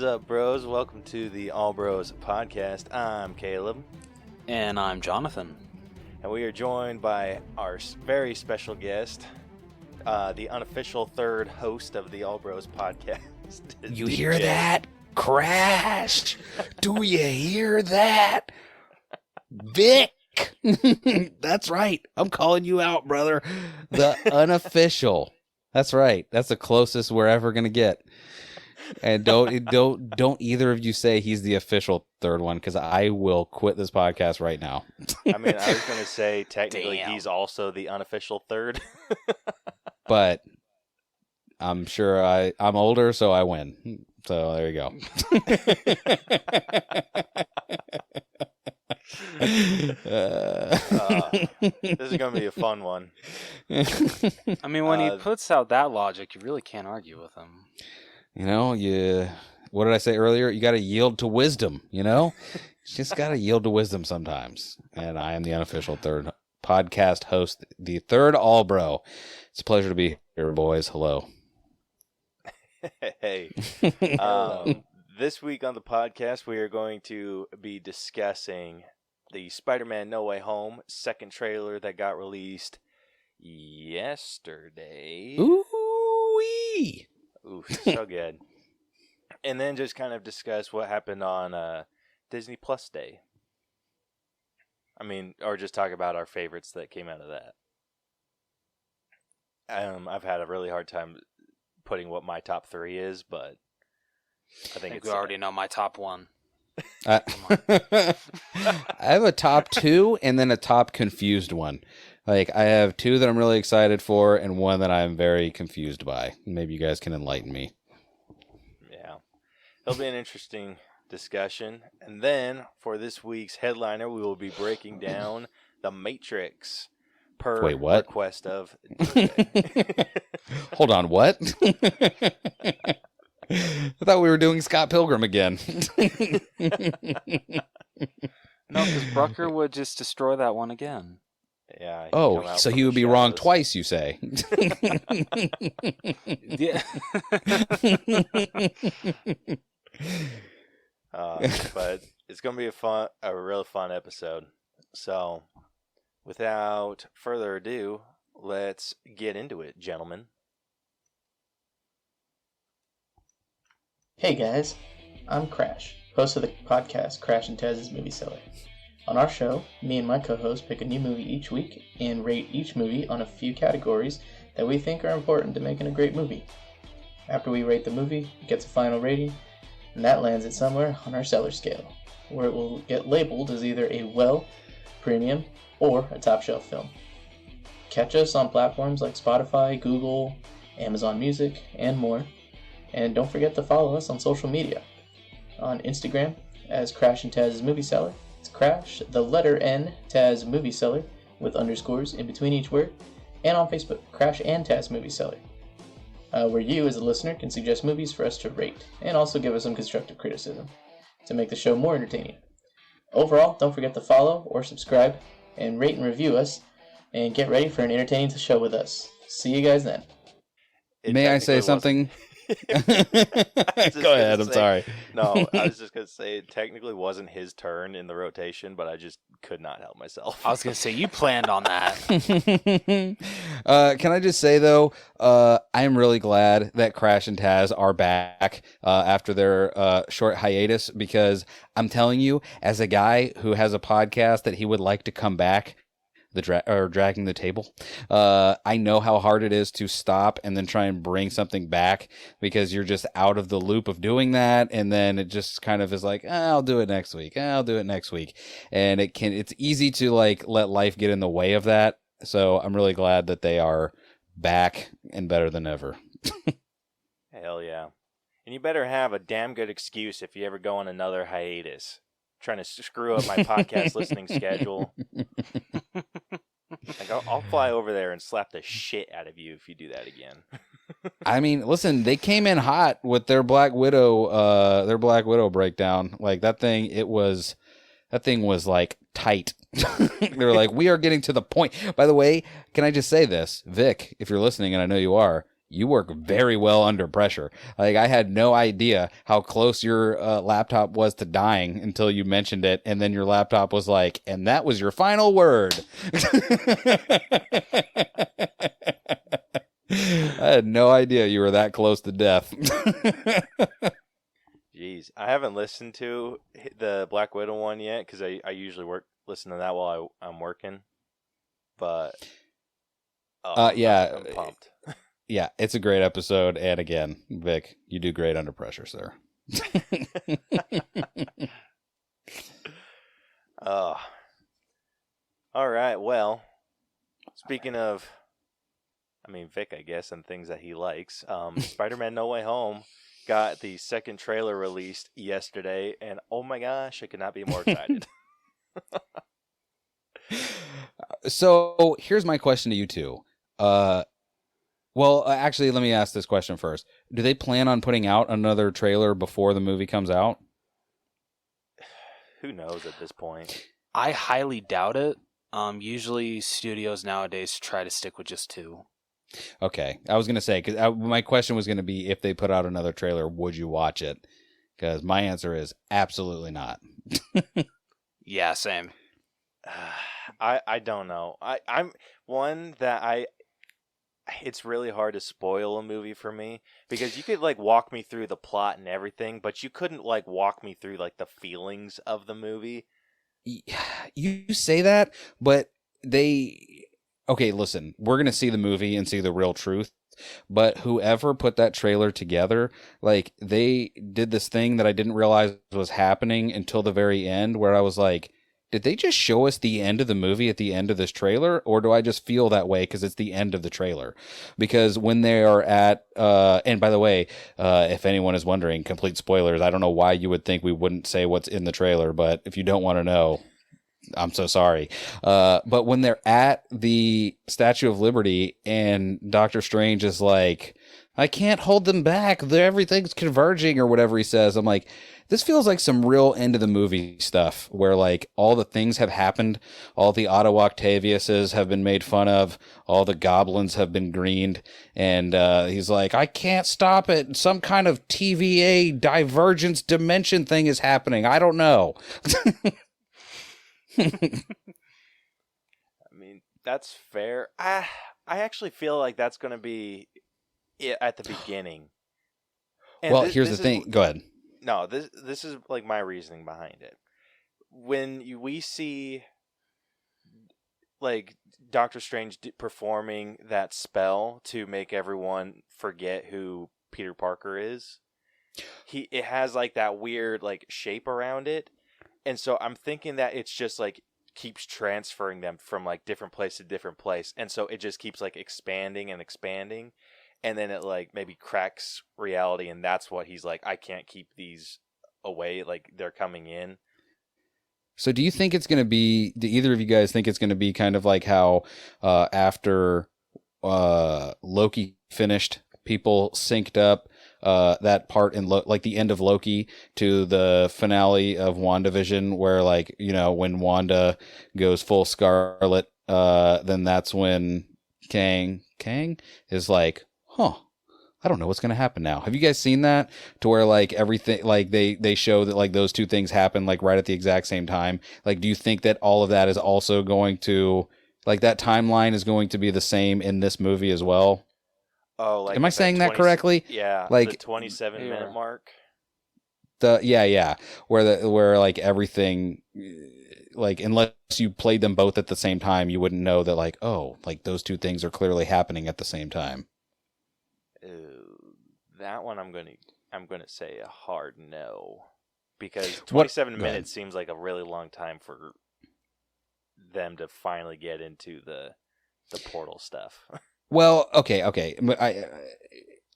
up, bros? Welcome to the All Bros Podcast. I'm Caleb. And I'm Jonathan. And we are joined by our very special guest, the unofficial third host of the All Bros Podcast. You hear that? Crash! Do you hear that? Vic! That's right. I'm calling you out, brother. The unofficial. That's right. That's the closest we're ever going to get. And don't either of you say he's the official third one, because I will quit this podcast right now. I mean, I was going to say technically he's also the unofficial third. But I'm sure I'm older, so I win. So there you go. This is going to be a fun one. I mean, when he puts out that logic, you really can't argue with him. You know, what did I say earlier? You got to yield to wisdom, you know? You just got to yield to wisdom sometimes. And I am the unofficial third podcast host, the third All Bro. It's a pleasure to be here, boys. Hello. Hey. This week on the podcast, we are going to be discussing the Spider-Man No Way Home second trailer that got released yesterday. Ooh-wee! Ooh, so good. And then just kind of discuss what happened on Disney Plus Day. I mean, or just talk about our favorites that came out of that. I've had a really hard time putting what my top 3 is, but I think we already know my top 1. I have a top 2 and then a top confused one. Like, I have 2 that I'm really excited for and 1 that I'm very confused by. Maybe you guys can enlighten me. Yeah. It'll be an interesting discussion. And then, for this week's headliner, we will be breaking down The Matrix per request of DJ. Hold on, what? I thought we were doing Scott Pilgrim again. No, because Brucker would just destroy that one again. Yeah. Oh, so he would be wrong twice, you say? Yeah. But it's going to be a real fun episode. So, without further ado, let's get into it, gentlemen. Hey guys, I'm Crash, host of the podcast Crash and Taz's Movie Cellar. On our show, me and my co-host pick a new movie each week and rate each movie on a few categories that we think are important to making a great movie. After we rate the movie, it gets a final rating, and that lands it somewhere on our cellar scale, where it will get labeled as either a well, premium, or a top shelf film. Catch us on platforms like Spotify, Google, Amazon Music, and more. And don't forget to follow us on social media. On Instagram as Crash and Taz's Movie Cellar. It's Crash, the letter N, Taz Movie Cellar, with underscores in between each word. And on Facebook, Crash and Taz Movie Cellar, where you as a listener can suggest movies for us to rate, and also give us some constructive criticism to make the show more entertaining. Overall, don't forget to follow or subscribe, and rate and review us, and get ready for an entertaining show with us. See you guys then. May I say something? Go ahead, I'm sorry. No, I was just going to say it technically wasn't his turn in the rotation, but I just could not help myself. I was going to say, you planned on that. Can I just say, though, I'm really glad that Crash and Taz are back after their short hiatus, because I'm telling you, as a guy who has a podcast that he would like to come back, dragging the table. I know how hard it is to stop and then try and bring something back, because you're just out of the loop of doing that, and then it just kind of is like, I'll do it next week. And it's easy to like let life get in the way of that. So I'm really glad that they are back and better than ever. Hell yeah. And you better have a damn good excuse if you ever go on another hiatus. Trying to screw up my podcast listening schedule. Like, I'll fly over there and slap the shit out of you if you do that again. I mean, listen, they came in hot with their Black Widow breakdown. Like that thing was like tight. They were like, we are getting to the point. By the way, can I just say this, Vic, if you're listening, and I know you are, you work very well under pressure. Like, I had no idea how close your laptop was to dying until you mentioned it, and then your laptop was like, and that was your final word. I had no idea you were that close to death. Jeez, I haven't listened to the Black Widow one yet because I usually listen to that while I'm working. But yeah, I'm pumped. Yeah, it's a great episode, and again, Vic, you do great under pressure, sir. All right. Well, speaking of, Vic, I guess, and things that he likes, Spider-Man No Way Home got the second trailer released yesterday, and oh my gosh, I could not be more excited. So here's my question to you two. Well, actually, let me ask this question first. Do they plan on putting out another trailer before the movie comes out? Who knows at this point? I highly doubt it. Usually studios nowadays try to stick with just 2. Okay. I was going to say, because my question was going to be, if they put out another trailer, would you watch it? Because my answer is absolutely not. Yeah, same. I don't know. I'm one that it's really hard to spoil a movie for me because you could like walk me through the plot and everything, but you couldn't like walk me through like the feelings of the movie. You say that, but okay, listen, we're going to see the movie and see the real truth. But whoever put that trailer together, like, they did this thing that I didn't realize was happening until the very end, where I was like, did they just show us the end of the movie at the end of this trailer? Or do I just feel that way because it's the end of the trailer? Because when they are at, and by the way, if anyone is wondering, complete spoilers, I don't know why you would think we wouldn't say what's in the trailer, but if you don't want to know, I'm so sorry. But when they're at the Statue of Liberty and Doctor Strange is like, I can't hold them back, everything's converging, or whatever he says, I'm like, this feels like some real end of the movie stuff where like all the things have happened, all the Otto Octaviuses have been made fun of, all the goblins have been greened, and he's like, I can't stop it, some kind of TVA divergence dimension thing is happening, I don't know. That's fair. I actually feel like that's going to be it at the beginning. And well, here's the thing. Go ahead. No, this is like my reasoning behind it. When we see like Doctor Strange performing that spell to make everyone forget who Peter Parker is, it has like that weird like shape around it, and so I'm thinking that it's just like keeps transferring them from like different place to different place, and so it just keeps like expanding and expanding. And then it like maybe cracks reality, and that's what he's like, I can't keep these away, like they're coming in. So do you think it's going to be, do either of you guys think it's going to be kind of like how after Loki finished, people synced up that part in like the end of Loki to the finale of WandaVision, where like, you know, when Wanda goes full Scarlet, then that's when Kang is like, huh, I don't know what's going to happen now. Have you guys seen that? To where like everything, like they show that like those two things happen like right at the exact same time. Like, do you think that all of that is also going to, like, that timeline is going to be the same in this movie as well? Oh, like, am I saying that correctly? Yeah, like the 27-minute mark. Where like everything, like, unless you played them both at the same time, you wouldn't know that like, oh, like those two things are clearly happening at the same time. That one I'm gonna say a hard no, because 27 minutes seems like a really long time for them to finally get into the portal stuff. Well, okay.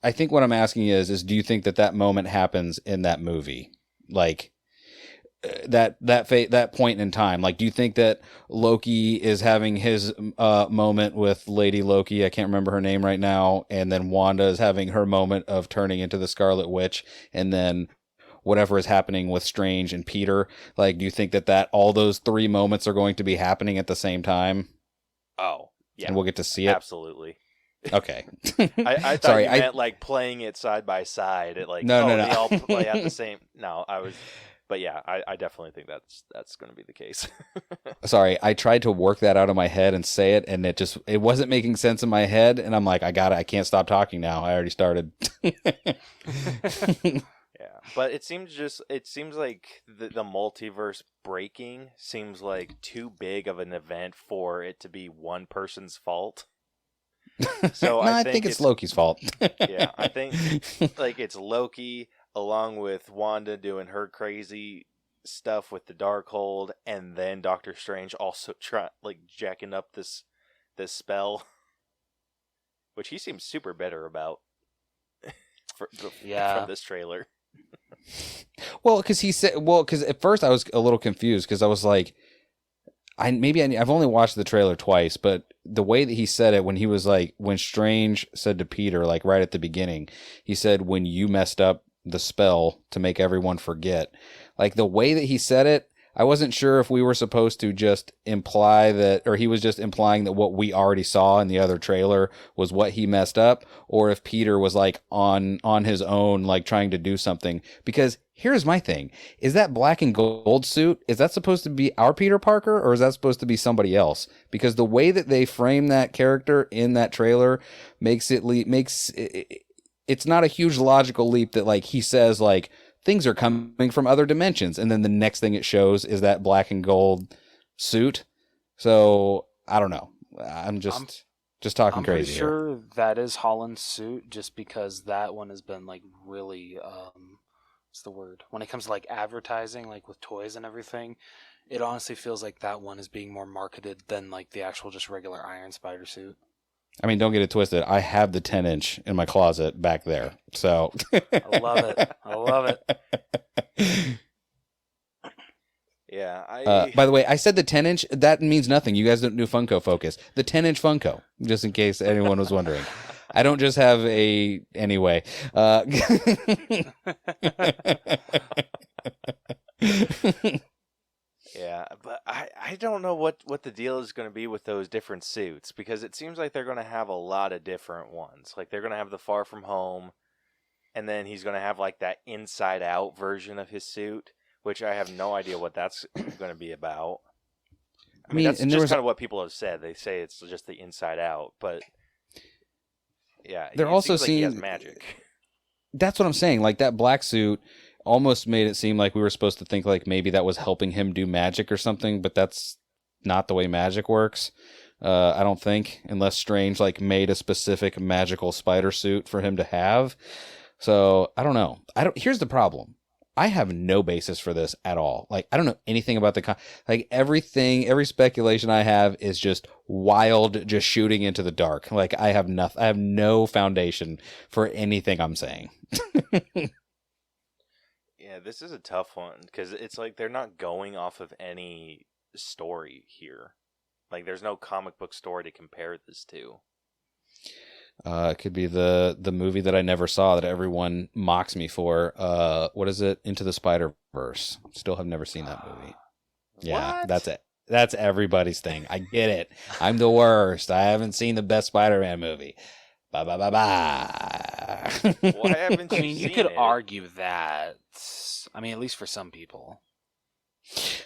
I think what I'm asking is do you think that moment happens in that movie? Like that point in time, like, do you think that Loki is having his moment with Lady Loki, I can't remember her name right now, and then Wanda is having her moment of turning into the Scarlet Witch, and then whatever is happening with Strange and Peter, like, do you think that all those three moments are going to be happening at the same time? Oh, yeah. And we'll get to see it? Absolutely. Okay. I thought Sorry, you meant like playing it side by side. It like No. they all play at the same. No, but yeah, I definitely think that's going to be the case. Sorry, I tried to work that out of my head and say it, and it wasn't making sense in my head, and I'm like, I can't stop talking now. I already started. Yeah, but it seems like the multiverse breaking seems like too big of an event for it to be one person's fault. So No, I think it's Loki's fault. Yeah, I think like it's Loki along with Wanda doing her crazy stuff with the Darkhold, and then Doctor Strange also jacking up this spell, which he seems super bitter about from this trailer. Well, because at first I was a little confused because I was like, I've only watched the trailer twice, but the way that he said it when Strange said to Peter, like right at the beginning, he said, when you messed up the spell to make everyone forget, like the way that he said it, I wasn't sure if we were supposed to just imply that, or he was just implying that what we already saw in the other trailer was what he messed up, or if Peter was like on his own, like trying to do something. Because here's my thing. Is that black and gold suit, is that supposed to be our Peter Parker, or is that supposed to be somebody else? Because the way that they frame that character in that trailer makes it's not a huge logical leap that like he says like, things are coming from other dimensions, and then the next thing it shows is that black and gold suit. So I don't know. I'm just talking crazy. I'm sure that is Holland's suit, just because that one has been like really what's the word? When it comes to like advertising, like with toys and everything, it honestly feels like that one is being more marketed than like the actual just regular Iron Spider suit. I mean, don't get it twisted. I have the 10-inch in my closet back there. So I love it. Yeah. By the way, I said the 10-inch. That means nothing. You guys don't do Funko Focus. The 10-inch Funko, just in case anyone was wondering. I don't just have a... Anyway. Yeah, but I don't know what the deal is going to be with those different suits, because it seems like they're going to have a lot of different ones. Like they're going to have the Far From Home, and then he's going to have like that Inside Out version of his suit, which I have no idea what that's going to be about. I mean that's just kind of what people have said. They say it's just the Inside Out, but yeah, they're also seeing like he has magic. That's what I'm saying. Like that black suit almost made it seem like we were supposed to think like maybe that was helping him do magic or something, but that's not the way magic works. I don't think, unless Strange like made a specific magical spider suit for him to have. So I don't know. Here's the problem. I have no basis for this at all. Like I don't know anything about like every speculation I have is just wild, just shooting into the dark. Like I have no foundation for anything I'm saying. Yeah, this is a tough one, because it's like they're not going off of any story here. Like, there's no comic book story to compare this to. It could be the movie that I never saw that everyone mocks me for. What is it? Into the Spider-Verse. Still have never seen that movie. Yeah, what? That's it. That's everybody's thing. I get it. I'm the worst. I haven't seen the best Spider-Man movie. Ba ba ba ba. Why haven't you you could argue that. I mean, at least for some people.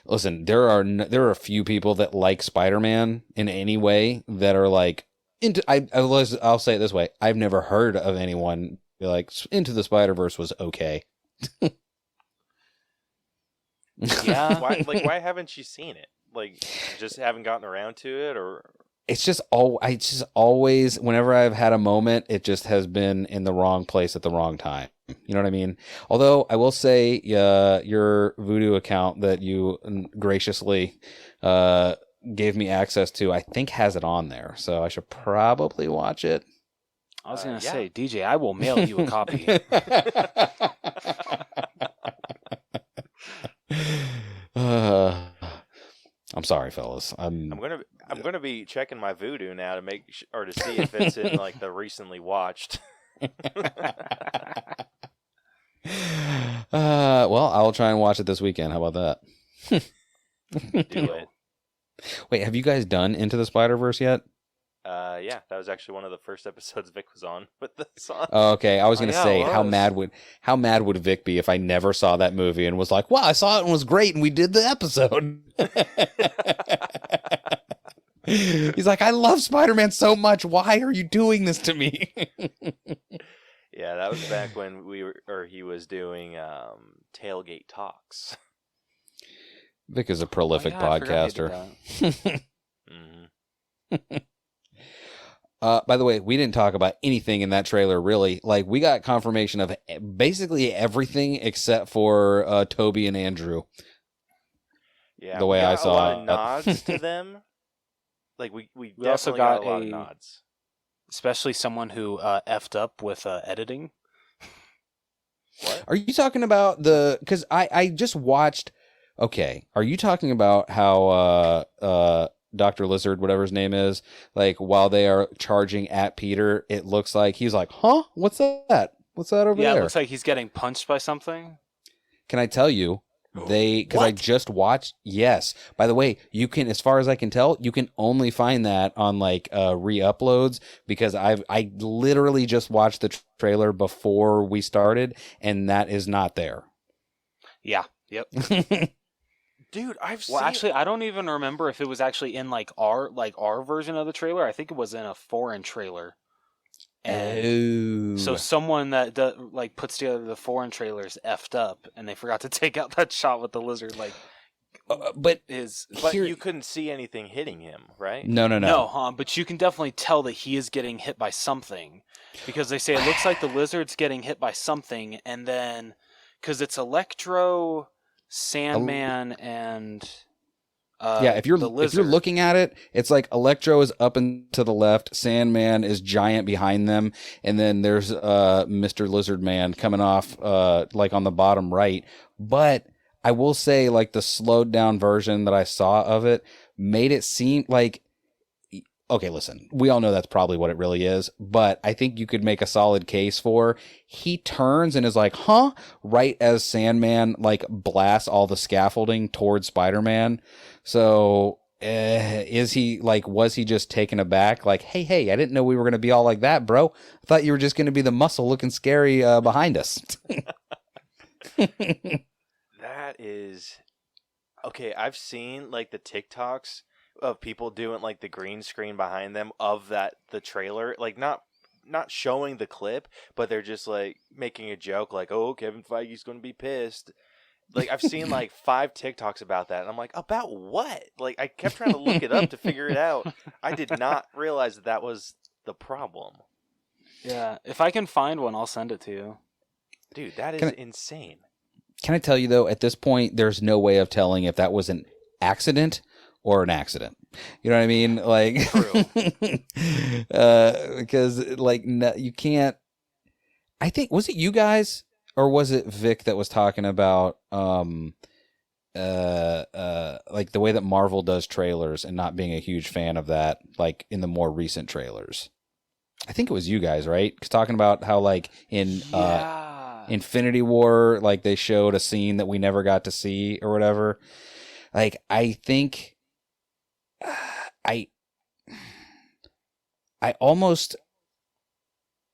Listen, there are a few people that like Spider-Man in any way that are like I'll say it this way: I've never heard of anyone be like Into the Spider-Verse was okay. Yeah, why haven't you seen it? Like, just haven't gotten around to it, or? It's just always, whenever I've had a moment, it just has been in the wrong place at the wrong time. You know what I mean? Although I will say, your Vudu account that you graciously gave me access to, I think has it on there. So I should probably watch it. I was going to say, DJ, I will mail you a copy. I'm sorry, fellas. I'm gonna be checking my Vudu now to make or to see if it's in like the recently watched. Well, I'll try and watch it this weekend. How about that? Do it. Wait, have you guys done Into the Spider-Verse yet? Yeah, that was actually one of the first episodes Vic was on with the song. Oh, okay, I was going to say, how mad would Vic be if I never saw that movie and was like, wow, I saw it and it was great and we did the episode. He's like, I love Spider-Man so much. Why are you doing this to me? Yeah, that was back when he was doing Tailgate Talks. Vic is a prolific podcaster. Mm-hmm. By the way, we didn't talk about anything in that trailer, really. Like, we got confirmation of basically everything except for Toby and Andrew. Yeah, the way I saw a lot of nods to them. Like, we also definitely got a lot of nods. Especially someone who effed up with editing. What? Are you talking about because I just watched, okay, are you talking about how Dr. Lizard, whatever his name is, like, while they are charging at Peter, it looks like he's like, huh? What's that? What's that over there? Yeah, it looks like he's getting punched by something. Can I tell you, because I just watched, yes. By the way, you can, as far as I can tell, you can only find that on, like, re-uploads, because I literally just watched the trailer before we started, and that is not there. Yeah, yep. Dude, Well, actually, I don't even remember if it was actually in our version of the trailer. I think it was in a foreign trailer. And so someone that puts together the foreign trailers effed up, and they forgot to take out that shot with the lizard. But you couldn't see anything hitting him, right? No. But you can definitely tell that he is getting hit by something, because they say it looks like the lizard's getting hit by something, and then because it's Electro, Sandman, and if you're looking at it, it's like Electro is up and to the left, Sandman is giant behind them, and then there's Mr. Lizard Man coming off like on the bottom right. But I will say, like, the slowed down version that I saw of it made it seem like, okay, listen, we all know that's probably what it really is, but I think you could make a solid case for he turns and is like, huh? Right as Sandman, like, blasts all the scaffolding towards Spider-Man. So, was he just taken aback? Like, hey, I didn't know we were going to be all like that, bro. I thought you were just going to be the muscle looking scary behind us. That is... Okay, I've seen, like, the TikToks of people doing, like, the green screen behind them of the trailer, like, not showing the clip, but they're just, like, making a joke, like, oh, Kevin Feige's gonna be pissed. Like, I've seen, like, 5 TikToks about that, and I'm like, about what? Like, I kept trying to look it up to figure it out. I did not realize that was the problem. Yeah, if I can find one, I'll send it to you. Dude, that is insane. Can I tell you, though, at this point, there's no way of telling if that was an accident or an accident. You know what I mean? Like, true. Because, like, no, you can't. I think, was it you guys or was it Vic that was talking about like the way that Marvel does trailers and not being a huge fan of that, like, in the more recent trailers? I think it was you guys, right? 'Cause talking about how, like, in Infinity War, like, they showed a scene that we never got to see or whatever. Like, I think I almost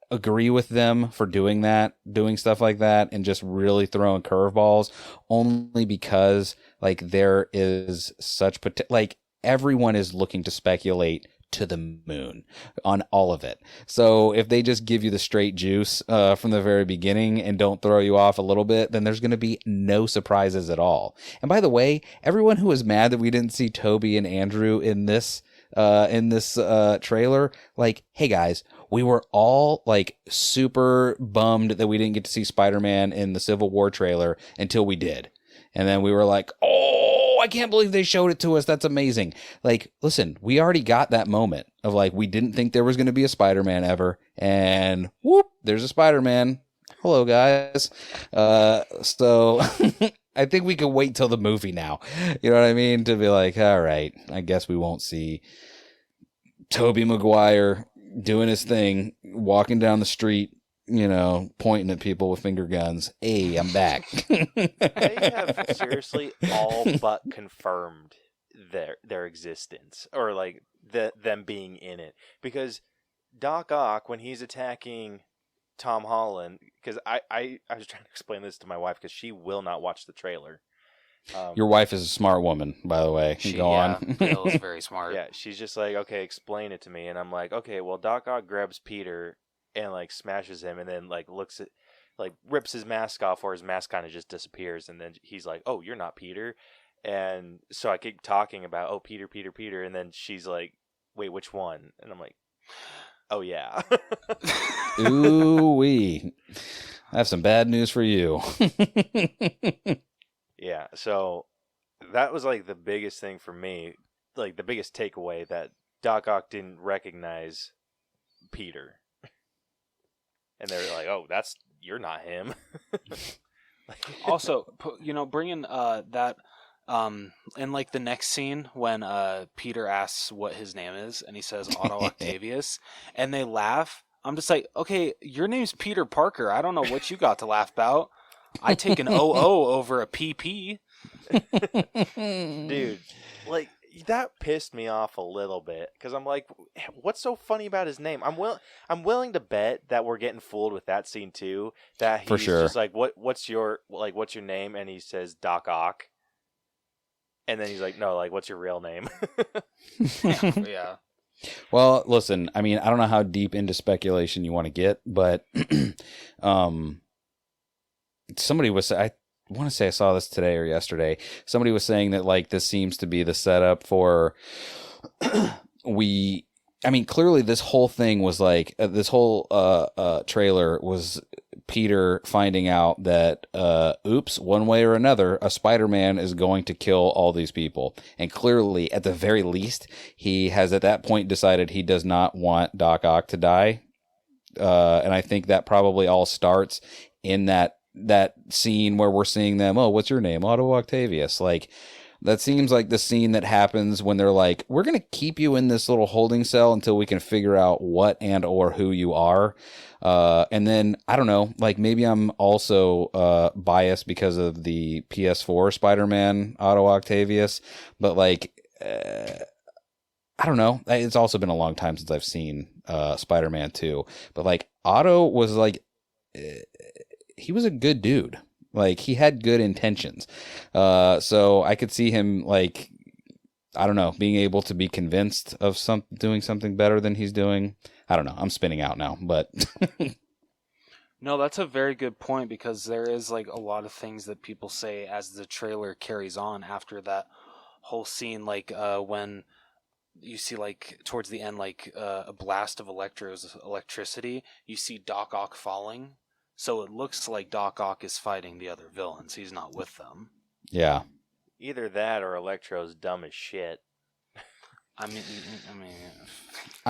agree with them for doing stuff like that and just really throwing curveballs, only because, like, there is such like, everyone is looking to speculate to the moon on all of it. So if they just give you the straight juice from the very beginning and don't throw you off a little bit, then there's going to be no surprises at all. And by the way, everyone who was mad that we didn't see Toby and Andrew in this trailer, like, hey guys, we were all, like, super bummed that we didn't get to see Spider-Man in the Civil War trailer until we did. And then we were like, oh, I can't believe they showed it to us. That's amazing. Like, listen, we already got that moment of, like, we didn't think there was going to be a Spider-Man ever. And whoop, there's a Spider-Man. Hello, guys. So I think we can wait till the movie now. You know what I mean? To be like, all right, I guess we won't see Tobey Maguire doing his thing, walking down the street, you know, pointing at people with finger guns. Hey, I'm back. They have seriously all but confirmed their existence, or, like, them being in it, because Doc Ock, when he's attacking Tom Holland, because I was trying to explain this to my wife because she will not watch the trailer. Your wife is a smart woman, by the way. Go on. Bill's very smart. Yeah, she's just like, okay, explain it to me, and I'm like, okay, well, Doc Ock grabs Peter and like smashes him, and then like looks at, like rips his mask off, or his mask kind of just disappears, and then he's like, oh, you're not Peter. And so I keep talking about, oh, Peter, Peter, Peter, and then she's like, wait, which one? And I'm like, oh yeah. Ooh-wee. I have some bad news for you. Yeah, so that was like the biggest thing for me, like the biggest takeaway, that Doc Ock didn't recognize Peter. And they're like, oh, you're not him. Also, bringing that in like the next scene when Peter asks what his name is, and he says Otto Octavius, and they laugh. I'm just like, okay, your name's Peter Parker. I don't know what you got to laugh about. I take an OO over a PP. Dude, like, that pissed me off a little bit, because I'm like, what's so funny about his name? I'm willing to bet that we're getting fooled with that scene too. That he's just like, what's your name? And he says Doc Ock. And then he's like, no, like, what's your real name? Yeah. Well, listen, I mean, I don't know how deep into speculation you want to get, but somebody was, I want to say I saw this today or yesterday. Somebody was saying that like this seems to be the setup for clearly this whole thing was like this whole trailer was Peter finding out that one way or another a Spider-Man is going to kill all these people, and clearly at the very least he has at that point decided he does not want Doc Ock to die, and I think that probably all starts in that scene where we're seeing them, oh, what's your name? Otto Octavius. Like, that seems like the scene that happens when they're like, we're going to keep you in this little holding cell until we can figure out what and or who you are. And then, I don't know, like maybe I'm also biased because of the PS4 Spider-Man Otto Octavius, but like, I don't know. It's also been a long time since I've seen Spider-Man 2, but like Otto was like, he was a good dude. Like, he had good intentions. So I could see him, like, I don't know, being able to be convinced of doing something better than he's doing. I don't know. I'm spinning out now, but... No, that's a very good point, because there is, like, a lot of things that people say as the trailer carries on after that whole scene, like, when you see, like, towards the end, like, a blast of electricity, you see Doc Ock falling. So it looks like Doc Ock is fighting the other villains. He's not with them. Yeah. Either that or Electro's dumb as shit. I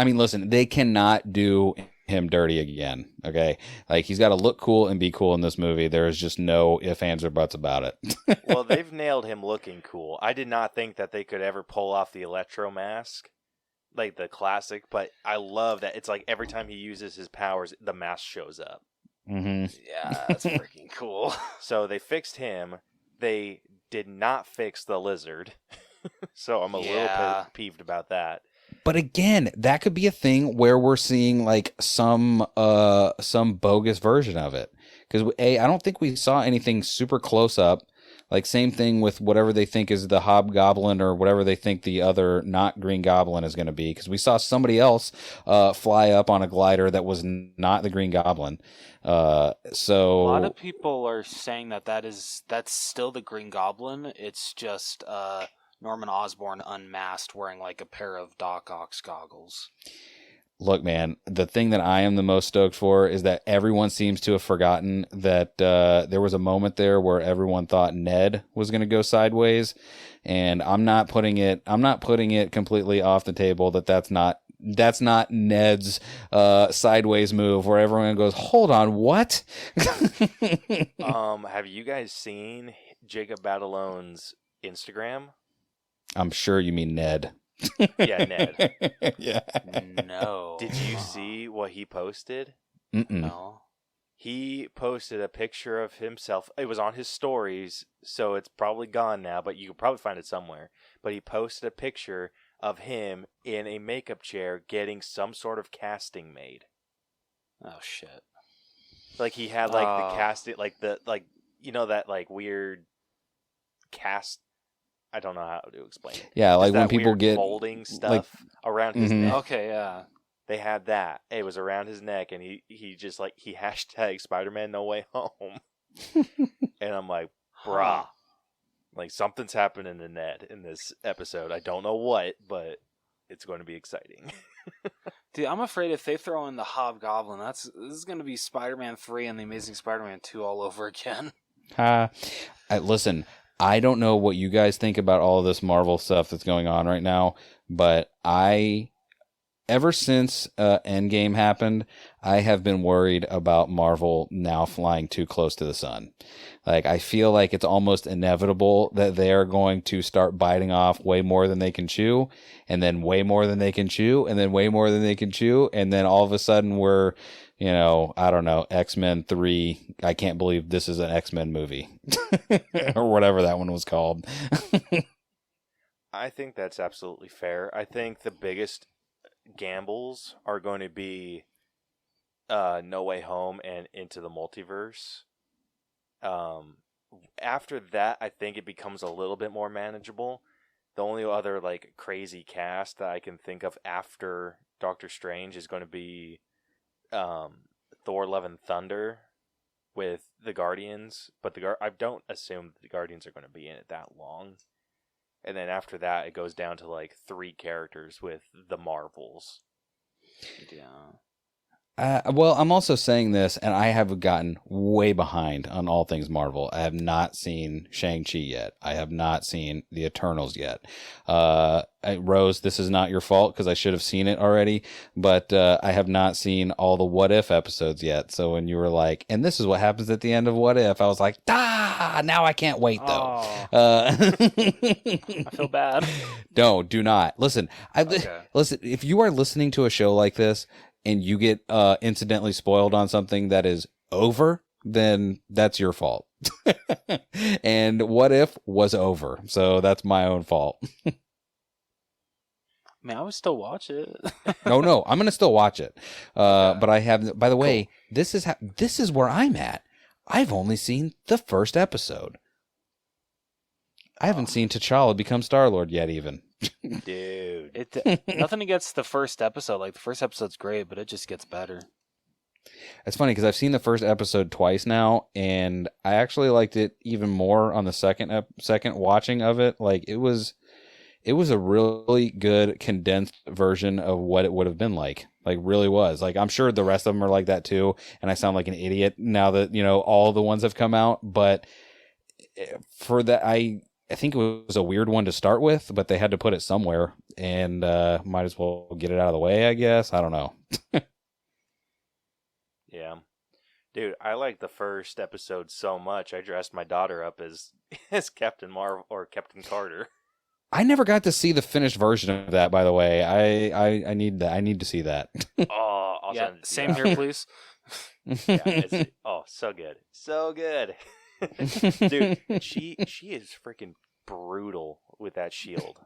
mean, listen, they cannot do him dirty again, okay? Like, he's got to look cool and be cool in this movie. There is just no ifs, ands, or buts about it. Well, they've nailed him looking cool. I did not think that they could ever pull off the Electro mask, like the classic, but I love that it's like every time he uses his powers, the mask shows up. Mm-hmm. Yeah, that's freaking cool. So they fixed him. They did not fix the lizard. So I'm a little peeved about that. But again, that could be a thing where we're seeing like some bogus version of it. Because I don't think we saw anything super close up. Like, same thing with whatever they think is the Hobgoblin or whatever they think the other not Green Goblin is going to be. Because we saw somebody else fly up on a glider that was not the Green Goblin. So a lot of people are saying that's still the Green Goblin. It's just Norman Osborn unmasked, wearing like a pair of Doc Ock's goggles. Look, man, the thing that I am the most stoked for is that everyone seems to have forgotten that there was a moment there where everyone thought Ned was going to go sideways, and I'm not putting it completely off the table that's not Ned's sideways move where everyone goes, hold on, what? Have you guys seen Jacob Batallone's Instagram? I'm sure you mean Ned. Yeah, Ned. Yeah. No. Did you see what he posted? Mm-mm. No. He posted a picture of himself. It was on his stories, so it's probably gone now, but you can probably find it somewhere. But he posted a picture of him in a makeup chair getting some sort of casting made. Oh shit! Like he had like the casting, like the that like weird cast. I don't know how to explain it. Yeah, like when that people weird get molding stuff like, around his neck. Okay, yeah. They had that. It was around his neck, and he just like he hashtag Spider-Man No Way Home, and I'm like, brah, like something's happening to Ned in this episode. I don't know what, but it's going to be exciting. Dude, I'm afraid if they throw in the Hobgoblin, this is going to be Spider-Man 3 and the Amazing Spider-Man 2 all over again. Listen, I don't know what you guys think about all of this Marvel stuff that's going on right now, but ever since Endgame happened, I have been worried about Marvel now flying too close to the sun. Like, I feel like it's almost inevitable that they're going to start biting off way more than they can chew, and then way more than they can chew, and then way more than they can chew, and then all of a sudden we're, I don't know, X-Men 3, I can't believe this is an X-Men movie, or whatever that one was called. I think that's absolutely fair. I think the biggest gambles are going to be No Way Home and Into the Multiverse. After that, I think it becomes a little bit more manageable. The only other like crazy cast that I can think of after Doctor Strange is going to be Thor: Love and Thunder with the Guardians, but I don't assume the Guardians are going to be in it that long. And then after that, it goes down to like 3 characters with the Marvels. Yeah. Well, I'm also saying this, and I have gotten way behind on all things Marvel. I have not seen Shang-Chi yet. I have not seen The Eternals yet. Rose, this is not your fault because I should have seen it already, but I have not seen all the What If episodes yet. So when you were like, and this is what happens at the end of What If, I was like, now I can't wait though. I feel bad. Do not. Listen, listen, if you are listening to a show like this, and you get incidentally spoiled on something that is over, then that's your fault. And What If was over, so that's my own fault. Man, I would still watch it. No, I'm gonna still watch it. But I have. By the way, this is where I'm at. I've only seen the first episode. I haven't seen T'Challa become Star-Lord yet, even. Dude, nothing against the first episode. Like the first episode's great, but it just gets better. It's funny because I've seen the first episode twice now, and I actually liked it even more on the second watching of it. Like it was a really good condensed version of what it would have been like. Like really was. Like I'm sure the rest of them are like that too, and I sound like an idiot now that all the ones have come out. But for that, I think it was a weird one to start with, but they had to put it somewhere, and might as well get it out of the way, I guess. I don't know. Yeah. Dude, I like the first episode so much, I dressed my daughter up as Captain Marvel or Captain Carter. I never got to see the finished version of that, by the way. I need that. I need to see that. Oh, I'll yeah, send it to same you. here, please. Yeah, so good. So good. Dude, she is freaking brutal with that shield.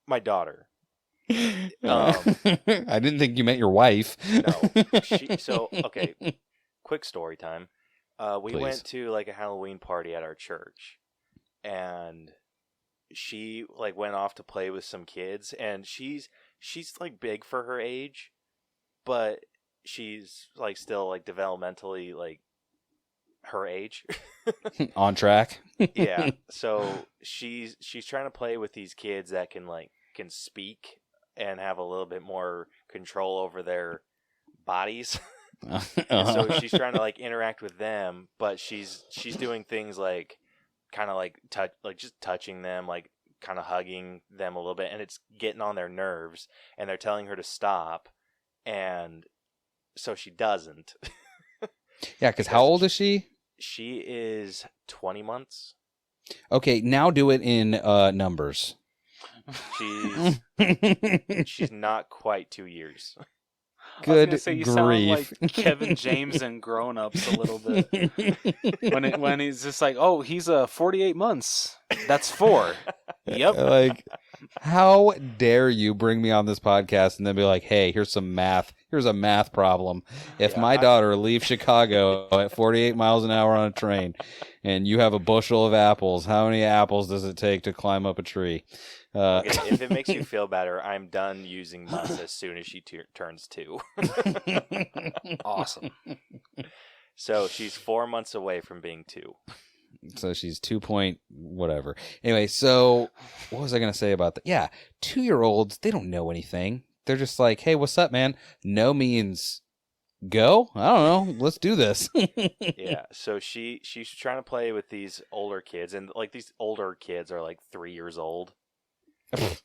My daughter. I didn't think you meant your wife. No. Okay, quick story time. We Please. went to like a Halloween party at our church, and she like went off to play with some kids, and she's like big for her age, but she's like still like developmentally like her age. On track. Yeah. So she's trying to play with these kids that can speak and have a little bit more control over their bodies. And so she's trying to like interact with them, but she's doing things like kind of like just touching them, like kind of hugging them a little bit, and it's getting on their nerves, and they're telling her to stop, and so she doesn't. Yeah, because how old is she? She is 20 months. Okay, now do it in numbers. She's not quite 2 years. Good I was gonna say, you grief. sound like Kevin James in Grown Ups a little bit. when he's just like, oh, he's 48 months. That's 4. Yep. Like, How dare you bring me on this podcast and then be like, hey, here's some math. Here's a math problem. If my daughter leaves Chicago at 48 miles an hour on a train and you have a bushel of apples, how many apples does it take to climb up a tree? Okay, if it makes you feel better, I'm done using this as soon as she turns 2. Awesome. So she's 4 months away from being 2. So she's 2 point whatever. Anyway, so what was I going to say about that? Yeah, 2-year-olds, they don't know anything. They're just like, hey, what's up, man? No means go? I don't know. Let's do this. Yeah, so she's trying to play with these older kids, and like these older kids are like 3 years old.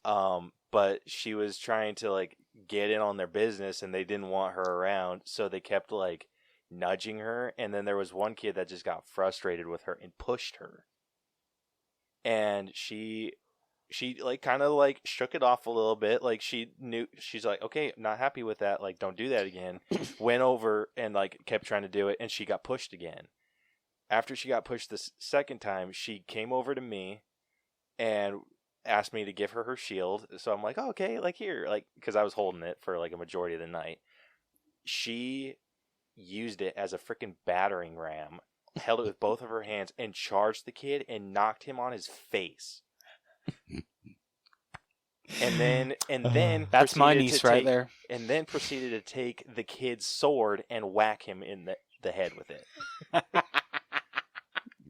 But she was trying to like get in on their business, and they didn't want her around, so they kept like nudging her, and then there was one kid that just got frustrated with her and pushed her, and she like kind of like shook it off a little bit, like she knew, she's like, okay, not happy with that, like don't do that again. Went over and like kept trying to do it, and she got pushed again. After she got pushed the second time, she came over to me and asked me to give her shield. So I'm like, oh, okay, like here, like, because I was holding it for like a majority of the night. She used it as a freaking battering ram, held it with both of her hands, and charged the kid and knocked him on his face. And then that's my niece right there. And then proceeded to take the kid's sword and whack him in the head with it.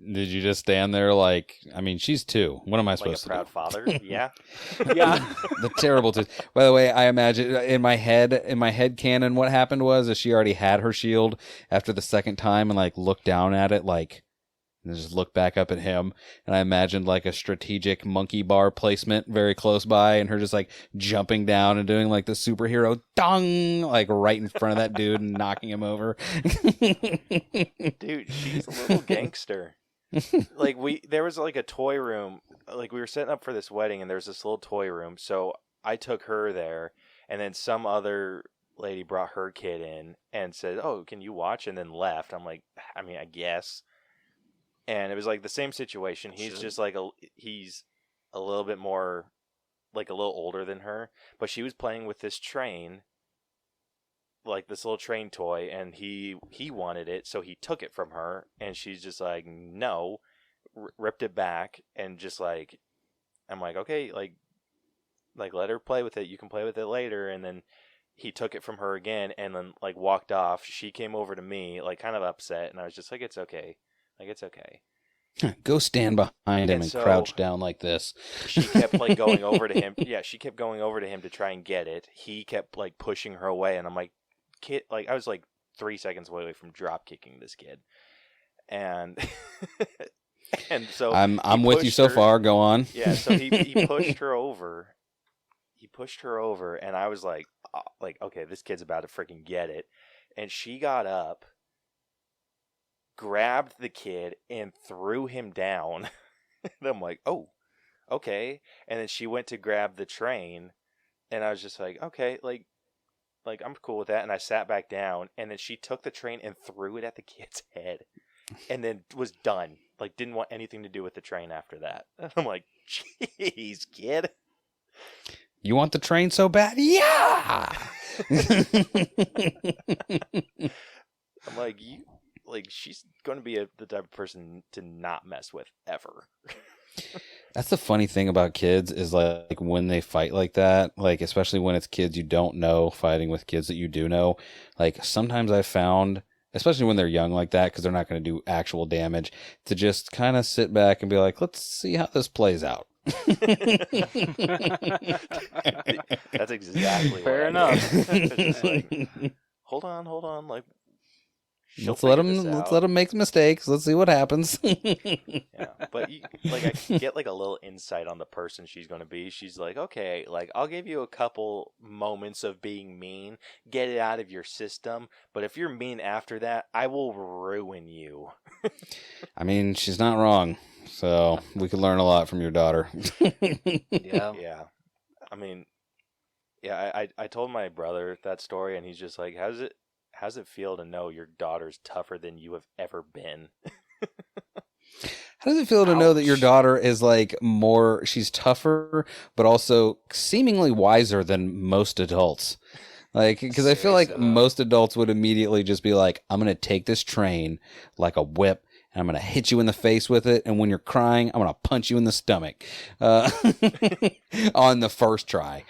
Did you just stand there like, I mean, she's 2. What am I supposed to do? Like a proud father? Yeah. Yeah. The terrible two. By the way, I imagine in my head canon, what happened was that she already had her shield after the second time and like looked down at it like, and just looked back up at him. And I imagined like a strategic monkey bar placement very close by, and her just like jumping down and doing like the superhero dong, like right in front of that dude and knocking him over. Dude, she's a little gangster. Like there was like a toy room, like we were setting up for this wedding, and there's this little toy room. So I took her there, and then some other lady brought her kid in and said, "Oh, can you watch?" And then left. I'm like, I mean, I guess. And it was like the same situation. He's just like he's a little bit more, like a little older than her, but she was playing with this train, like this little train toy, and he wanted it, so he took it from her, and she's just like, no, ripped it back, and just like, I'm like, okay, like let her play with it, you can play with it later. And then he took it from her again, and then like walked off. She came over to me like kind of upset, and I was just like, it's okay, like it's okay. Go stand behind him and so, crouch down like this. She kept like going over to him. Yeah, she kept going over to him to try and get it. He kept like pushing her away, and I'm like, kid, like I was like 3 seconds away from drop kicking this kid, and and so I'm with you so far. Go on. Yeah, so he pushed her over. He pushed her over, and I was like, oh, like, okay, this kid's about to freaking get it. And she got up, grabbed the kid, and threw him down. And I'm like, oh, okay. And then she went to grab the train, and I was just like, okay, like I'm cool with that. And I sat back down, and then she took the train and threw it at the kid's head, and then was done. Like, didn't want anything to do with the train after that. And I'm like, jeez, kid. You want the train so bad? Yeah. I'm like, she's going to be the type of person to not mess with ever. That's the funny thing about kids is like when they fight like that, like especially when it's kids you don't know fighting with kids that you do know, like sometimes I've found, especially when they're young like that, because they're not going to do actual damage, to just kind of sit back and be like, let's see how this plays out. That's exactly fair enough. Like, hold on, like let's let him make mistakes. Let's see what happens. Yeah, but I can get like a little insight on the person she's going to be. She's like, okay, like I'll give you a couple moments of being mean, get it out of your system. But if you're mean after that, I will ruin you. I mean, she's not wrong. So we could learn a lot from your daughter. Yeah. I mean, yeah, I told my brother that story, and he's just like, how's it feel to know your daughter's tougher than you have ever been? How does it feel to know that your daughter is like she's tougher, but also seemingly wiser than most adults? Like, because I feel like most adults would immediately just be like, I'm going to take this train like a whip, and I'm going to hit you in the face with it. And when you're crying, I'm going to punch you in the stomach on the first try.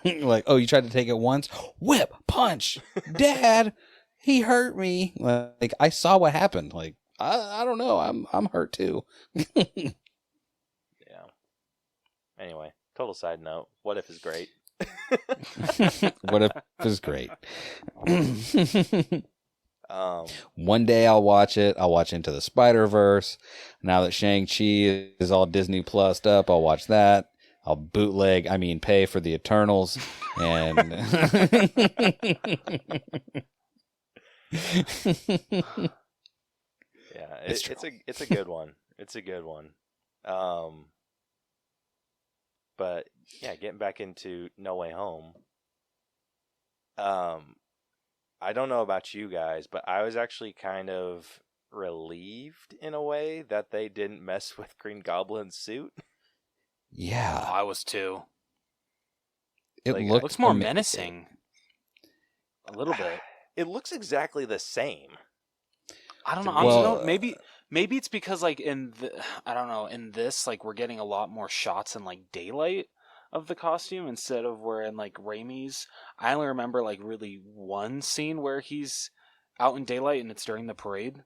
Like, oh, you tried to take it once? Whip, punch. Dad, he hurt me. Like, I saw what happened. Like, I don't know. I'm hurt too. Yeah. Anyway, total side note. What If is great. What If is great. One day I'll watch it. I'll watch Into the Spider-Verse. Now that Shang-Chi is all Disney Plus'd up, I'll watch that. I'll pay for the Eternals. And yeah, it's a good one. It's a good one. But yeah, getting back into No Way Home. I don't know about you guys, but I was actually kind of relieved in a way that they didn't mess with Green Goblin's suit. Yeah, I was too. It looks more menacing. A little bit. It looks exactly the same. I don't know. Maybe it's because like in this like we're getting a lot more shots in like daylight of the costume instead of where in like Raimi's. I only remember like really one scene where he's out in daylight and it's during the parade.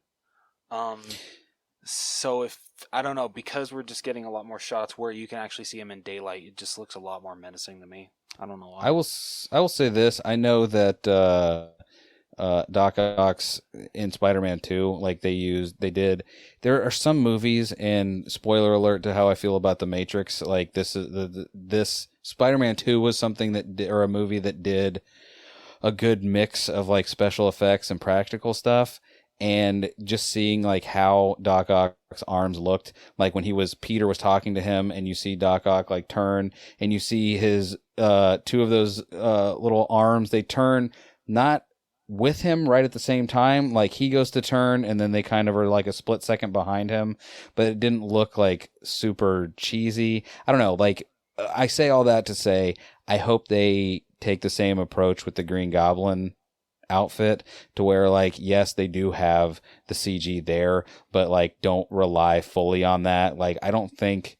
So if I don't know, because we're just getting a lot more shots where you can actually see him in daylight, it just looks a lot more menacing to me. I don't know why. I will say this. I know that Doc Ock's in Spider-Man 2, like there are some movies, and spoiler alert to how I feel about The Matrix, like this Spider-Man 2 was something or a movie that did a good mix of like special effects and practical stuff. And just seeing like how Doc Ock's arms looked, like when Peter was talking to him, and you see Doc Ock like turn, and you see his two of those little arms, they turn not with him right at the same time, like he goes to turn and then they kind of are like a split second behind him, but it didn't look like super cheesy. I don't know, like I say all that to say I hope they take the same approach with the Green Goblin outfit, to where like yes, they do have the CG there, but like don't rely fully on that. Like I don't think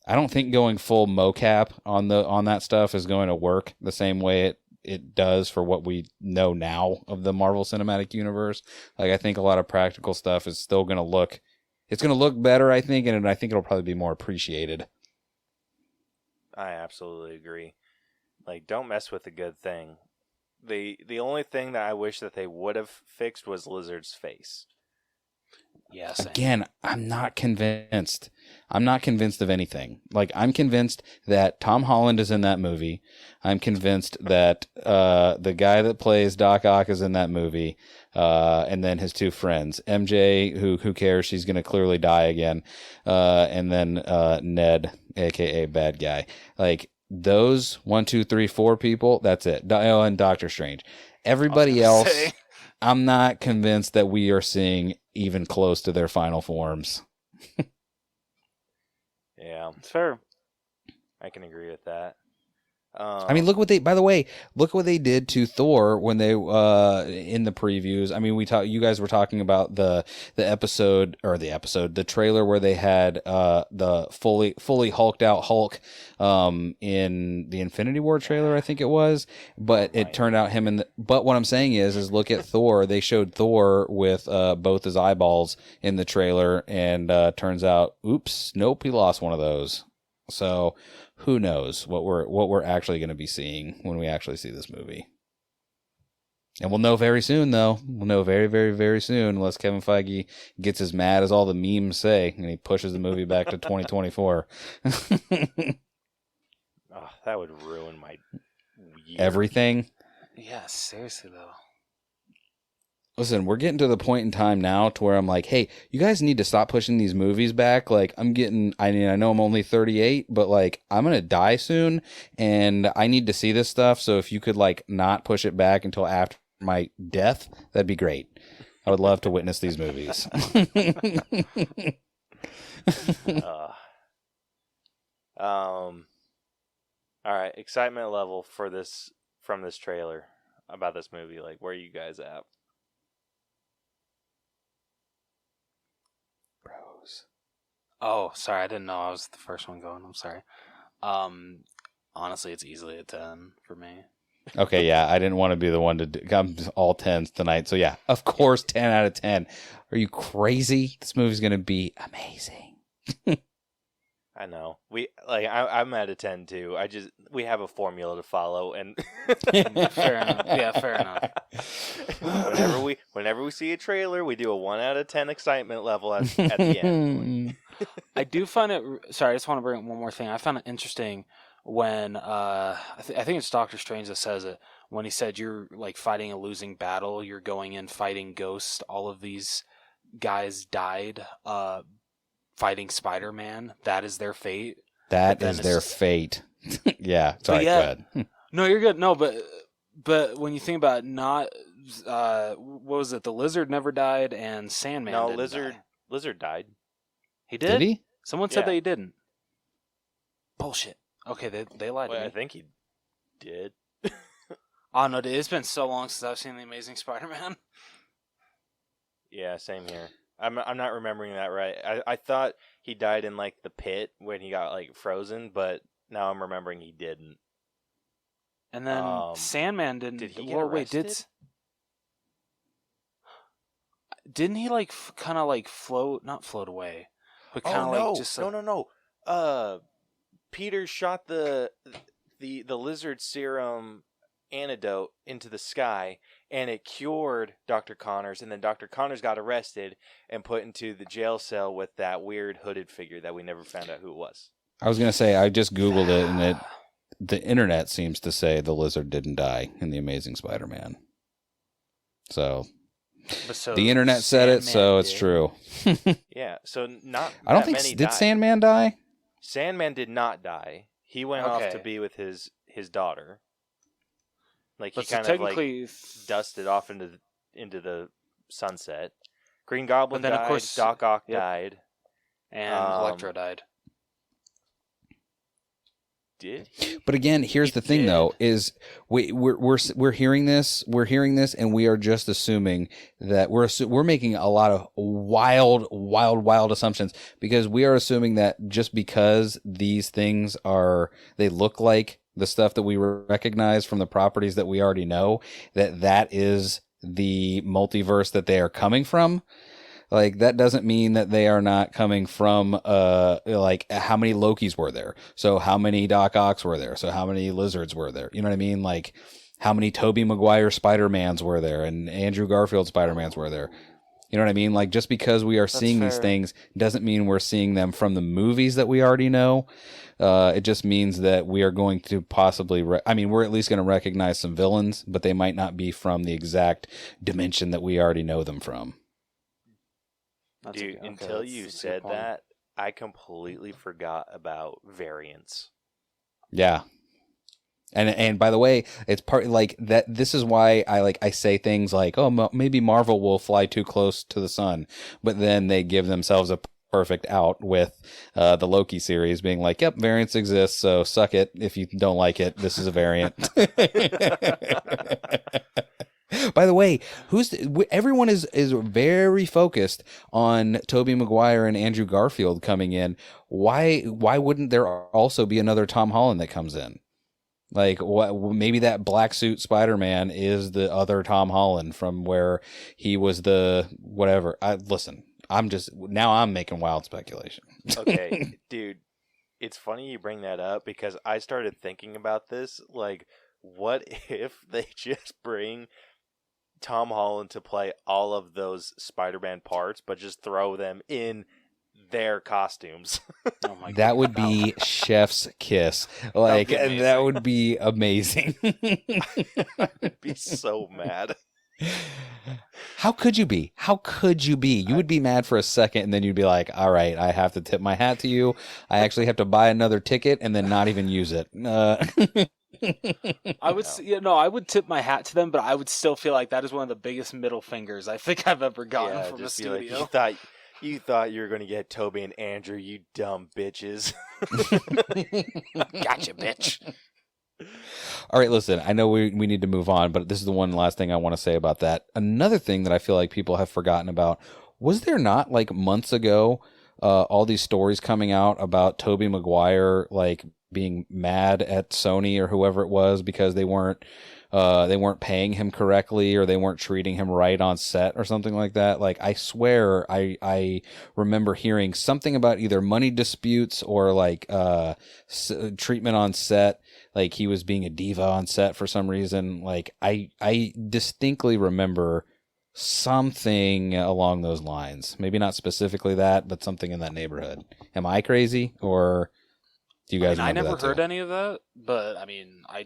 going full mocap on that stuff is going to work the same way it does for what we know now of the Marvel Cinematic Universe. Like I think a lot of practical stuff is still going to look better, I think, and I think it'll probably be more appreciated. I absolutely agree. Like, don't mess with a good thing. The only thing that I wish that they would have fixed was Lizard's face. Yes. Again, I'm not convinced. I'm not convinced of anything. Like, I'm convinced that Tom Holland is in that movie. I'm convinced that the guy that plays Doc Ock is in that movie. And then his two friends. MJ, who cares? She's going to clearly die again. And then Ned, a.k.a. bad guy. Like, those 1, 2, 3, 4 people, that's it. Oh, and Doctor Strange. Everybody else, I'm not convinced that we are seeing even close to their final forms. Yeah, it's fair. I can agree with that. I mean, look what they did to Thor when they in the previews. I mean, you guys were talking about the trailer where they had the fully hulked out Hulk in the Infinity War trailer, I think it was, but it turned out but what I'm saying is look at Thor. They showed Thor with both his eyeballs in the trailer, and turns out, oops, nope, he lost one of those. So who knows what we're actually going to be seeing when we actually see this movie. And we'll know very soon, though. We'll know very, very, very soon, unless Kevin Feige gets as mad as all the memes say, and he pushes the movie back to 2024. Oh, that would ruin my year. Everything? Yeah, seriously, though. Listen, we're getting to the point in time now to where I'm like, hey, you guys need to stop pushing these movies back. Like, I know I'm only 38, but like, I'm going to die soon and I need to see this stuff. So if you could like not push it back until after my death, that'd be great. I would love to witness these movies. All right, excitement level for this from this trailer about this movie. Like, where are you guys at? Bros. Oh, sorry, I didn't know I was the first one going. I'm sorry. Honestly, it's easily a 10 for me. Okay, yeah, I didn't want to be the one to do, I'm all 10s tonight. So yeah, of course, 10 out of 10. Are you crazy? This movie's going to be amazing. I know. I'm at a 10 too. We have a formula to follow, and Fair enough. Yeah, fair enough. whenever we see a trailer, we do a 1 out of 10 excitement level at the end. I do find it. Sorry, I just want to bring up one more thing. I found it interesting when I think it's Doctor Strange that says it, when he said you're like fighting a losing battle, you're going in fighting ghosts. All of these guys died fighting Spider-Man. That is their fate. That is their fate. Yeah, sorry, go ahead. No, you're good. No, but when you think about it, not what was it? The Lizard never died, and Sandman. No, didn't die. Lizard died. He did. Did he? Someone said that he didn't. Bullshit. Okay, they lied to me. I think he did. Oh no, dude, it's been so long since I've seen The Amazing Spider-Man. Yeah, same here. I'm not remembering that right. I thought he died in like the pit when he got like frozen, but now I'm remembering he didn't. And then Sandman didn't. Did he get arrested? Didn't he like kind of like not float away, but kind of like just like... No. Peter shot the lizard serum antidote into the sky, and it cured Dr. Connors, and then Dr. Connors got arrested and put into the jail cell with that weird hooded figure that we never found out who it was. I was going to say, I just Googled it, and the internet seems to say the lizard didn't die in The Amazing Spider-Man. So the internet said it, so it's true. Yeah, so not I don't that think... many Did died. Sandman die? Sandman did not die. He went off to be with his daughter. Like, he kind of like dusted off into the sunset. Green Goblin died. Of course, Doc Ock died, and Electro died. Did he? But again, here's the thing, though: is we're hearing this, and we are just assuming that we're making a lot of wild assumptions, because we are assuming that just because these things they look like the stuff that we recognize from the properties that we already know, that is the multiverse that they are coming from. Like, that doesn't mean that they are not coming from, like, how many Lokis were there? So how many Doc Ocks were there? So how many lizards were there? You know what I mean? Like, how many Tobey Maguire Spider-Mans were there and Andrew Garfield Spider-Mans were there? You know what I mean? Like, just because we are seeing these things doesn't mean we're seeing them from the movies that we already know. It just means that we are going to possibly, we're at least going to recognize some villains, but they might not be from the exact dimension that we already know them from. Dude, until you said that, I completely forgot about variants. Yeah. And by the way, it's part like that. This is why I say things like, oh, maybe Marvel will fly too close to the sun, but then they give themselves a perfect out with the Loki series being like, yep, variants exist, so suck it if you don't like it. This is a variant. By the way, everyone is very focused on Tobey Maguire and Andrew Garfield coming in. Why wouldn't there also be another Tom Holland that comes in? Like, maybe that black suit Spider-Man is the other Tom Holland from where he was the whatever. I'm making wild speculation. Okay, dude, it's funny you bring that up, because I started thinking about this. Like, what if they just bring Tom Holland to play all of those Spider-Man parts, but just throw them in their costumes? Oh my God. That would be chef's kiss. Like, that would be amazing. I'd be so mad. How could you be? You would be mad for a second, and then you'd be like, all right, I have to tip my hat to you. I actually have to buy another ticket and then not even use it. I would tip my hat to them, but I would still feel like that is one of the biggest middle fingers I think I've ever gotten from a studio. Like, You thought you were going to get Toby and Andrew, you dumb bitches. Gotcha, bitch. All right, listen, I know we need to move on, but this is the one last thing I want to say about that. Another thing that I feel like people have forgotten about, was there not, like, months ago, all these stories coming out about Tobey Maguire, like, being mad at Sony or whoever it was because they weren't paying him correctly, or they weren't treating him right on set or something like that? Like, I swear I remember hearing something about either money disputes or, like, treatment on set. Like, he was being a diva on set for some reason. Like, I distinctly remember something along those lines. Maybe not specifically that, but something in that neighborhood. Am I crazy, or do you guys remember that too? I never heard any of that, but I mean, I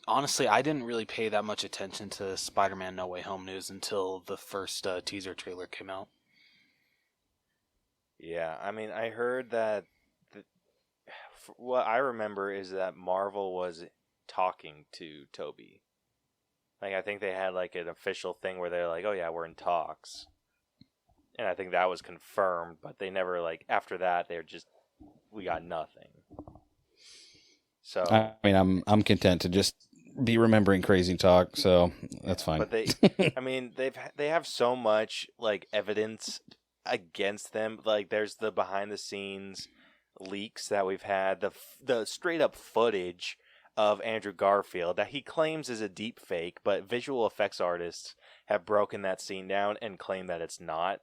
honestly, I didn't really pay that much attention to Spider-Man No Way Home news until the first teaser trailer came out. Yeah, I mean, I heard that what I remember is that Marvel was talking to Toby. Like, I think they had, like, an official thing where they're like, oh, yeah, we're in talks. And I think that was confirmed, but they never, like, after that, they're just, we got nothing. So I mean, I'm content to just be remembering crazy talk, so that's fine. But I mean, they have so much, like, evidence against them. Like, there's the behind the scenes leaks that we've had, the straight up footage of Andrew Garfield that he claims is a deep fake, but visual effects artists have broken that scene down and claim that it's not.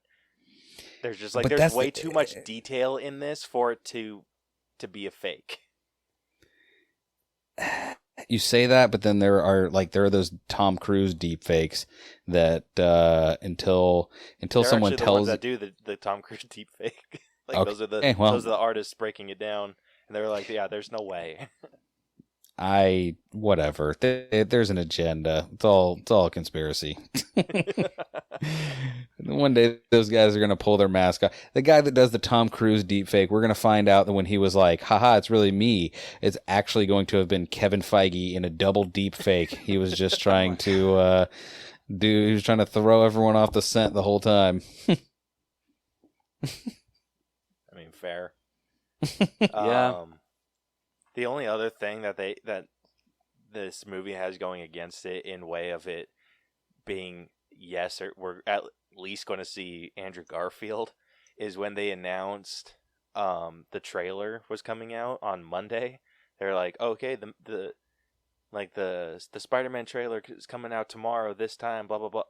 There's just, like, there's way too much detail in this for it to be a fake. You say that, but then there are those Tom Cruise deep fakes that until someone tells the ones that do the Tom Cruise deep fake. Like, okay. Those are the artists breaking it down, and they're like, yeah, there's no way. Whatever. There's an agenda. It's all a conspiracy. One day those guys are gonna pull their mask off. The guy that does the Tom Cruise deepfake, we're gonna find out that when he was like, haha, it's really me, it's actually going to have been Kevin Feige in a double deepfake. He was just trying to he was trying to throw everyone off the scent the whole time. I mean, fair. Yeah. The only other thing that this movie has going against it, in way of it being, yes, we're at least going to see Andrew Garfield, is when they announced the trailer was coming out on Monday. They're like, okay, the Spider-Man trailer is coming out tomorrow this time, blah blah blah,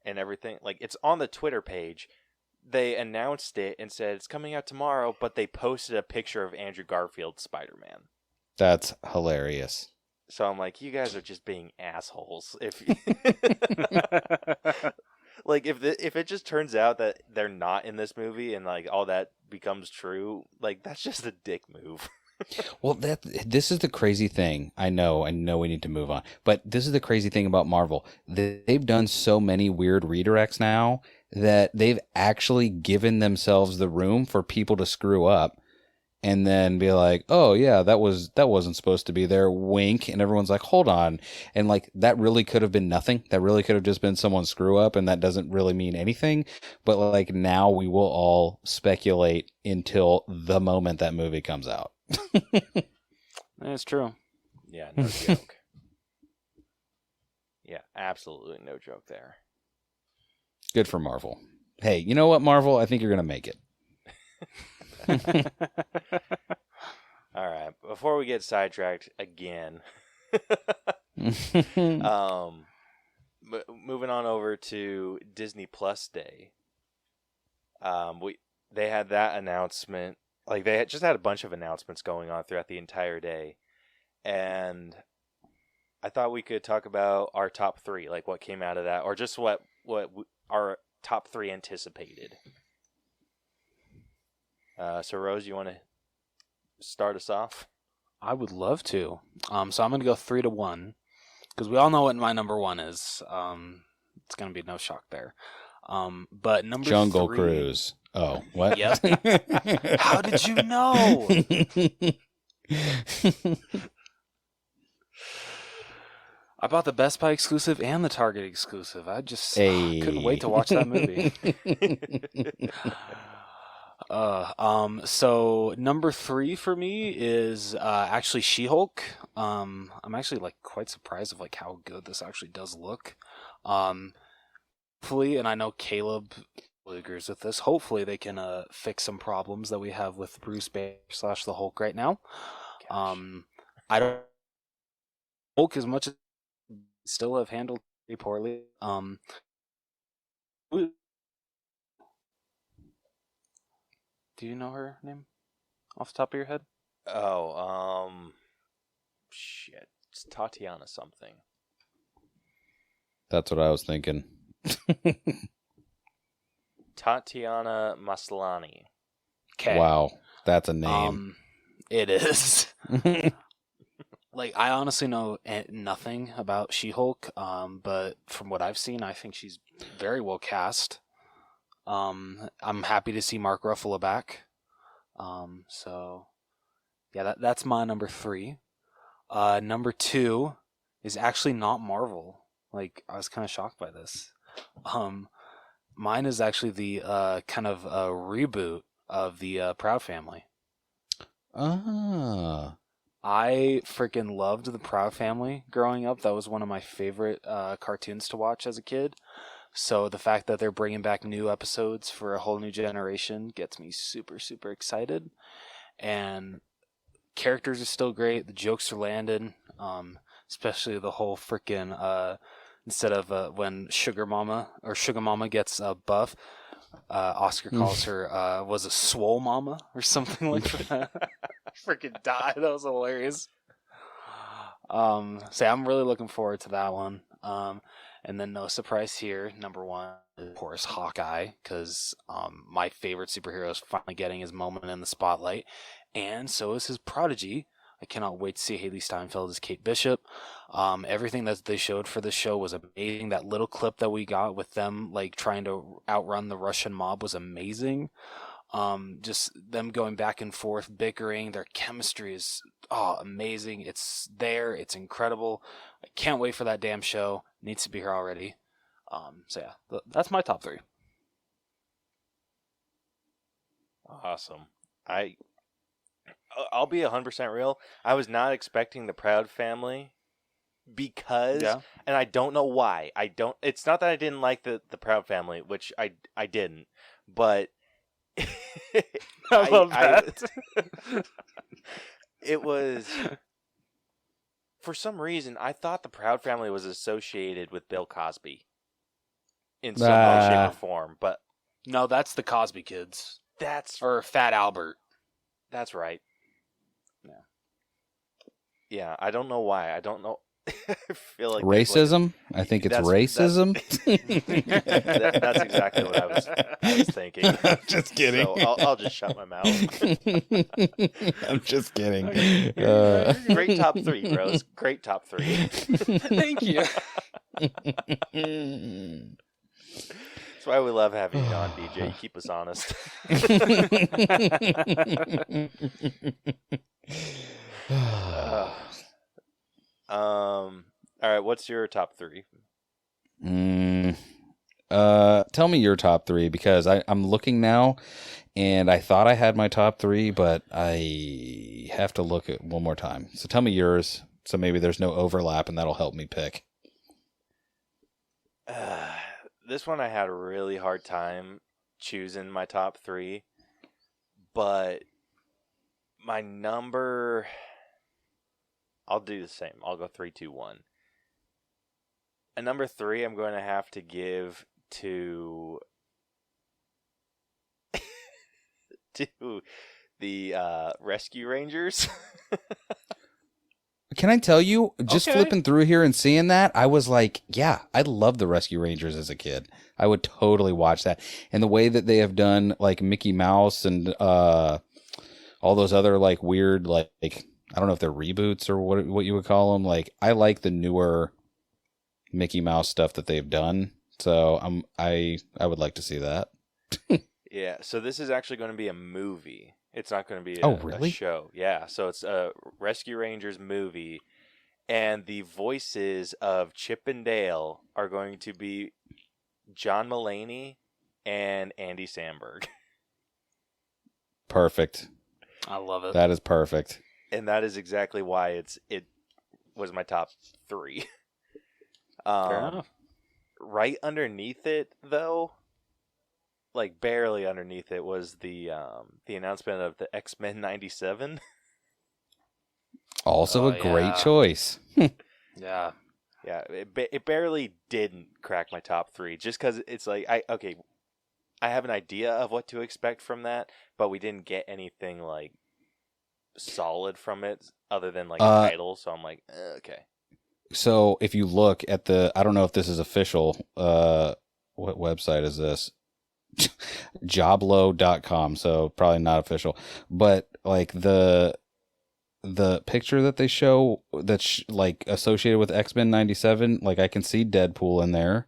and everything. Like, it's on the Twitter page. They announced it and said it's coming out tomorrow, but they posted a picture of Andrew Garfield Spider-Man. That's hilarious. So I'm like, you guys are just being assholes. If like, if it just turns out that they're not in this movie and, like, all that becomes true, like, that's just a dick move. Well, this is the crazy thing. I know we need to move on, but this is the crazy thing about Marvel. They've done so many weird redirects now that they've actually given themselves the room for people to screw up and then be like, oh yeah, that wasn't supposed to be there, wink, and everyone's like, hold on, and, like, that really could have been nothing. That really could have just been someone's screw up, and that doesn't really mean anything. But, like, now we will all speculate until the moment that movie comes out. That's true. Yeah, no joke. Yeah, absolutely no joke there. Good for Marvel. Hey, you know what, Marvel? I think you're going to make it. All right. Before we get sidetracked again, moving on over to Disney Plus Day. They had that announcement. Like, they just had a bunch of announcements going on throughout the entire day, and I thought we could talk about our top three, like what came out of that, or just what our top three anticipated. So, Rose, you want to start us off? I would love to. So I'm going to go 3-1, because we all know what my number one is. It's going to be no shock there. But number Jungle 3... Cruise. Oh, what? Yep. How did you know? I bought the Best Buy exclusive and the Target exclusive. I just couldn't wait to watch that movie. So number 3 for me is actually She-Hulk. I'm actually like quite surprised of like how good this actually does look. Hopefully, and I know Caleb agrees with this. Hopefully, they can fix some problems that we have with Bruce Banner / the Hulk right now. I don't Hulk as much as still have handled pretty poorly. Do you know her name off the top of your head? Oh, shit. It's Tatiana something. That's what I was thinking. Tatiana Maslany. Okay. Wow, that's a name. It is. Like, I honestly know nothing about She-Hulk, but from what I've seen, I think she's very well cast. I'm happy to see Mark Ruffalo back. So, yeah, that's my number 3. Number 2 is actually not Marvel. Like, I was kind of shocked by this. Mine is actually the kind of reboot of the Proud Family. Ah. I freaking loved the Proud Family growing up. That was one of my favorite cartoons to watch as a kid. So the fact that they're bringing back new episodes for a whole new generation gets me super, super excited. And characters are still great. The jokes are landing. Especially the whole freaking instead of when Sugar Mama gets buff, Oscar calls her was a swole mama or something like that. Freaking died. That was hilarious. So I'm really looking forward to that one. And then no surprise here, number 1 is of course Hawkeye, because my favorite superhero is finally getting his moment in the spotlight, and so is his prodigy. I cannot wait to see Haley Steinfeld as Kate Bishop. Everything that they showed for this show was amazing. That little clip that we got with them like trying to outrun the Russian mob was amazing. Just them going back and forth, bickering. Their chemistry is amazing. It's there. It's incredible. I can't wait for that damn show. Needs to be here already. So yeah, that's my top 3. Awesome. I'll be 100% real. I was not expecting the Proud Family because, and I don't know why. It's not that I didn't like the Proud Family, which I didn't, but I love that. It was, for some reason, I thought the Proud Family was associated with Bill Cosby in some way, shape, or form, but no, that's the Cosby Kids. Or Fat Albert. That's right. Yeah, I don't know why. I don't know. I feel like racism. I think it's racism. That's exactly what I was thinking. Just kidding. So I'll just shut my mouth. I'm just kidding. Great top 3, bros. Great top 3. Thank you. That's why we love having you on, DJ. You keep us honest. All right, what's your top 3? Tell me your top 3, because I'm looking now, and I thought I had my top 3, but I have to look at one more time. So tell me yours, so maybe there's no overlap, and that'll help me pick. This one I had a really hard time choosing my top 3, but my number, I'll do the same. I'll go 3, 2, 1. And number 3, I'm going to have to give to the Rescue Rangers. Can I tell you, just flipping through here and seeing that, I was like, yeah, I loved the Rescue Rangers as a kid. I would totally watch that. And the way that they have done, like, Mickey Mouse and all those other, like, weird, like I don't know if they're reboots or what you would call them. Like, I like the newer Mickey Mouse stuff that they've done. So I would like to see that. Yeah, so this is actually going to be a movie. It's not going to be really? a show. Yeah, so it's a Rescue Rangers movie, And the voices of Chip and Dale are going to be John Mulaney and Andy Samberg. Perfect. I love it. That is perfect. And that is exactly why it was my top 3. Fair enough. Right underneath it, though, like barely underneath it, was the announcement of the X-Men 97. Also a great choice. Yeah. Yeah, it barely didn't crack my top 3, just because it's like, I have an idea of what to expect from that, but we didn't get anything like solid from it other than like a title, so I'm like, okay. So if you look at I don't know if this is official, what website is this? Joblo.com, so probably not official, but like the picture that they show that's like associated with X-Men 97, like I can see Deadpool in there.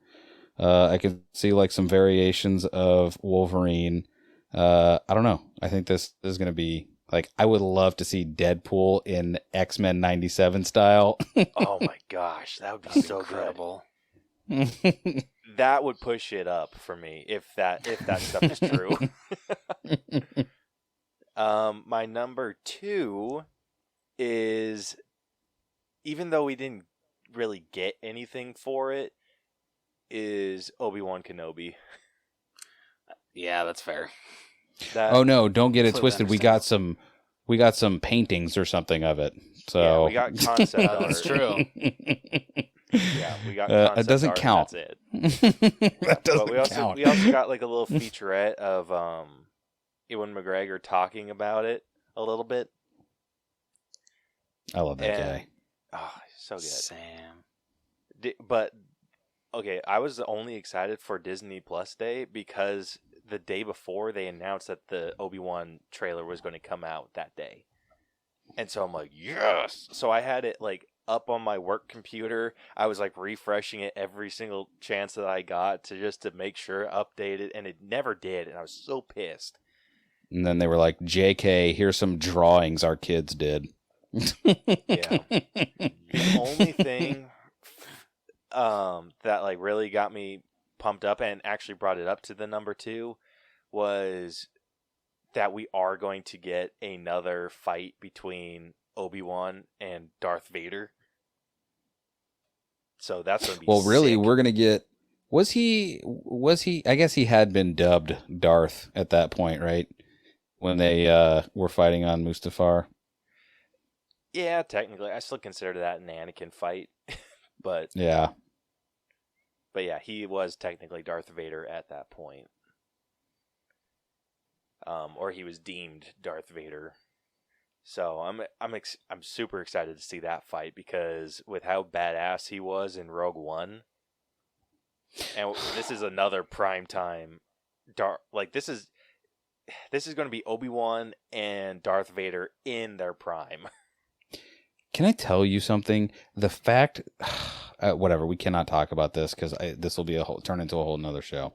I can see like some variations of Wolverine. I don't know. I think this is going to be like, I would love to see Deadpool in X-Men 97 style. Oh my gosh, that would be so incredible. Good. That would push it up for me if that stuff is true. My number 2 is, even though we didn't really get anything for it, is Obi-Wan Kenobi. Yeah, that's fair. Oh no, don't get it twisted. We got some paintings or something of it. So yeah, we got concept art. That's true. Yeah, we got concept it doesn't art, count. That's it. That doesn't count. We also got like a little featurette of Ewan McGregor talking about it a little bit. I love that guy. Oh, so good. Sam. But okay, I was only excited for Disney Plus Day because the day before they announced that the Obi-Wan trailer was going to come out that day. And so I'm like, yes! So I had it like up on my work computer. I was like refreshing it every single chance that I got to make sure updated, and it never did, and I was so pissed. And then they were like, JK, here's some drawings our kids did. Yeah. The only thing that like really got me pumped up and actually brought it up to the number 2 was that we are going to get another fight between Obi-Wan and Darth Vader. So that's going to be really, sick. we're going to get... Was he... I guess he had been dubbed Darth at that point, right? When they were fighting on Mustafar. Yeah, technically. I still consider that an Anakin fight. But yeah, he was technically Darth Vader at that point. Or he was deemed Darth Vader. So I'm super excited to see that fight, because with how badass he was in Rogue One, and this is another primetime this is going to be Obi-Wan and Darth Vader in their prime. Can I tell you something? The fact, whatever, we cannot talk about this because this will be turn into a whole nother show.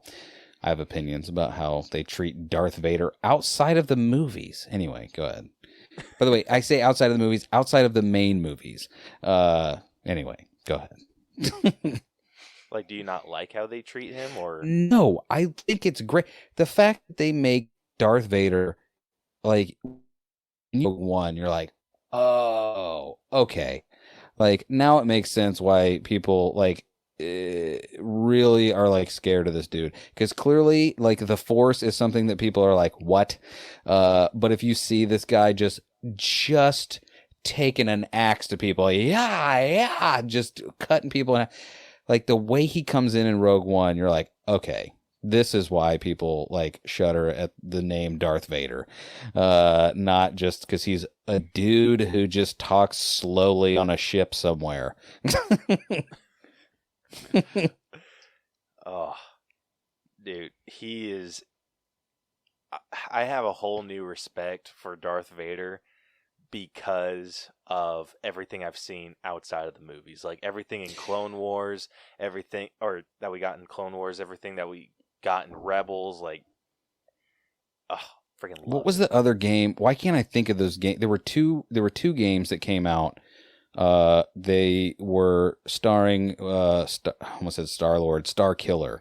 I have opinions about how they treat Darth Vader outside of the movies. Anyway, go ahead. By the way, I say outside of the movies, outside of the main movies. Anyway, go ahead. Like, do you not like how they treat him, or? No, I think it's great. The fact that they make Darth Vader, like, one, you're like, oh, okay. Like, now it makes sense why people, like, really are, like, scared of this dude. Because clearly, like, the Force is something that people are like, what? But if you see this guy just taking an axe to people, just cutting people in half. Like, the way he comes in Rogue One, you're like, okay, this is why people, like, shudder at the name Darth Vader. Not just because he's a dude who just talks slowly on a ship somewhere. Oh, dude, he is... I have a whole new respect for Darth Vader because of everything I've seen outside of the movies. Like, everything in Clone Wars, everything that we got in Clone Wars, everything that we got in Rebels, like, freaking love What was the other game? Why can't I think of those games? There were two games that came out They were starring, I almost said Star-Lord, Starkiller.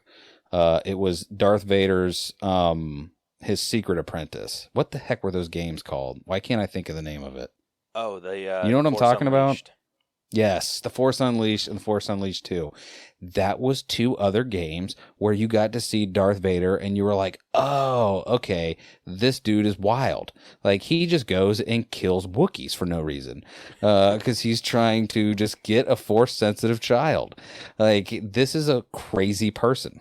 It was Darth Vader's, his secret apprentice. What the heck were those games called? Why can't I think of the name of it? Oh, you know what I'm talking about? Yes, The Force Unleashed and The Force Unleashed 2. That was 2 other games where you got to see Darth Vader and you were like, oh, okay, this dude is wild. Like, he just goes and kills Wookiees for no reason because he's trying to just get a Force-sensitive child. Like, this is a crazy person.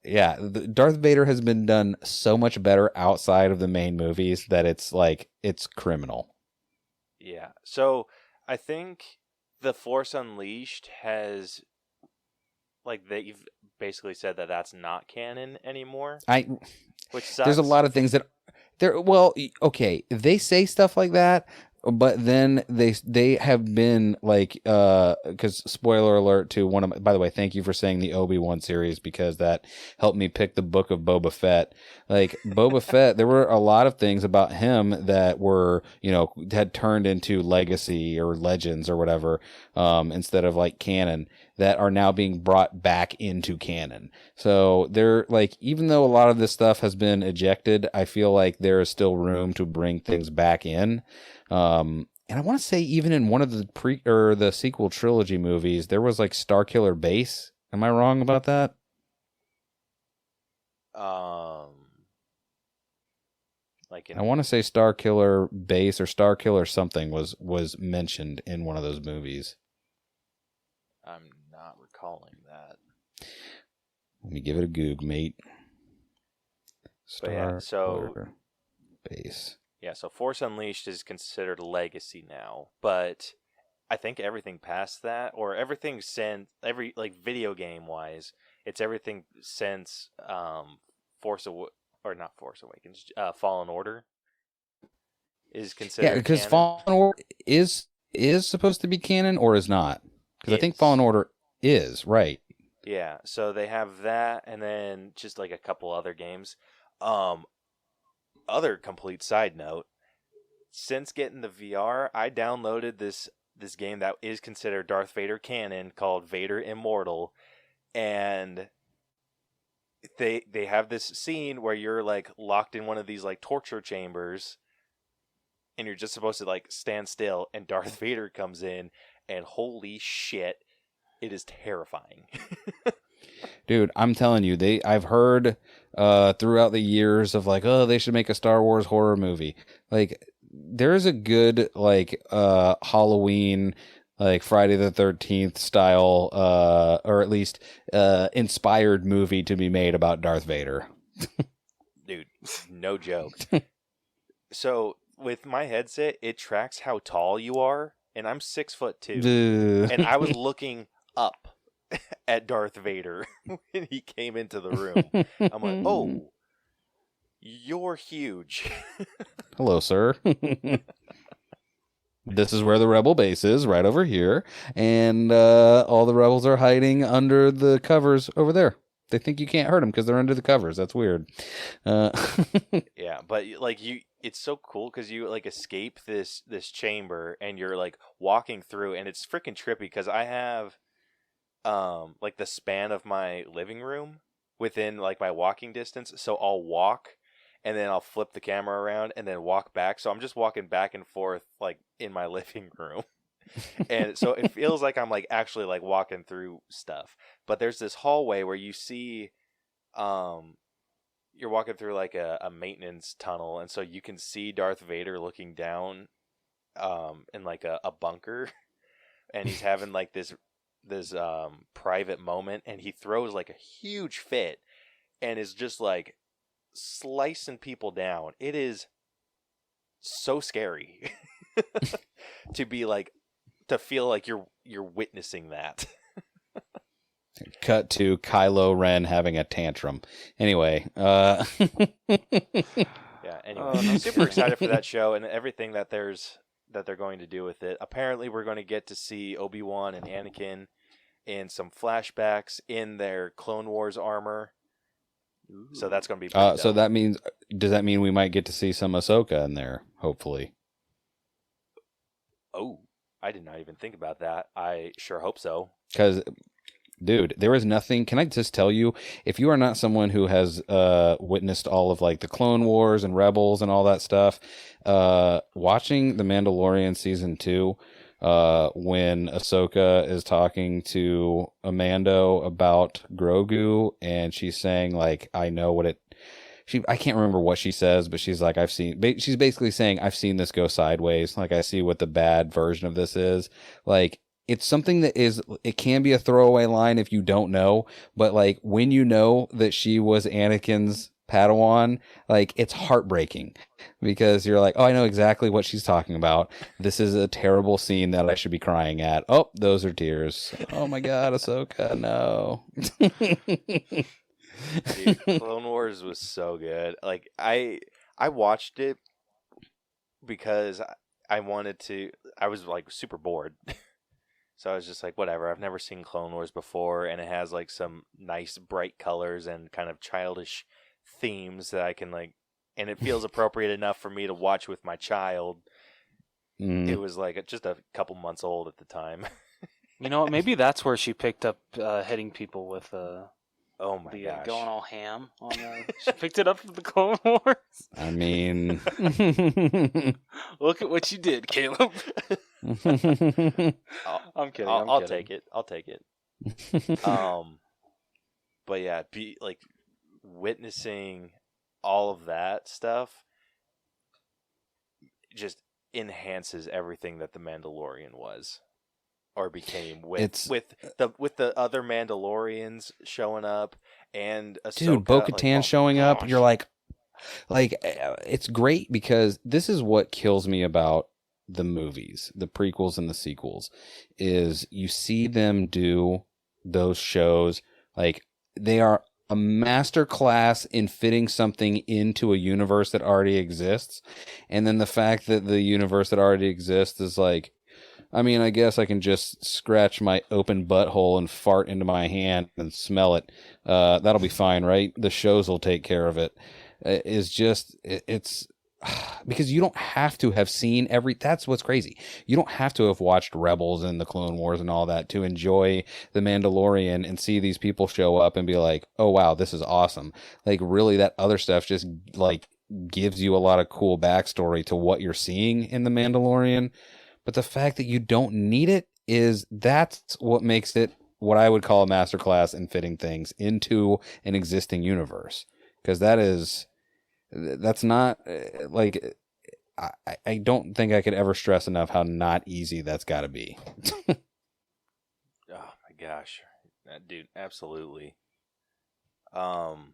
Yeah, Darth Vader has been done so much better outside of the main movies that it's like, it's criminal. Yeah. So I think The Force Unleashed has, like, they've basically said that that's not canon anymore. Which sucks. There's a lot of things that well, okay, they say stuff like that, but then they have been like, because spoiler alert to one of my, by the way, thank you for saying the Obi-Wan series because that helped me pick the book of Boba Fett. Like Boba Fett, there were a lot of things about him that were, had turned into legacy or legends or whatever, instead of like canon, that are now being brought back into canon. So they're like, even though a lot of this stuff has been ejected, I feel like there is still room to bring things back in. And I want to say even in one of the sequel trilogy movies, there was like Starkiller Base. Am I wrong about that? I want to say Starkiller Base or Starkiller something was mentioned in one of those movies. I'm not recalling that. Let me give it a goog, mate. Starkiller Base. Yeah, so Force Unleashed is considered legacy now, but I think everything past that, or everything since video game wise, it's everything since Fallen Order is considered. Yeah, because canon. Fallen Order is supposed to be canon or is not? Because I think Fallen Order is, right. Yeah, so they have that, and then just like a couple other games. Other complete side note, since getting the VR, I downloaded this game that is considered Darth Vader canon called Vader Immortal, and they have this scene where you're like locked in one of these like torture chambers, and you're just supposed to like stand still, and Darth Vader comes in, and holy shit, it is terrifying. Dude, I'm telling you, I've heard throughout the years of like, oh, they should make a Star Wars horror movie. Like, there's a good like Halloween, like Friday the 13th style, or at least inspired movie to be made about Darth Vader. Dude, no joke. So with my headset, it tracks how tall you are, and I'm 6'2", and I was looking up at Darth Vader when he came into the room. I'm like, oh, you're huge. Hello, sir. This is where the rebel base is, right over here, and all the rebels are hiding under the covers over there. They think you can't hurt them because they're under the covers. That's weird. Yeah, but like it's so cool because you like escape this chamber and you're like walking through, and it's freaking trippy because I have like the span of my living room within like my walking distance, so I'll walk and then I'll flip the camera around and then walk back, so I'm just walking back and forth like in my living room. And so it feels like I'm like actually like walking through stuff, but there's this hallway where you see you're walking through like a maintenance tunnel, and so you can see Darth Vader looking down in like a bunker, and he's having like this private moment, and he throws like a huge fit and is just like slicing people down. It is so scary to feel like you're witnessing that. Cut to Kylo Ren having a tantrum. Anyway, yeah. Anyway, I'm super excited for that show and everything that they're going to do with it. Apparently, we're going to get to see Obi-Wan and Anakin in some flashbacks in their Clone Wars armor. Ooh. So that's going to be pretty does that mean we might get to see some Ahsoka in there, hopefully? Oh, I did not even think about that. I sure hope so. Because, dude, there is nothing. Can I just tell you, if you are not someone who has witnessed all of like the Clone Wars and Rebels and all that stuff, watching The Mandalorian season 2, when Ahsoka is talking to Amando about Grogu, and she's saying like, I know what it. I can't remember what she says, but she's like, she's basically saying, I've seen this go sideways. Like, I see what the bad version of this is. Like, it's something that it can be a throwaway line if you don't know, but like when you know that she was Anakin's Padawan, like it's heartbreaking because you're like, oh, I know exactly what she's talking about. This is a terrible scene that I should be crying at. Oh, those are tears. Oh my God, Ahsoka, no. Dude, Clone Wars was so good. Like I watched it because I wanted to. I was like super bored, so I was just like, whatever. I've never seen Clone Wars before, and it has like some nice bright colors and kind of childish themes that I can like, and it feels appropriate enough for me to watch with my child. It was like just a couple months old at the time. You know what? Maybe that's where she picked up hitting people with. Oh my gosh. Going all ham on she picked it up from the Clone Wars. I mean, look at what you did, Caleb. I'm kidding. I'll take it. I'll take it. But yeah, like witnessing all of that stuff just enhances everything that the Mandalorian was. Or became with the other Mandalorians showing up and Ahsoka, dude, Bo-Katan like, showing up. You're like it's great because this is what kills me about the movies, the prequels and the sequels, is you see them do those shows like they are a master class in fitting something into a universe that already exists, and then the fact that the universe that already exists is like, I mean, I guess I can just scratch my open butthole and fart into my hand and smell it. That'll be fine, right? The shows will take care of it. It's because you don't have to have seen that's what's crazy. You don't have to have watched Rebels and the Clone Wars and all that to enjoy The Mandalorian and see these people show up and be like, oh, wow, this is awesome. Like, really, that other stuff just, like, gives you a lot of cool backstory to what you're seeing in The Mandalorian. But the fact that you don't need it that's what makes it what I would call a masterclass in fitting things into an existing universe. Because that's not like, I don't think I could ever stress enough how not easy that's got to be. Oh my gosh, dude, absolutely. One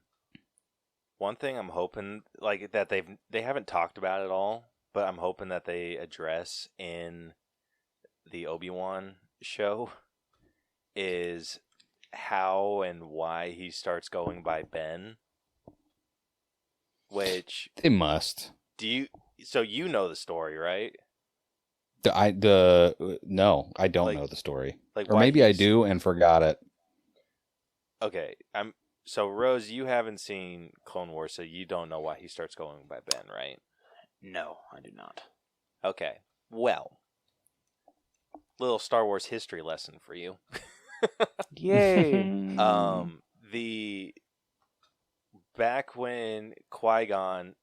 thing I'm hoping like that they haven't talked about at all. But I'm hoping that they address in the Obi-Wan show is how and why he starts going by Ben. Which they must. So you know the story, right? No, I don't know the story. Like, or maybe I do and forgot it. Okay, so Rose, you haven't seen Clone Wars, so you don't know why he starts going by Ben, right? No, I do not. Okay. Well, little Star Wars history lesson for you. Yay. Back when Qui-Gon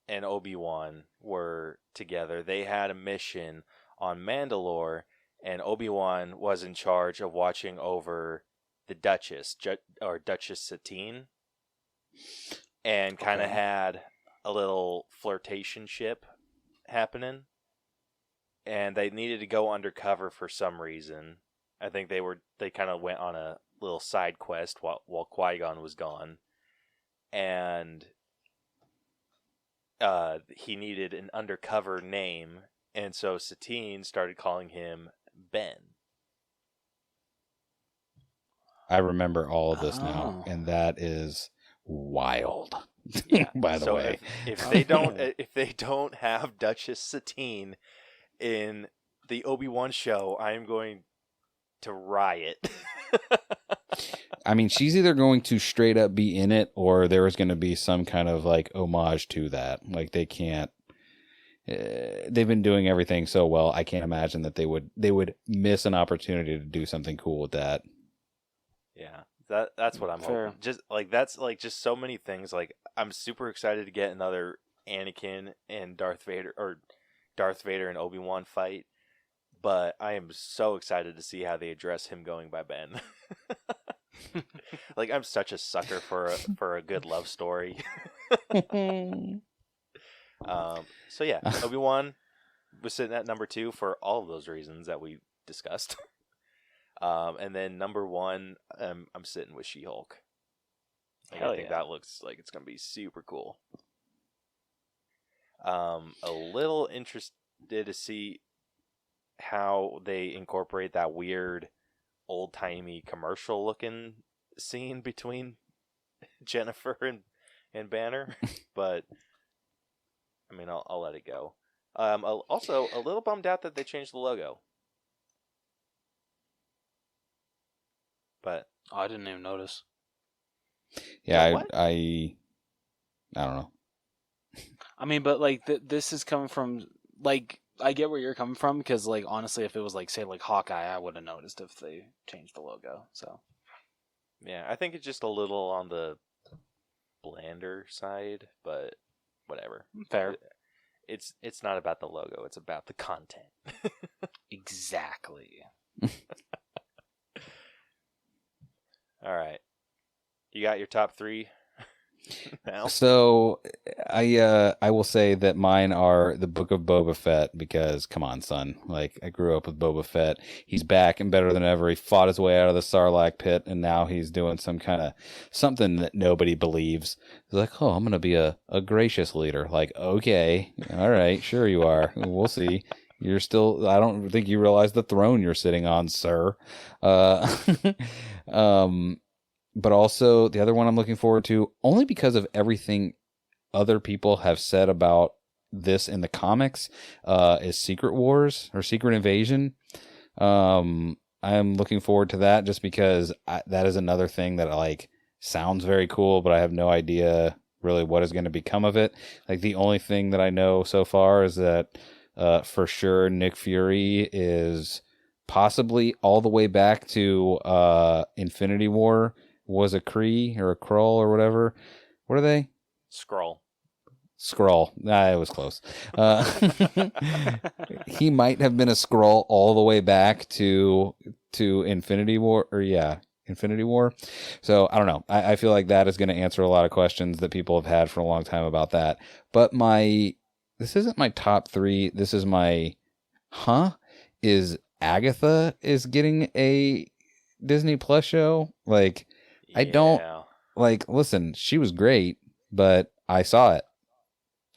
and Obi-Wan were together, they had a mission on Mandalore, and Obi-Wan was in charge of watching over the Duchess, or Duchess Satine, and kind of had a little flirtationship happening, and they needed to go undercover for some reason. I think they kind of went on a little side quest while Qui-Gon was gone, and he needed an undercover name, and so Satine started calling him Ben. I remember all of this now, and that is wild. Yeah. By the way, if they don't have Duchess Satine in the Obi-Wan show, I am going to riot. I mean, she's either going to straight up be in it, or there is going to be some kind of like homage to that. Like they can't. they've been doing everything so well. I can't imagine that they would miss an opportunity to do something cool with that. Yeah, that's what I'm hoping. Just like that's like just so many things. Like I'm super excited to get another Anakin and Darth Vader and Obi-Wan fight. But I am so excited to see how they address him going by Ben. Like I'm such a sucker for a good love story. So yeah, Obi-Wan was sitting at number 2 for all of those reasons that we discussed. And then number 1, I'm sitting with She-Hulk. I think that looks like it's gonna be super cool. A little interested to see how they incorporate that weird old-timey commercial looking scene between Jennifer and Banner, but I mean I'll let it go. Also a little bummed out that they changed the logo, but I didn't even notice. Yeah, I don't know. I mean, but like this is coming from like. I get where you're coming from because, like, honestly, if it was like, say, like Hawkeye, I would have noticed if they changed the logo. So, yeah, I think it's just a little on the blander side, but whatever. Fair. It's not about the logo; it's about the content. Exactly. All right, you got your top 3. Now. So I will say that mine are the Book of Boba Fett because come on, son, like I grew up with Boba Fett. He's back and better than ever. He fought his way out of the Sarlacc pit and now he's doing some kind of something that nobody believes. He's like, oh, I'm gonna be a gracious leader. Like, okay, all right, sure you are. We'll see. You're still. I don't think you realize the throne you're sitting on, sir. But also the other one I'm looking forward to, only because of everything other people have said about this in the comics, is Secret Wars or Secret Invasion. I'm looking forward to that just because that is another thing that like sounds very cool, but I have no idea really what is going to become of it. Like the only thing that I know so far is that for sure Nick Fury is possibly all the way back to Infinity War. Was a Kree or a Krull or whatever. What are they? Skrull. Nah, it was close. He might have been a Skrull all the way back to Infinity War. Infinity War. So I don't know. I feel like that is going to answer a lot of questions that people have had for a long time about that. But this isn't my top 3. This is my is Agatha is getting a Disney Plus show? Like, I don't like. Listen, she was great, but I saw it.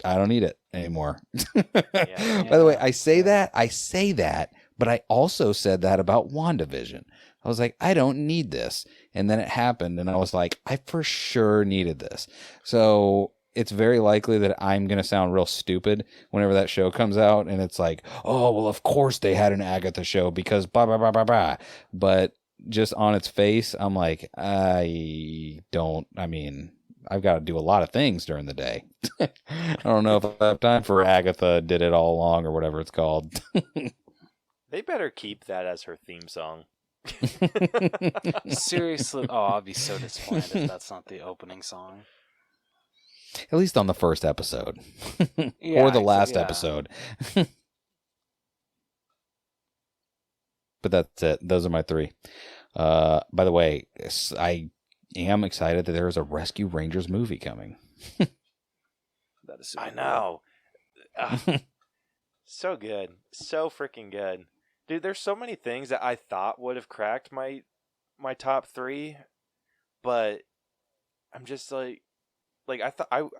I don't need it anymore. By the way, I say that, but I also said that about WandaVision. I was like, I don't need this, and then it happened, and I was like, I for sure needed this. So it's very likely that I'm gonna sound real stupid whenever that show comes out, and it's like, oh well, of course they had an Agatha show because blah blah blah blah blah, but. Just on its face, I'm like, I've got to do a lot of things during the day. I don't know if I have time for Agatha did it all along or whatever it's called. They better keep that as her theme song. Seriously, I'll be so disappointed if that's not the opening song. At least on the first episode. Or the last episode. But that's it. Those are my 3. By the way, I am excited that there is a Rescue Rangers movie coming. That is I know. So good. So freaking good. Dude, there's so many things that I thought would have cracked my top 3, but I'm just like I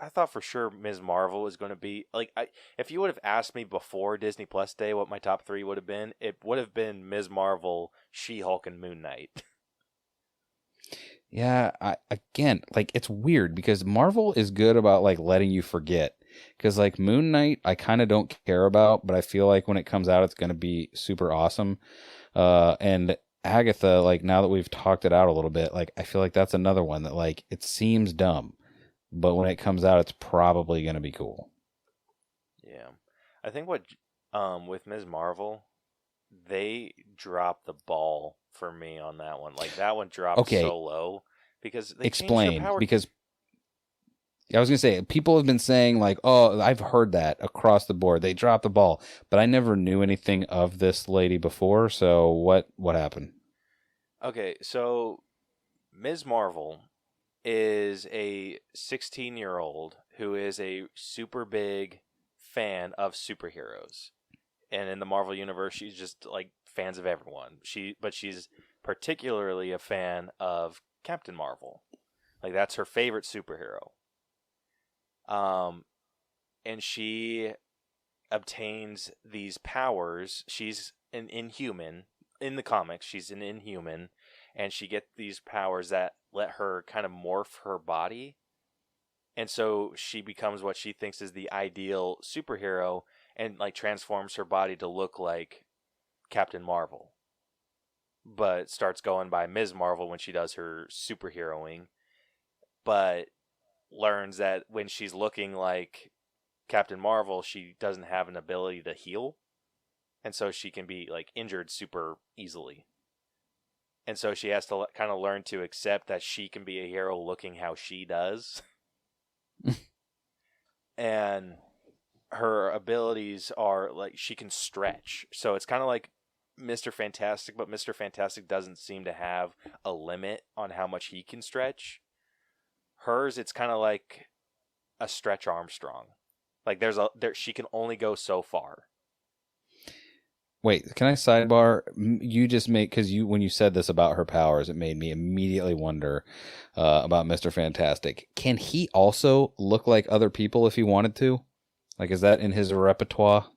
thought for sure Ms. Marvel was going to be like if you would have asked me before Disney Plus Day what my top 3 would have been, it would have been Ms. Marvel, She-Hulk, and Moon Knight. Yeah, it's weird because Marvel is good about like letting you forget. Because like Moon Knight, I kind of don't care about, but I feel like when it comes out, it's going to be super awesome. And Agatha, like now that we've talked it out a little bit, like I feel like that's another one that like it seems dumb. But when it comes out, it's probably going to be cool. Yeah. I think what with Ms. Marvel, they dropped the ball for me on that one. Like that one dropped so low because they changed her power. Because I was gonna say people have been saying like, oh, I've heard that across the board. They dropped the ball, but I never knew anything of this lady before. So what happened? Okay, so Ms. Marvel is a 16-year-old who is a super big fan of superheroes. And in the Marvel universe, she's just like fans of everyone. But she's particularly a fan of Captain Marvel. Like that's her favorite superhero. And she obtains these powers. She's an Inhuman in the comics. She's an Inhuman, and she gets these powers that let her kind of morph her body. And so she becomes what she thinks is the ideal superhero and like transforms her body to look like Captain Marvel. But starts going by Ms. Marvel when she does her superheroing. But learns that when she's looking like Captain Marvel, she doesn't have an ability to heal. And so she can be like injured super easily. And so she has to kind of learn to accept that she can be a hero looking how she does. And her abilities are like she can stretch. So it's kind of like Mr. Fantastic, but Mr. Fantastic doesn't seem to have a limit on how much he can stretch. Hers, it's kind of like a Stretch Armstrong. Like she can only go so far. Wait, can I sidebar? You just because when you said this about her powers, it made me immediately wonder about Mr. Fantastic. Can he also look like other people if he wanted to? Like, is that in his repertoire?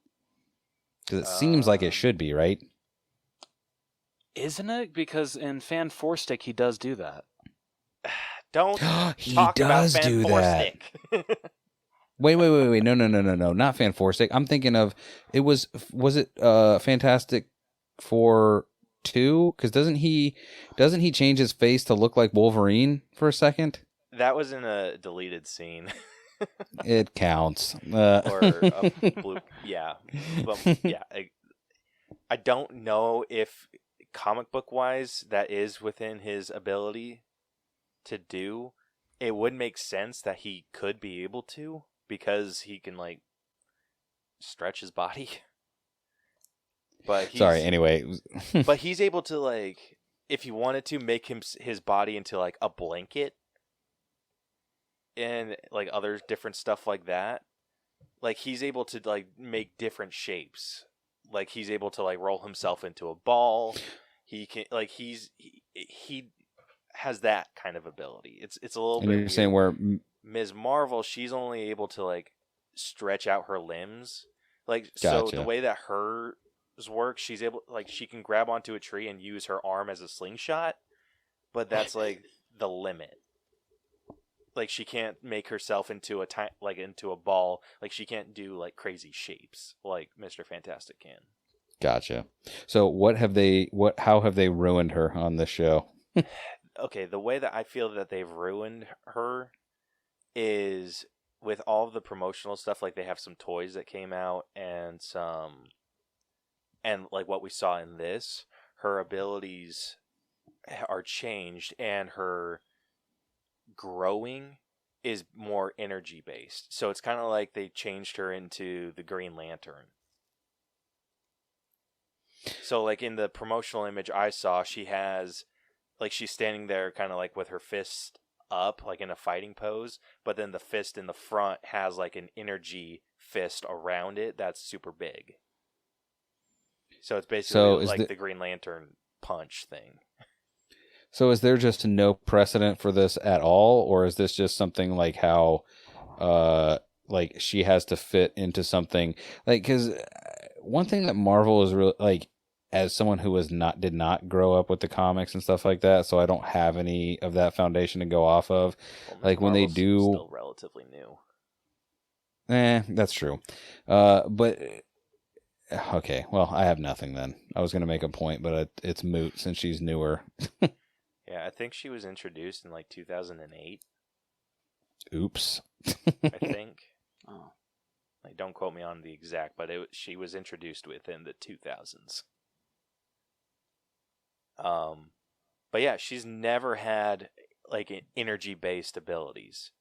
Because it seems like it should be, right? Isn't it? Because in Fan Four Stick, he does do that. Don't he talk does about Fan do Four that. Stick. Wait. No. Not Fan Four Stick. I'm thinking of, was it Fantastic Four 2? Because doesn't he change his face to look like Wolverine for a second? That was in a deleted scene. It counts. Or a blue, yeah. But yeah, I don't know if comic book wise that is within his ability to do. It would make sense that he could be able to, because he can like stretch his body. But anyway. But he's able to, like, if he wanted to, make his body into like a blanket and like other different stuff like that. Like he's able to like make different shapes. Like he's able to like roll himself into a ball. He can like he has that kind of ability. It's a little bit. You're weird. saying where Ms. Marvel, she's only able to like stretch out her limbs. Like Gotcha. So the way that hers work, she's able like she can grab onto a tree and use her arm as a slingshot, but that's like the limit. Like she can't make herself into a ball. Like she can't do like crazy shapes like Mr. Fantastic can. Gotcha. So how have they ruined her on this show? Okay, the way that I feel that they've ruined her is with all of the promotional stuff. Like they have some toys that came out and like what we saw in this, her abilities are changed and her growing is more energy based. So it's kind of like they changed her into the Green Lantern. So like in the promotional image I saw, she has like she's standing there kind of like with her fist up like in a fighting pose, but then the fist in the front has like an energy fist around it that's super big. So it's basically like the Green Lantern punch thing. So is there just no precedent for this at all, or is this just something like how like she has to fit into something? Like, because one thing that Marvel is really like, as someone who did not grow up with the comics and stuff like that, so I don't have any of that foundation to go off of. Well, like when Marvel's they do, still relatively new. That's true. But okay, well, I have nothing then. I was gonna make a point, but it's moot since she's newer. Yeah, I think she was introduced in like 2008. Oops. I think. Oh. Like, don't quote me on the exact, but she was introduced within the 2000s. But yeah, she's never had like energy-based abilities.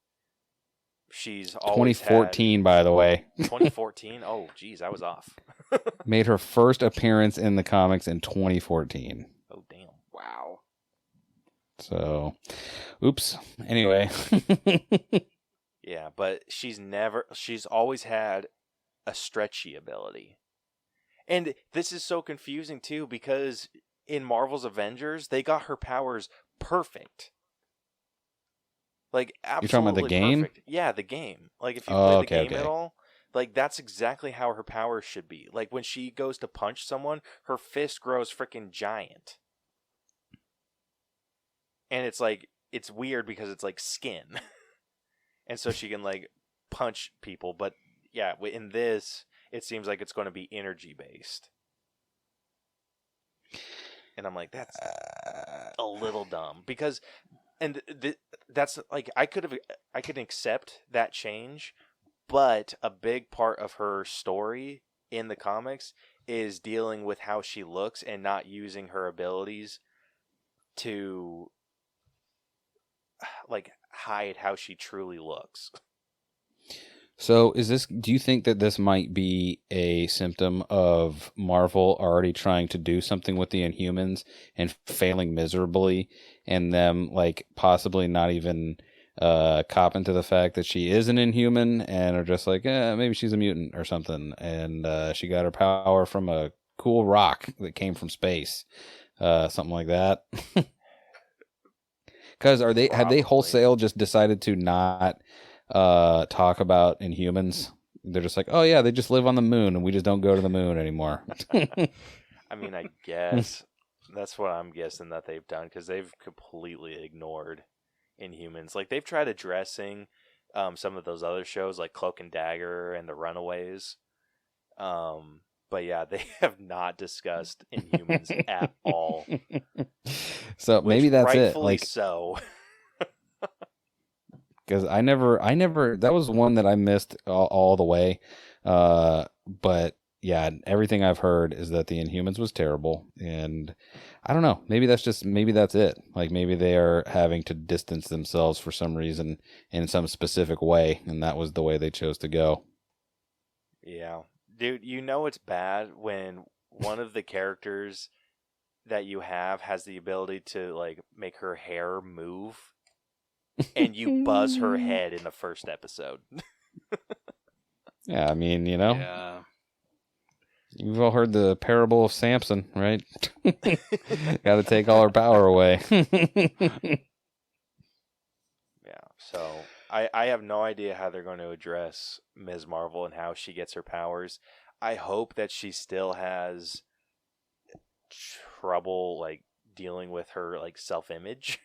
She's always 2014, by the way. 2014? Oh, geez, I was off. Made her first appearance in the comics in 2014. Oh, damn. Wow. So, oops. Anyway. Yeah, but she's always had a stretchy ability. And this is so confusing, too, because in Marvel's Avengers, they got her powers perfect. Like, absolutely. You're talking about the game? Perfect. Yeah, the game. Like, if you play the game at all, like, that's exactly how her powers should be. Like, when she goes to punch someone, her fist grows freaking giant. And it's like, it's weird because it's like skin. And so she can, like, punch people. But, yeah, in this, it seems like it's going to be energy-based. And I'm like, that's a little dumb. Because, and that's, like, I could accept that change. But a big part of her story in the comics is dealing with how she looks and not using her abilities to, like, hide how she truly looks. So do you think that this might be a symptom of Marvel already trying to do something with the Inhumans and failing miserably, and them, like, possibly not even copping to the fact that she is an Inhuman, and are just like, maybe she's a mutant or something, and she got her power from a cool rock that came from space, something like that? Because have they wholesale just decided to not talk about Inhumans? They're just like, oh yeah, they just live on the moon, and we just don't go to the moon anymore. I mean, I guess that's what I'm guessing that they've done, because they've completely ignored Inhumans. Like, they've tried addressing some of those other shows like Cloak and Dagger and The Runaways. But yeah, they have not discussed Inhumans at all. So maybe that's it. Like, so. Because I never, that was one that I missed all the way. But yeah, everything I've heard is that the Inhumans was terrible. And I don't know, maybe that's it. Like, maybe they are having to distance themselves for some reason in some specific way. And that was the way they chose to go. Yeah. Dude, you know it's bad when one of the characters that you have has the ability to, like, make her hair move, and you buzz her head in the first episode. Yeah, I mean, you know. Yeah. You've all heard the parable of Samson, right? Got to take all her power away. Yeah, so I have no idea how they're going to address Ms. Marvel and how she gets her powers. I hope that she still has trouble, like, dealing with her, like, self-image.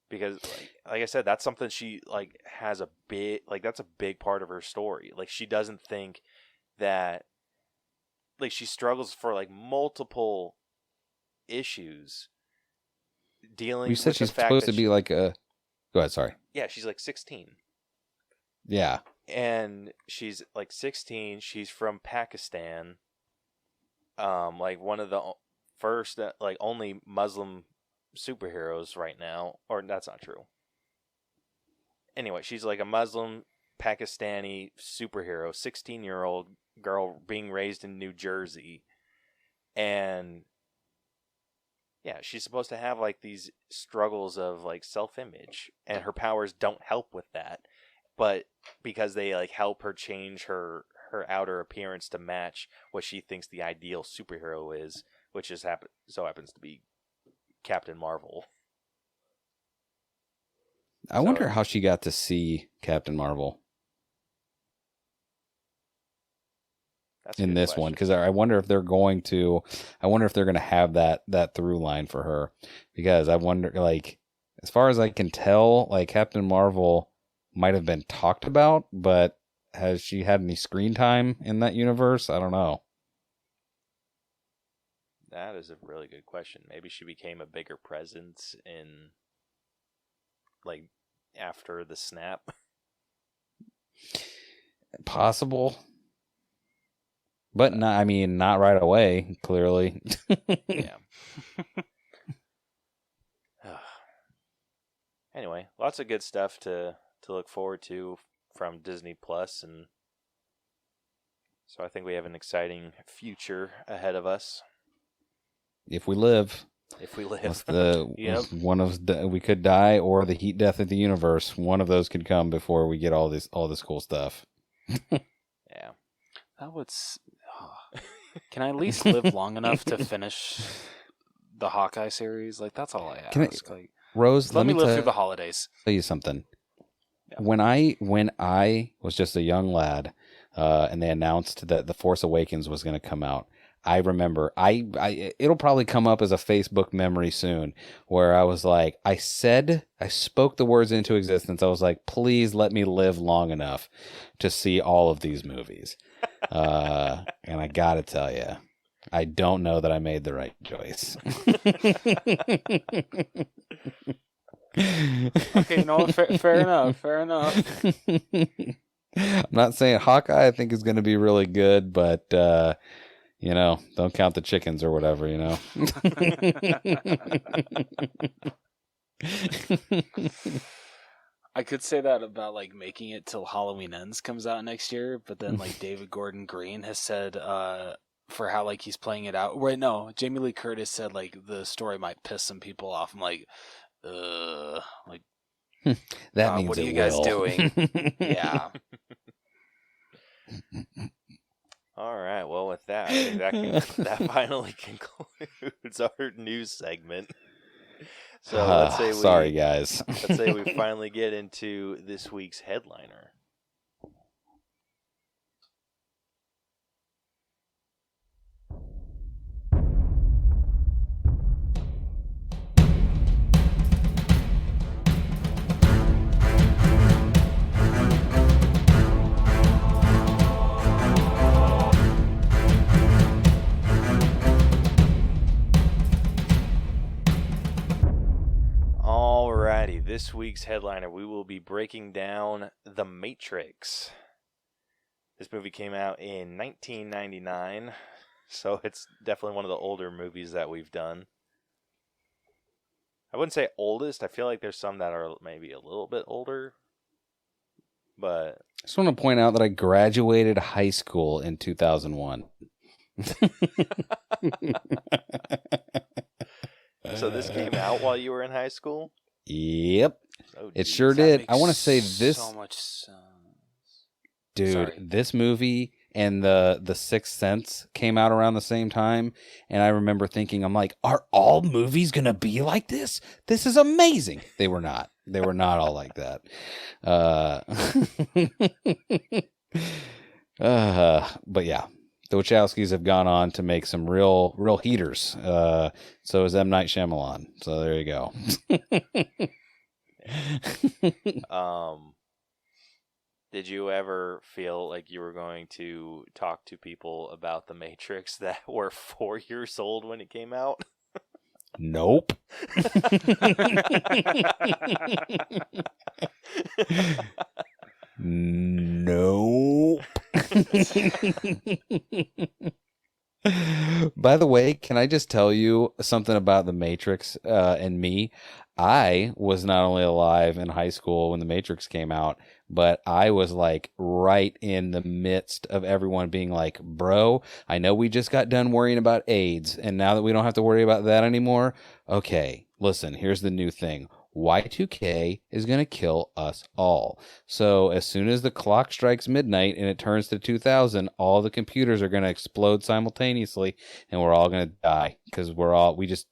Because, like I said, that's something she, like, has a big, like, that's a big part of her story. Like, she doesn't think that, like, she struggles for, like, multiple issues dealing. You said with she's the fact supposed that to be like a. Go ahead, sorry. Yeah, she's like 16. Yeah. And she's like 16. She's from Pakistan. Like one of the first, like, only Muslim superheroes right now. Or that's not true. Anyway, she's like a Muslim Pakistani superhero, 16-year-old girl being raised in New Jersey. And yeah, she's supposed to have, like, these struggles of, like, self-image, and her powers don't help with that. But because they, like, help her change her outer appearance to match what she thinks the ideal superhero is, which is so happens to be Captain Marvel. I wonder how she got to see Captain Marvel in this one, because I wonder if they're going to have that through line for her, because I wonder, like, as far as I can tell, like, Captain Marvel might have been talked about, but has she had any screen time in that universe? I don't know. That is a really good question. Maybe she became a bigger presence in, like, after the snap. Possible. But not right away, clearly. Yeah. Anyway, lots of good stuff to look forward to from Disney Plus, and so I think we have an exciting future ahead of us. If we live. We could die, or the heat death of the universe. One of those could come before we get all this cool stuff. Yeah. That would. Can I at least live long enough to finish the Hawkeye series? Like, that's all I ask. Rose, let me live through the holidays. Tell you something. Yeah. When I was just a young lad, and they announced that The Force Awakens was going to come out, I remember it'll probably come up as a Facebook memory soon, where I was like, I spoke the words into existence. I was like, please let me live long enough to see all of these movies. And I gotta tell you, I don't know that I made the right choice. Okay, no, fair enough. I'm not saying Hawkeye I think is going to be really good, but don't count the chickens or whatever, I could say that about like making it till Halloween Ends comes out next year, but then like David Gordon Green has said for how like he's playing it out. Right? No, Jamie Lee Curtis said like the story might piss some people off. I'm like, that means what are it you guys will. doing? Yeah. All right. Well, with that, I think that finally concludes our news segment. So let's say sorry, guys. Let's say we finally get into this week's headliner. Alrighty, this week's headliner, we will be breaking down The Matrix. This movie came out in 1999, so it's definitely one of the older movies that we've done. I wouldn't say oldest. I feel like there's some that are maybe a little bit older, but I just want to point out that I graduated high school in 2001. So this came out while you were in high school? Yep. Oh, it geez. sure did. I want to say this. So much sense. Dude, Sorry. This movie and the Sixth Sense came out around the same time, and I remember thinking, I'm like, are all movies gonna be like this? This is amazing. They were not. They were not all like that. But yeah, the Wachowskis have gone on to make some real heaters. So is M. Night Shyamalan. So there you go. Did you ever feel like you were going to talk to people about The Matrix that were 4 years old when it came out? Nope. Nope. By the way, can I just tell you something about The Matrix and me? I was not only alive in high school when The Matrix came out, but I was like right in the midst of everyone being like, bro, I know we just got done worrying about AIDS, and now that we don't have to worry about that anymore, okay, listen, here's the new thing. Y2K is going to kill us all. So as soon as the clock strikes midnight and it turns to 2000, all the computers are going to explode simultaneously, and we're all going to die because we just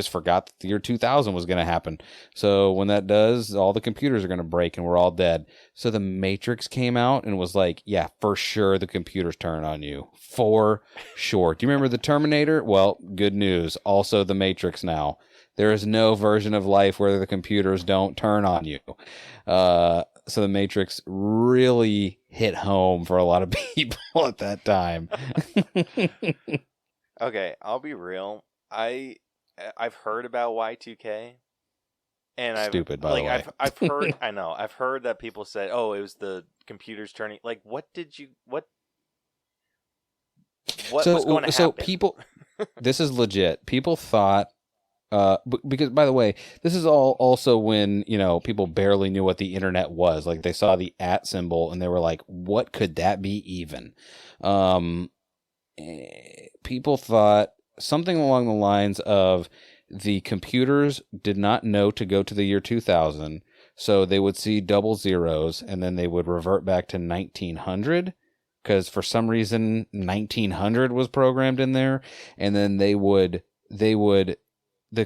forgot that the year 2000 was going to happen. So when that does, all the computers are going to break and we're all dead. So The Matrix came out and was like, yeah, for sure the computers turn on you. For sure. Do you remember the Terminator? Well, good news. Also The Matrix now. There is no version of life where the computers don't turn on you. So The Matrix really hit home for a lot of people at that time. Okay, I'll be real. I've heard about Y2K, And Stupid, by the way. I've heard, I've heard that people said, "Oh, it was the computers turning." Like, what was going to happen? So people, this is legit. People thought, because by the way, this is all also when people barely knew what the internet was. Like they saw the @ symbol and they were like, "What could that be even?" People thought something along the lines of the computers did not know to go to the year 2000, so they would see double zeros and then they would revert back to 1900 because for some reason 1900 was programmed in there, and then the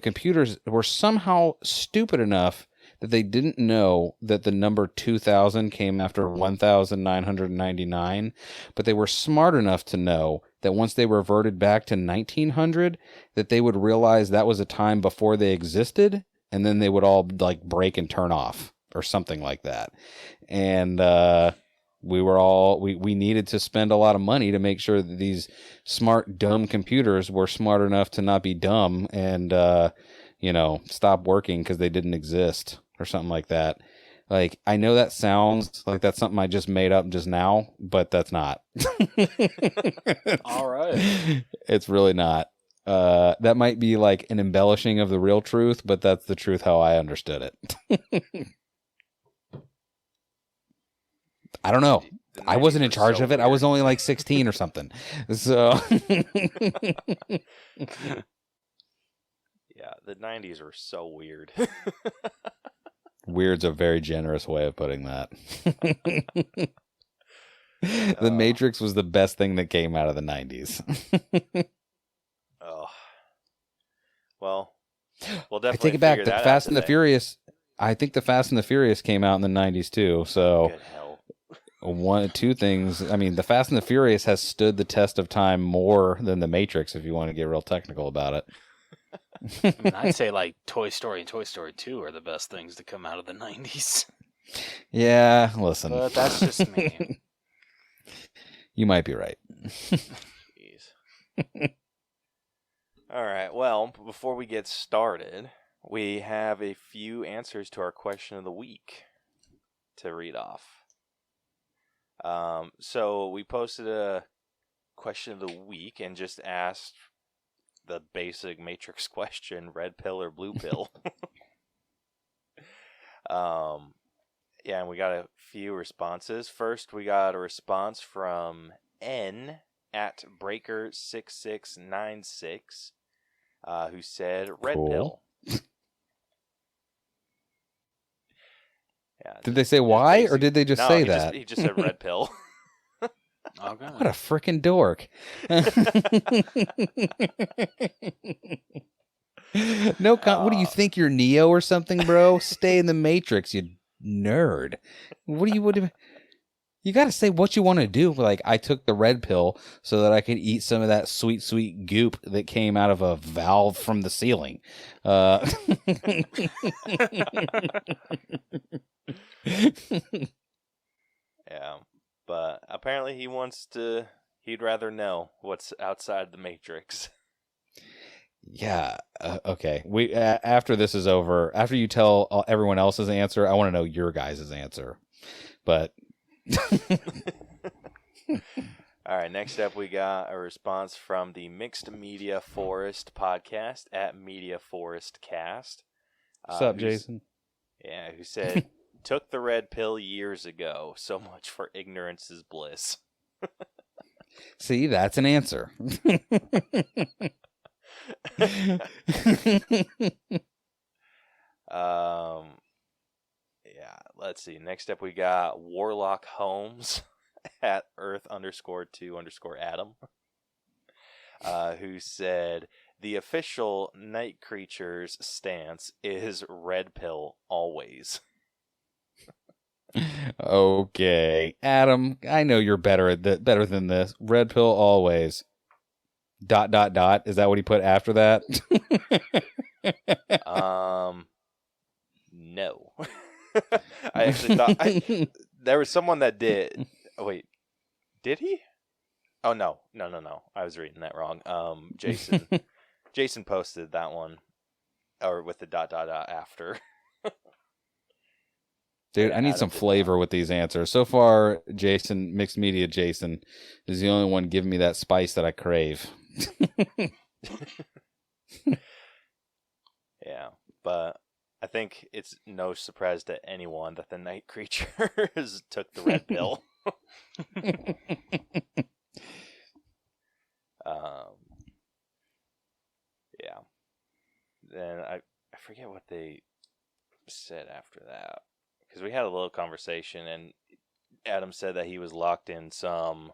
computers were somehow stupid enough that they didn't know that the number 2000 came after 1999, but they were smart enough to know that once they reverted back to 1900, that they would realize that was a time before they existed, and then they would all like break and turn off or something like that. And we needed to spend a lot of money to make sure that these smart, dumb computers were smart enough to not be dumb and, stop working because they didn't exist or something like that. Like, I know that sounds like that's something I just made up just now, but that's not. All right. It's really not. That might be like an embellishing of the real truth, but that's the truth how I understood it. I don't know. I wasn't in charge of it. Weird. I was only like 16 or something. So yeah, the 90s were so weird. Weird's a very generous way of putting that. The Matrix was the best thing that came out of the 90s. Oh. Well, we'll definitely I take it back. The Fast and the Furious. I think the Fast and the Furious came out in the 90s too. So good hell. Two things. I mean, the Fast and the Furious has stood the test of time more than the Matrix, if you want to get real technical about it. I mean, I'd say like Toy Story and Toy Story 2 are the best things to come out of the 90s. Yeah, listen. But that's just me. You might be right. Jeez. All right. Well, before we get started, we have a few answers to our question of the week to read off. So we posted a question of the week and just asked the basic Matrix question: red pill or blue pill? Yeah, and we got a few responses. First, we got a response from N at Breaker6696, who said red pill. Yeah, did they say why, or did they just say that? He just said red pill. Okay. What a freaking dork. No, what do you think, you're Neo or something, bro? Stay in the Matrix, you nerd. What do you got to say what you want to do. Like, I took the red pill so that I could eat some of that sweet, sweet goop that came out of a valve from the ceiling. Yeah, but apparently he'd rather know what's outside the Matrix. Yeah. Okay. We after this is over, after you tell everyone else's answer, I want to know your guys' answer. But all right. Next up, we got a response from the Mixed Media Forest podcast at Media Forest Cast. What's up, Jason? Yeah, who said, "Took the red pill years ago. So much for ignorance is bliss." See, that's an answer. Yeah, let's see. Next up, we got Warlock Holmes at Earth_2_Adam, who said, "The official night creature's stance is red pill always." Okay, Adam, I know you're better than this. Red pill always. ... Is that what he put after that? No. I actually thought there was someone that did. Oh, wait, did he? Oh no. I was reading that wrong. Jason posted that one, or with the ... after. Dude, I need some flavor with these answers. So far, Jason, Mixed Media Jason, is the only one giving me that spice that I crave. Yeah, but I think it's no surprise to anyone that the night creatures took the red pill. Yeah. Then I forget what they said after that. Because we had a little conversation, and Adam said that he was locked in some...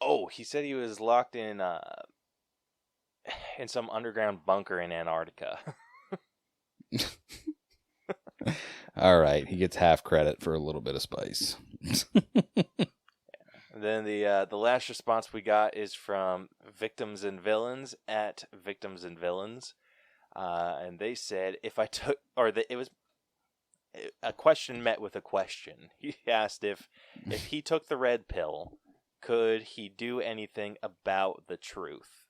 Oh, he said he was locked in some underground bunker in Antarctica. All right, he gets half credit for a little bit of spice. And then the last response we got is from Victims and Villains at Victims and Villains, and they said if I took, it was a question met with a question. He asked if he took the red pill, could he do anything about the truth?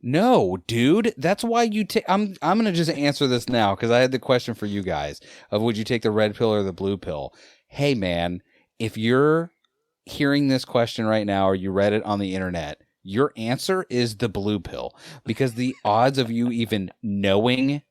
No, dude. That's why you take. I'm gonna just answer this now because I had the question for you guys of would you take the red pill or the blue pill? Hey, man, if you're hearing this question right now or you read it on the internet, your answer is the blue pill because the odds of you even knowing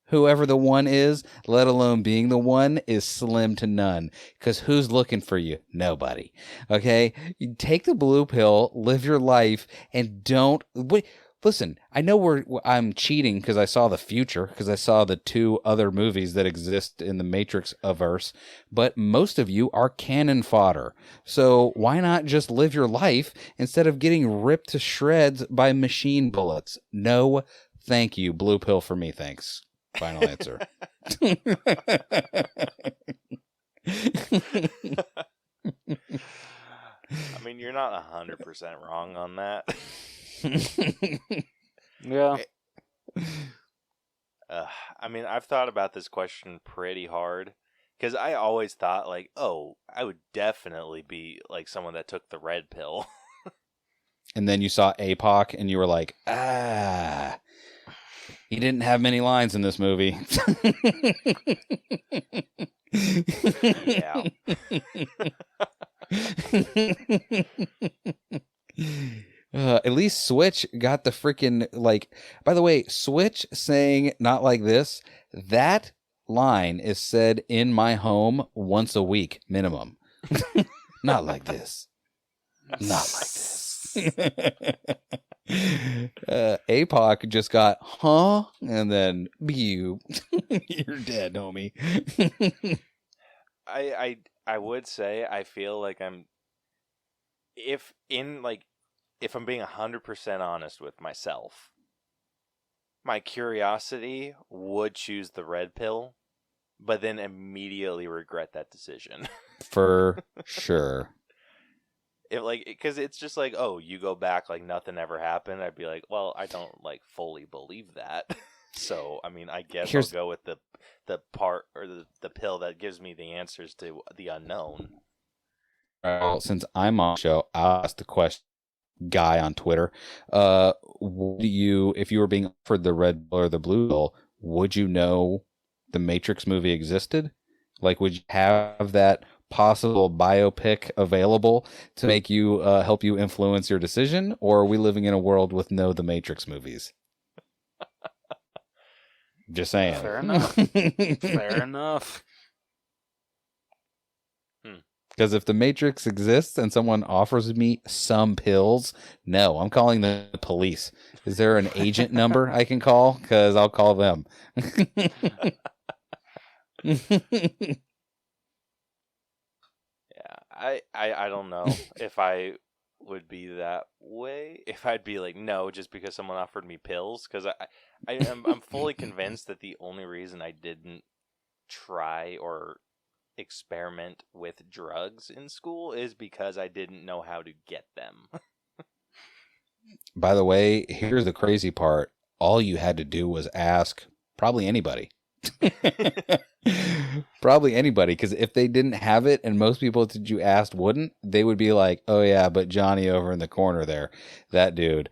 whoever the one is, let alone being the one, is slim to none. Because who's looking for you? Nobody. Okay? You take the blue pill, live your life, and don't... Wait, listen, I know I'm cheating because I saw the future, because I saw the 2 other movies that exist in the Matrix-averse, but most of you are cannon fodder. So why not just live your life instead of getting ripped to shreds by machine bullets? No, thank you. Blue pill for me, thanks. Final answer. I mean, you're not 100% wrong on that. Yeah. I mean, I've thought about this question pretty hard because I always thought, like, oh, I would definitely be like someone that took the red pill. And then you saw APOC and you were like, he didn't have many lines in this movie. Yeah. At least Switch got the freaking, like, by the way, Switch saying not like this, that line is said in my home once a week minimum. Not like this. Not like this. APOC just got and then you're dead, homie. I would say I feel like if I'm being 100% honest with myself, my curiosity would choose the red pill, but then immediately regret that decision. For sure. Because it's just like, oh, you go back like nothing ever happened. I'd be like, well, I don't like fully believe that. So, I mean, I guess I'll go with the part or the pill that gives me the answers to the unknown. Well, since I'm on the show, I'll ask the question. Guy on Twitter, if you were being offered the red pill or the blue pill, would you know the Matrix movie existed? Like, would you have that possible biopic available to make you help you influence your decision, or are we living in a world with no the Matrix movies? Just saying. Fair enough. Fair enough. Because if the Matrix exists and someone offers me some pills, no, I'm calling the police. Is there an agent number I can call? Because I'll call them. Yeah, I don't know if I would be that way. If I'd be like, no, just because someone offered me pills. Because I'm fully convinced that the only reason I didn't try or experiment with drugs in school is because I didn't know how to get them. By the way, here's the crazy part. All you had to do was ask probably anybody. Probably anybody, because if they didn't have it and most people that you asked wouldn't, they would be like, oh yeah, but Johnny over in the corner there, that dude,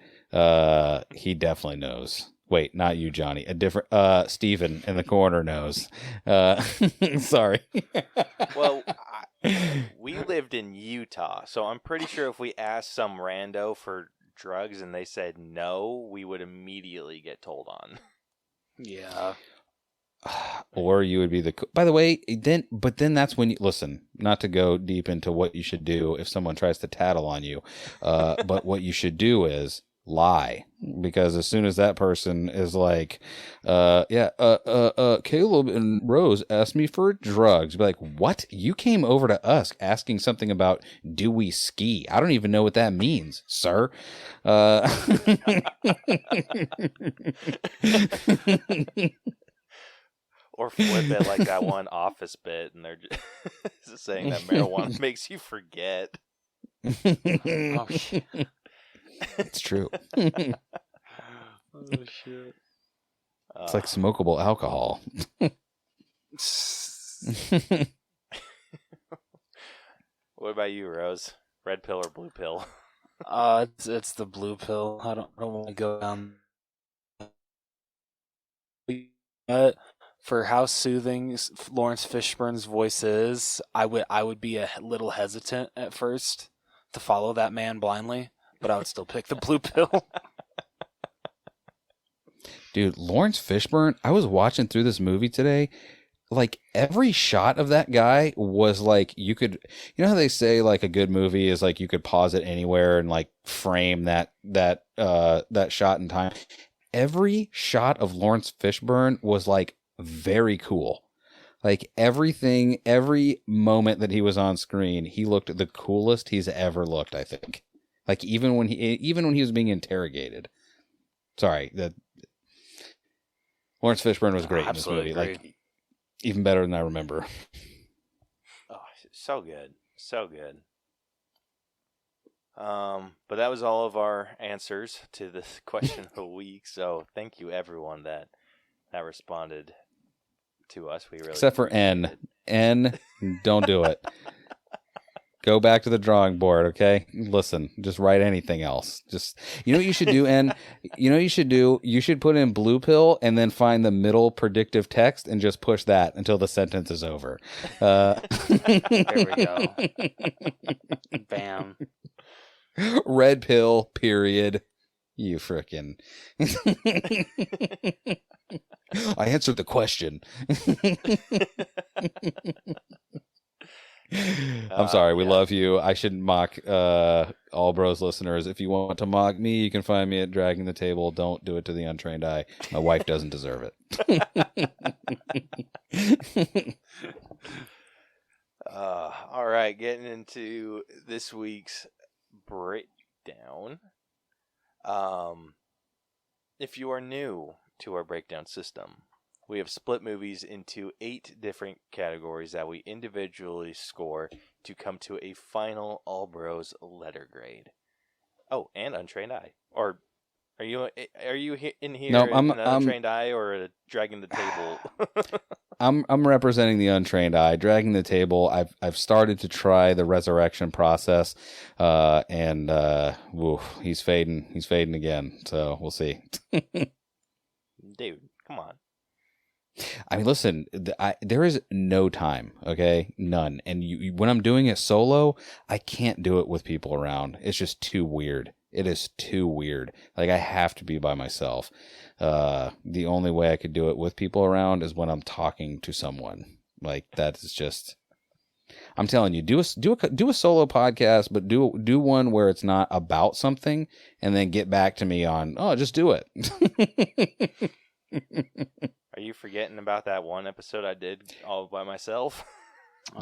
he definitely knows. Wait, not you, Johnny. A different Steven in the corner knows. Sorry. Well, we lived in Utah, so I'm pretty sure if we asked some rando for drugs and they said no, we would immediately get told on. Yeah. Or you would be the. By the way, then that's when you listen. Not to go deep into what you should do if someone tries to tattle on you, but what you should do is lie, because as soon as that person is like, Caleb and Rose asked me for drugs, be like, what? You came over to us asking something about do we ski? I don't even know what that means, sir. Or flip it like that one Office bit, and they're just saying that marijuana makes you forget. Oh, shit. It's true. Oh, shit. It's like smokable alcohol. What about you, Rose? Red pill or blue pill? It's the blue pill. I don't want to go down. But for how soothing Lawrence Fishburne's voice is, I would be a little hesitant at first to follow that man blindly, but I would still pick the blue pill. Dude, Lawrence Fishburne, I was watching through this movie today. Like, every shot of that guy was like, you know how they say like a good movie is like you could pause it anywhere and like frame that shot in time. Every shot of Lawrence Fishburne was like very cool. Like everything, every moment that he was on screen, he looked the coolest he's ever looked, I think. Like even when he was being interrogated. Sorry, that Lawrence Fishburne was great in this movie. Agree. Like even better than I remember. Oh, so good. So good. But that was all of our answers to this question of the week. So thank you everyone that responded to us. We really except for N. it. N, don't do it. Go back to the drawing board, okay? Listen, just write anything else. Just, you know what you should do, N? You know what you should do? You should put in blue pill and then find the middle predictive text and just push that until the sentence is over. There we go. Bam. Red pill, period. You frickin'. I answered the question. I'm sorry. We love you. I shouldn't mock All Bros listeners. If you want to mock me, you can find me at Dragging the Table. Don't do it to the Untrained Eye. My wife doesn't deserve it. All right, getting into this week's breakdown. If you are new to our breakdown system, we have split movies into 8 different categories that we individually score to come to a final All Bros letter grade. Oh, and Untrained Eye. Or are you in here? No, an Untrained Eye or a Dragging the Table? I'm representing the Untrained Eye. Dragging the Table. I've started to try the resurrection process, and he's fading. He's fading again. So we'll see. Dude, come on. I mean, listen, there is no time, okay? None. And when I'm doing it solo, I can't do it with people around. It's just too weird. It is too weird. Like, I have to be by myself. The only way I could do it with people around is when I'm talking to someone. Like, that is just... I'm telling you, do a solo podcast, but do one where it's not about something, and then get back to me on, just do it. Are you forgetting about that one episode I did all by myself?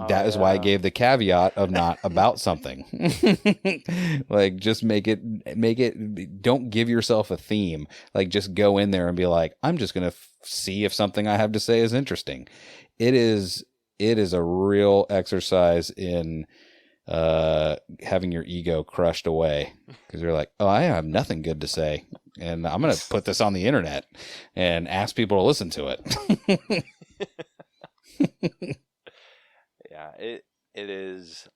That is why I gave the caveat of not about something. Like, just make it, don't give yourself a theme. Like, just go in there and be like, I'm just going to see if something I have to say is interesting. It is a real exercise in having your ego crushed away, because you're like, I have nothing good to say, and I'm going to put this on the internet and ask people to listen to it. Yeah, it is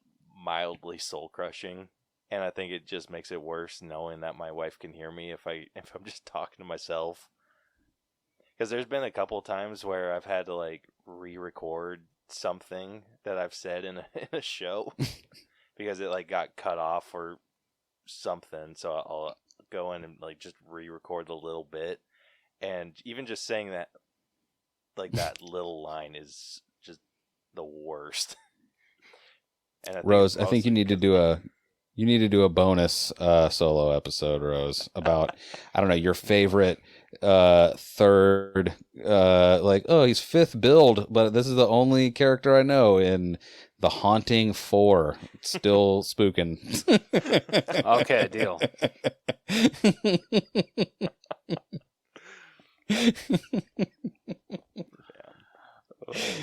mildly soul crushing, and I think it just makes it worse knowing that my wife can hear me if I'm just talking to myself Because there's been a couple times where I've had to like re-record something that I've said in a show because it like got cut off or something. So I'll go in and like just re-record a little bit, and even just saying that, like that little line is just the worst. And Rose, I think you need to do a bonus solo episode, Rose, about I don't know, your favorite third he's fifth build, but this is the only character I know in The Haunting 4. It's still spooking. Okay, deal.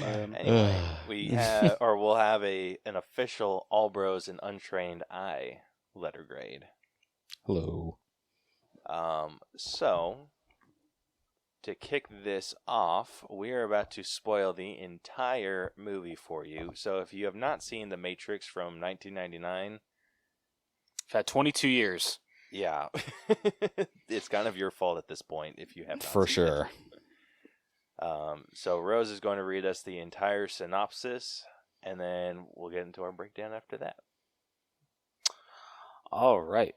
Anyway, we'll have an official All Bros and Untrained Eye letter grade. Hello. So to kick this off, we are about to spoil the entire movie for you. So if you have not seen The Matrix from 1999, I've had 22 years. Yeah, it's kind of your fault at this point if you have not for seen sure. It. So Rose is going to read us the entire synopsis, and then we'll get into our breakdown after that. All right.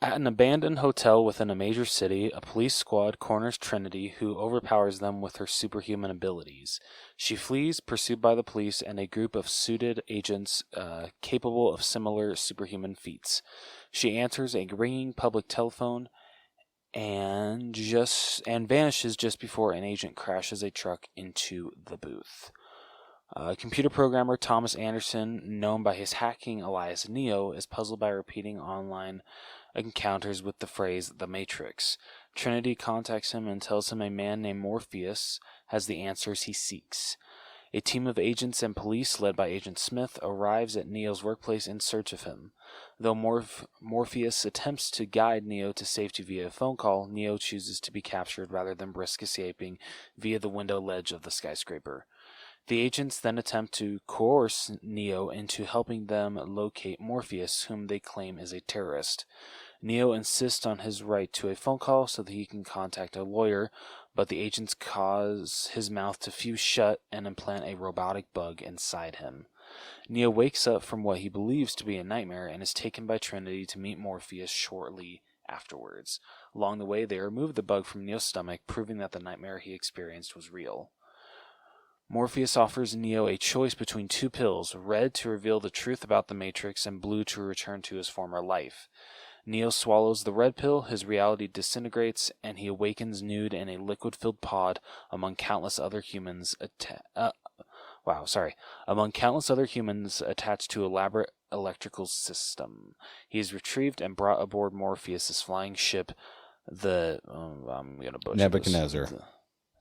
At an abandoned hotel within a major city, a police squad corners Trinity, who overpowers them with her superhuman abilities. She flees, pursued by the police and a group of suited agents capable of similar superhuman feats. She answers a ringing public telephone and vanishes just before an agent crashes a truck into the booth. Computer programmer Thomas Anderson, known by his hacking alias Neo, is puzzled by repeating online encounters with the phrase "The Matrix." Trinity contacts him and tells him a man named Morpheus has the answers he seeks. A team of agents and police led by Agent Smith arrives at Neo's workplace in search of him. Though Morpheus attempts to guide Neo to safety via a phone call, Neo chooses to be captured rather than risk escaping via the window ledge of the skyscraper. The agents then attempt to coerce Neo into helping them locate Morpheus, whom they claim is a terrorist. Neo insists on his right to a phone call so that he can contact a lawyer, but the agents cause his mouth to fuse shut and implant a robotic bug inside him. Neo wakes up from what he believes to be a nightmare and is taken by Trinity to meet Morpheus shortly afterwards. Along the way, they remove the bug from Neo's stomach, proving that the nightmare he experienced was real. Morpheus offers Neo a choice between two pills, red to reveal the truth about the Matrix and blue to return to his former life. Neo swallows the red pill, his reality disintegrates, and he awakens nude in a liquid-filled pod among countless other humans attached to elaborate electrical system. He is retrieved and brought aboard Morpheus' flying ship, I'm going to butcher Nebuchadnezzar.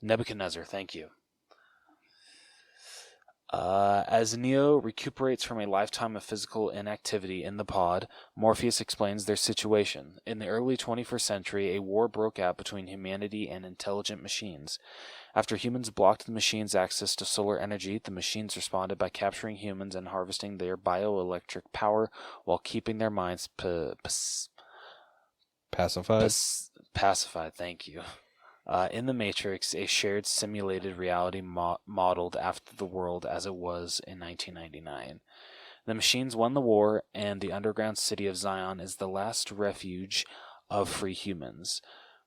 Nebuchadnezzar, thank you. As Neo recuperates from a lifetime of physical inactivity in the pod, Morpheus explains their situation. In the early 21st century, a war broke out between humanity and intelligent machines. After humans blocked the machines' access to solar energy, the machines responded by capturing humans and harvesting their bioelectric power while keeping their minds pacified. Pacified, thank you. In The Matrix, a shared simulated reality modeled after the world as it was in 1999. The machines won the war, and the underground city of Zion is the last refuge of free humans.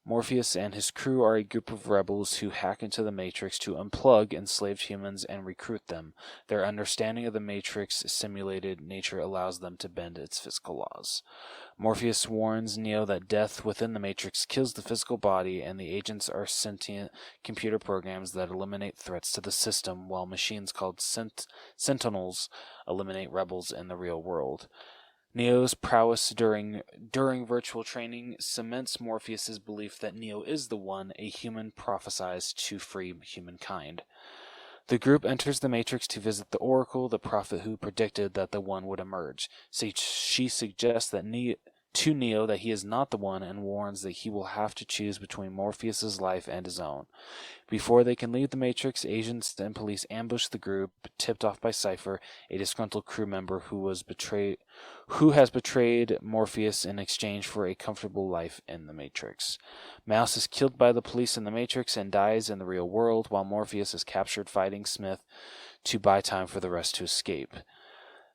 Morpheus and his crew are a group of rebels who hack into the Matrix to unplug enslaved humans and recruit them. Their understanding of the Matrix simulated nature allows them to bend its physical laws. Morpheus warns Neo that death within the Matrix kills the physical body, and the agents are sentient computer programs that eliminate threats to the system, while machines called Sentinels eliminate rebels in the real world. Neo's prowess during virtual training cements Morpheus' belief that Neo is the one, a human prophesized to free humankind. The group enters the Matrix to visit the Oracle, the prophet who predicted that the One would emerge. She suggests that to Neo that he is not the one and warns that he will have to choose between Morpheus's life and his own. Before they can leave the Matrix, agents and police ambush the group, tipped off by Cypher, a disgruntled crew member who has betrayed Morpheus in exchange for a comfortable life in the Matrix. Mouse is killed by the police in the Matrix and dies in the real world, while Morpheus is captured fighting Smith to buy time for the rest to escape.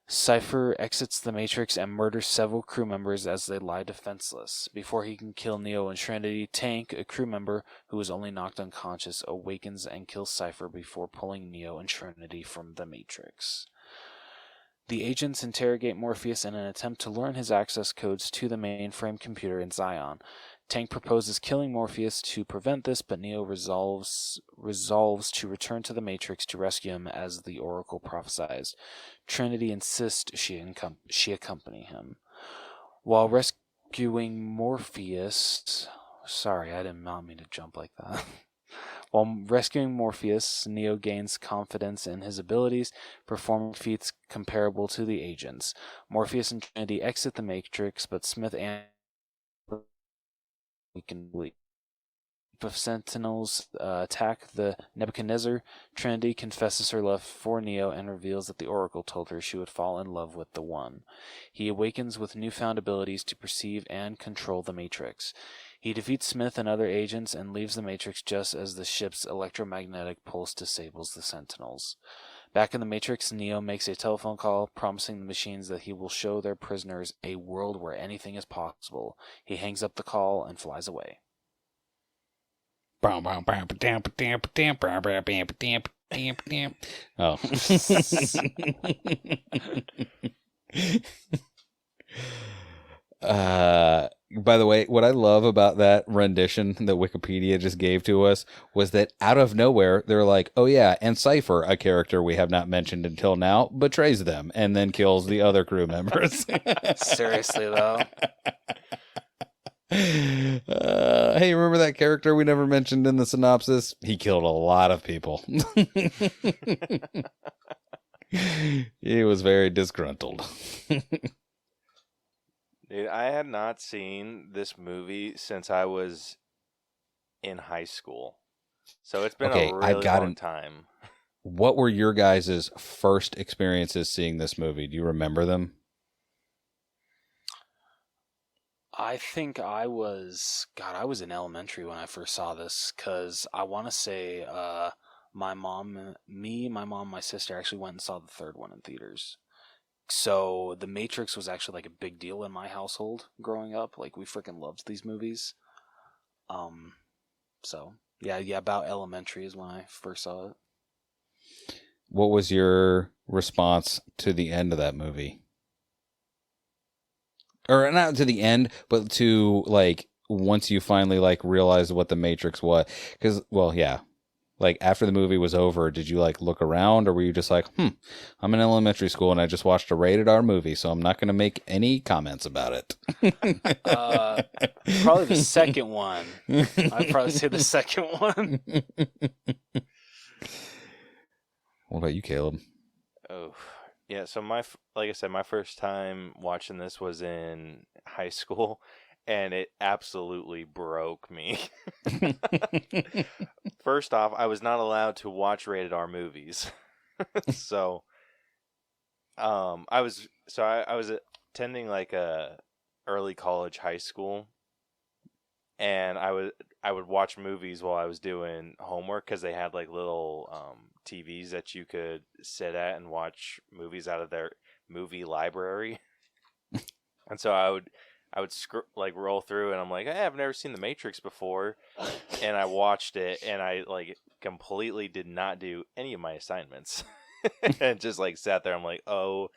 Cypher exits the Matrix and murders several crew members as they lie defenseless. Before he can kill Neo and Trinity, Tank, a crew member who is only knocked unconscious, awakens and kills Cypher before pulling Neo and Trinity from the Matrix. The agents interrogate Morpheus in an attempt to learn his access codes to the mainframe computer in Zion. Tank proposes killing Morpheus to prevent this, but Neo resolves to return to the Matrix to rescue him as the Oracle prophesies. Trinity insists she accompany him. While rescuing Morpheus... Sorry, I did not mean to jump like that. While rescuing Morpheus, Neo gains confidence in his abilities, performing feats comparable to the agents. Morpheus and Trinity exit the Matrix, but Smith and we can leave. If Sentinels attack the Nebuchadnezzar, Trinity confesses her love for Neo and reveals that the Oracle told her she would fall in love with the One. He awakens with newfound abilities to perceive and control the Matrix. He defeats Smith and other agents and leaves the Matrix just as the ship's electromagnetic pulse disables the Sentinels. Back in the Matrix, Neo makes a telephone call, promising the machines that he will show their prisoners a world where anything is possible. He hangs up the call and flies away. Oh. By the way, what I love about that rendition that Wikipedia just gave to us was that out of nowhere, they're like, oh yeah, and Cypher, a character we have not mentioned until now, betrays them and then kills the other crew members. Seriously, though. Hey, remember that character we never mentioned in the synopsis? He killed a lot of people. He was very disgruntled. Dude, I had not seen this movie since I was in high school. So it's been a really long time. What were your guys' first experiences seeing this movie? Do you remember them? I think I was in elementary when I first saw this, because I want to say my mom, my sister actually went and saw the third one in theaters. So The Matrix was actually like a big deal in my household growing up. Like, we freaking loved these movies. So yeah, about elementary is when I first saw it. What was your response to the end of that movie? Or not to the end, but to, like, once you finally, like, realized what the Matrix was. Because, well, yeah. Like, after the movie was over, did you, like, look around? Or were you just like, I'm in elementary school and I just watched a rated R movie, so I'm not going to make any comments about it? Probably the second one. I'd probably say the second one. What about you, Caleb? Oh, yeah. So like I said, my first time watching this was in high school, and it absolutely broke me. First off, I was not allowed to watch rated R movies, so I was attending like a early college high school, and I would watch movies while I was doing homework because they had like little TVs that you could sit at and watch movies out of their movie library. And so I would roll through, and I'm like, hey, I've never seen The Matrix before, and I watched it, and I like completely did not do any of my assignments, and just like sat there. I'm like, oh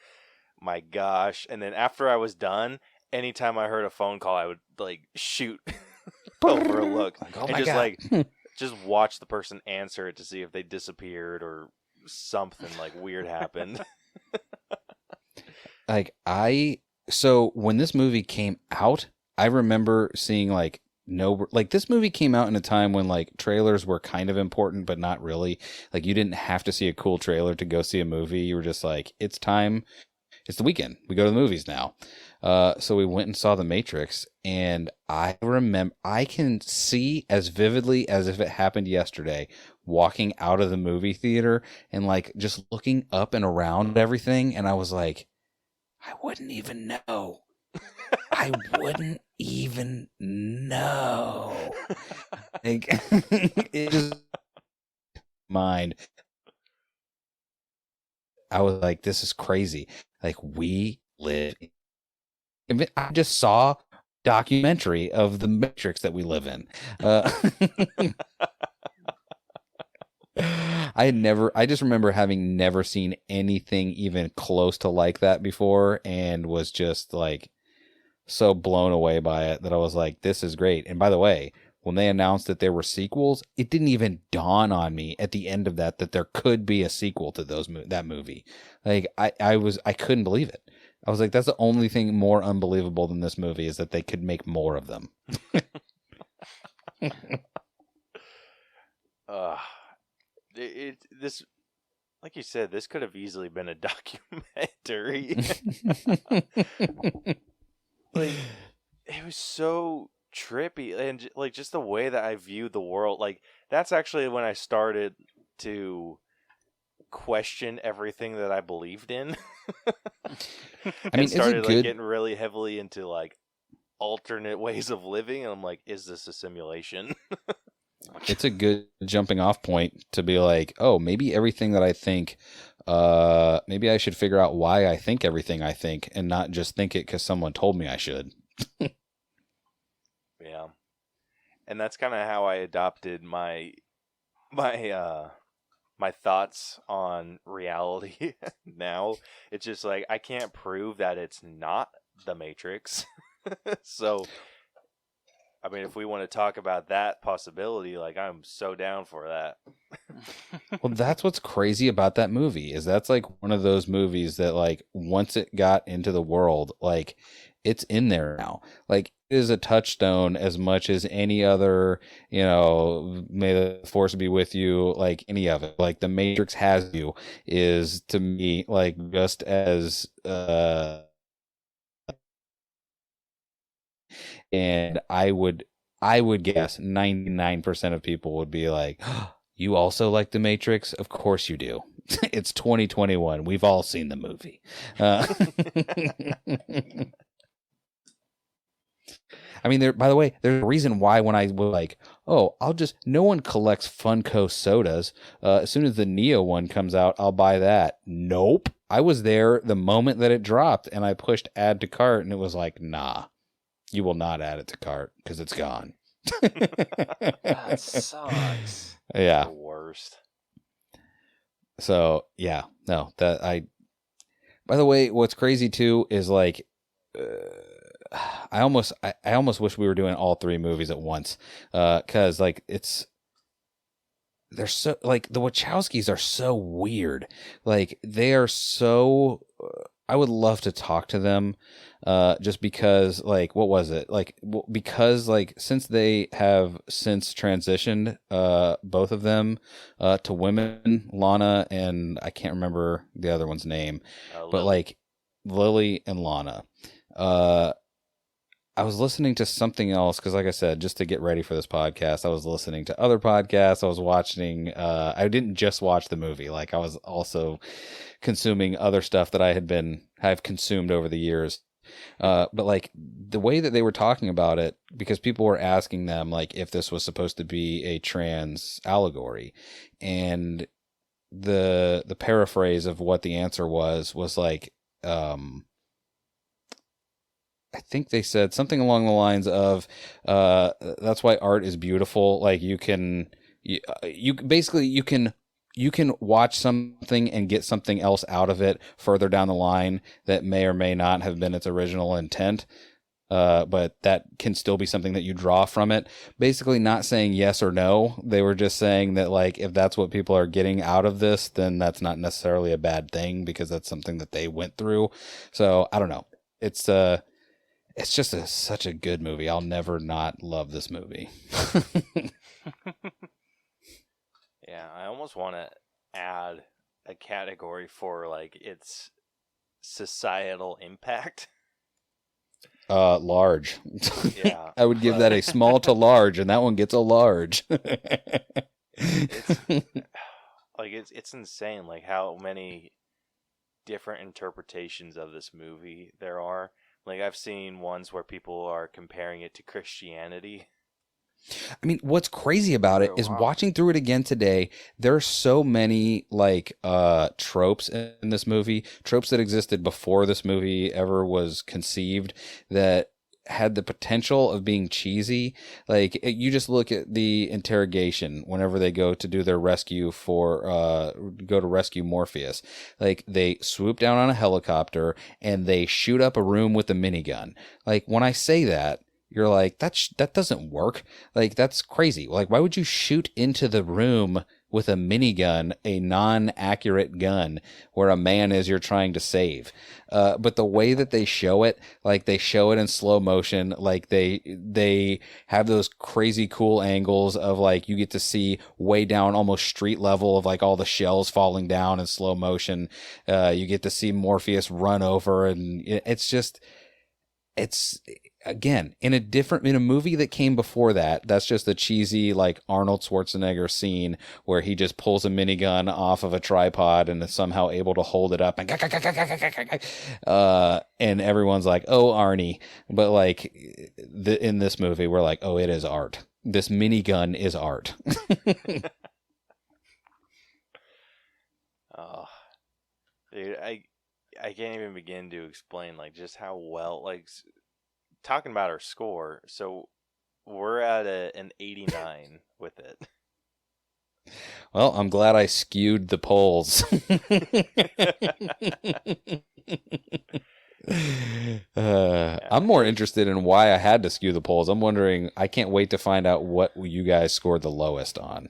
my gosh! And then after I was done, anytime I heard a phone call, I would like shoot over a look, and just like just watch the person answer it to see if they disappeared or something like weird happened. So when this movie came out, I remember seeing this movie came out in a time when like trailers were kind of important, but not really. Like, you didn't have to see a cool trailer to go see a movie. You were just like, it's time. it's the weekend. We go to the movies now. So we went and saw The Matrix, and I remember, I can see as vividly as if it happened yesterday, walking out of the movie theater and like just looking up and around everything. And I was like, I wouldn't even know. I wouldn't even know. Like, it just mind. I was like, this is crazy. Like, we live. I just saw a documentary of the Matrix that we live in. I just remember having never seen anything even close to like that before, and was just like so blown away by it that I was like, this is great. And by the way, when they announced that there were sequels, it didn't even dawn on me at the end of that there could be a sequel to that movie. Like I couldn't believe it. I was like, that's the only thing more unbelievable than this movie, is that they could make more of them. This, like you said, this could have easily been a documentary. Like, it was so trippy, and like just the way that I viewed the world. Like, that's actually when I started to question everything that I believed in. I mean, started like getting really heavily into like alternate ways of living, and I'm like, is this a simulation? It's a good jumping off point to be like, oh, maybe everything that I think, maybe I should figure out why I think everything I think, and not just think it because someone told me I should. Yeah. And that's kind of how I adopted my thoughts on reality now. It's just like, I can't prove that it's not the Matrix. So, I mean, if we want to talk about that possibility, like, I'm so down for that. Well, that's what's crazy about that movie, is that's like one of those movies that, like, once it got into the world, like, it's in there now. Like, it is a touchstone as much as any other, you know, may the force be with you, like any of it. Like, The Matrix Has You is, to me, like, just as and I would guess 99% of people would be like, oh, you also like The Matrix? Of course you do. It's 2021. We've all seen the movie. I mean, by the way, there's a reason why when I was like, oh, no one collects Funko sodas. As soon as the Neo one comes out, I'll buy that. Nope. I was there the moment that it dropped, and I pushed add to cart, and it was like, nah. You will not add it to cart because it's gone. That sucks. Yeah. The worst. So, yeah. No, by the way, what's crazy too is like, I almost wish we were doing all three movies at once. 'Cause like they're so, like, the Wachowskis are so weird. Like, they are so, I would love to talk to them, just because, like, what was it? Like, because, like, since they have since transitioned, both of them, to women, Lana and I can't remember the other one's name, but like Lily and Lana, I was listening to something else because, like I said, just to get ready for this podcast, I was listening to other podcasts. I was watching, I didn't just watch the movie. Like, I was also consuming other stuff that I've consumed over the years. But like the way that they were talking about it, because people were asking them like if this was supposed to be a trans allegory, and the paraphrase of what the answer was like, I think they said something along the lines of, that's why art is beautiful. Like, you can watch something and get something else out of it further down the line that may or may not have been its original intent. But that can still be something that you draw from it. Basically not saying yes or no. They were just saying that, like, if that's what people are getting out of this, then that's not necessarily a bad thing because that's something that they went through. So I don't know. It's just such a good movie. I'll never not love this movie. Yeah, I almost want to add a category for, like, its societal impact? Large. Yeah. I would give that a small to large, and that one gets a large. It's insane, like how many different interpretations of this movie there are. Like, I've seen ones where people are comparing it to Christianity. I mean, what's crazy about it is watching through it again today, there's so many tropes in this movie, tropes that existed before this movie ever was conceived that had the potential of being cheesy. Like, you just look at the interrogation whenever they go to do their rescue go to rescue Morpheus. Like, they swoop down on a helicopter and they shoot up a room with a minigun. Like, when I say that, you're like, that doesn't work. Like, that's crazy. Like, why would you shoot into the room with a minigun, a non-accurate gun, where a man is you're trying to save? But the way that they show it, like, they show it in slow motion, like they have those crazy cool angles of, like, you get to see way down almost street level of, like, all the shells falling down in slow motion. You get to see Morpheus run over, and it's again, in a movie that came before that, that's just a cheesy, like, Arnold Schwarzenegger scene where he just pulls a minigun off of a tripod and is somehow able to hold it up and everyone's like, oh, Arnie. But, like, in this movie, we're like, oh, it is art. This minigun is art. Oh, dude, I can't even begin to explain, like, just how well, like, talking about our score. So we're at an 89 with it. Well, I'm glad I skewed the polls. I'm more interested in why I had to skew the polls. I'm wondering, I can't wait to find out what you guys scored the lowest on.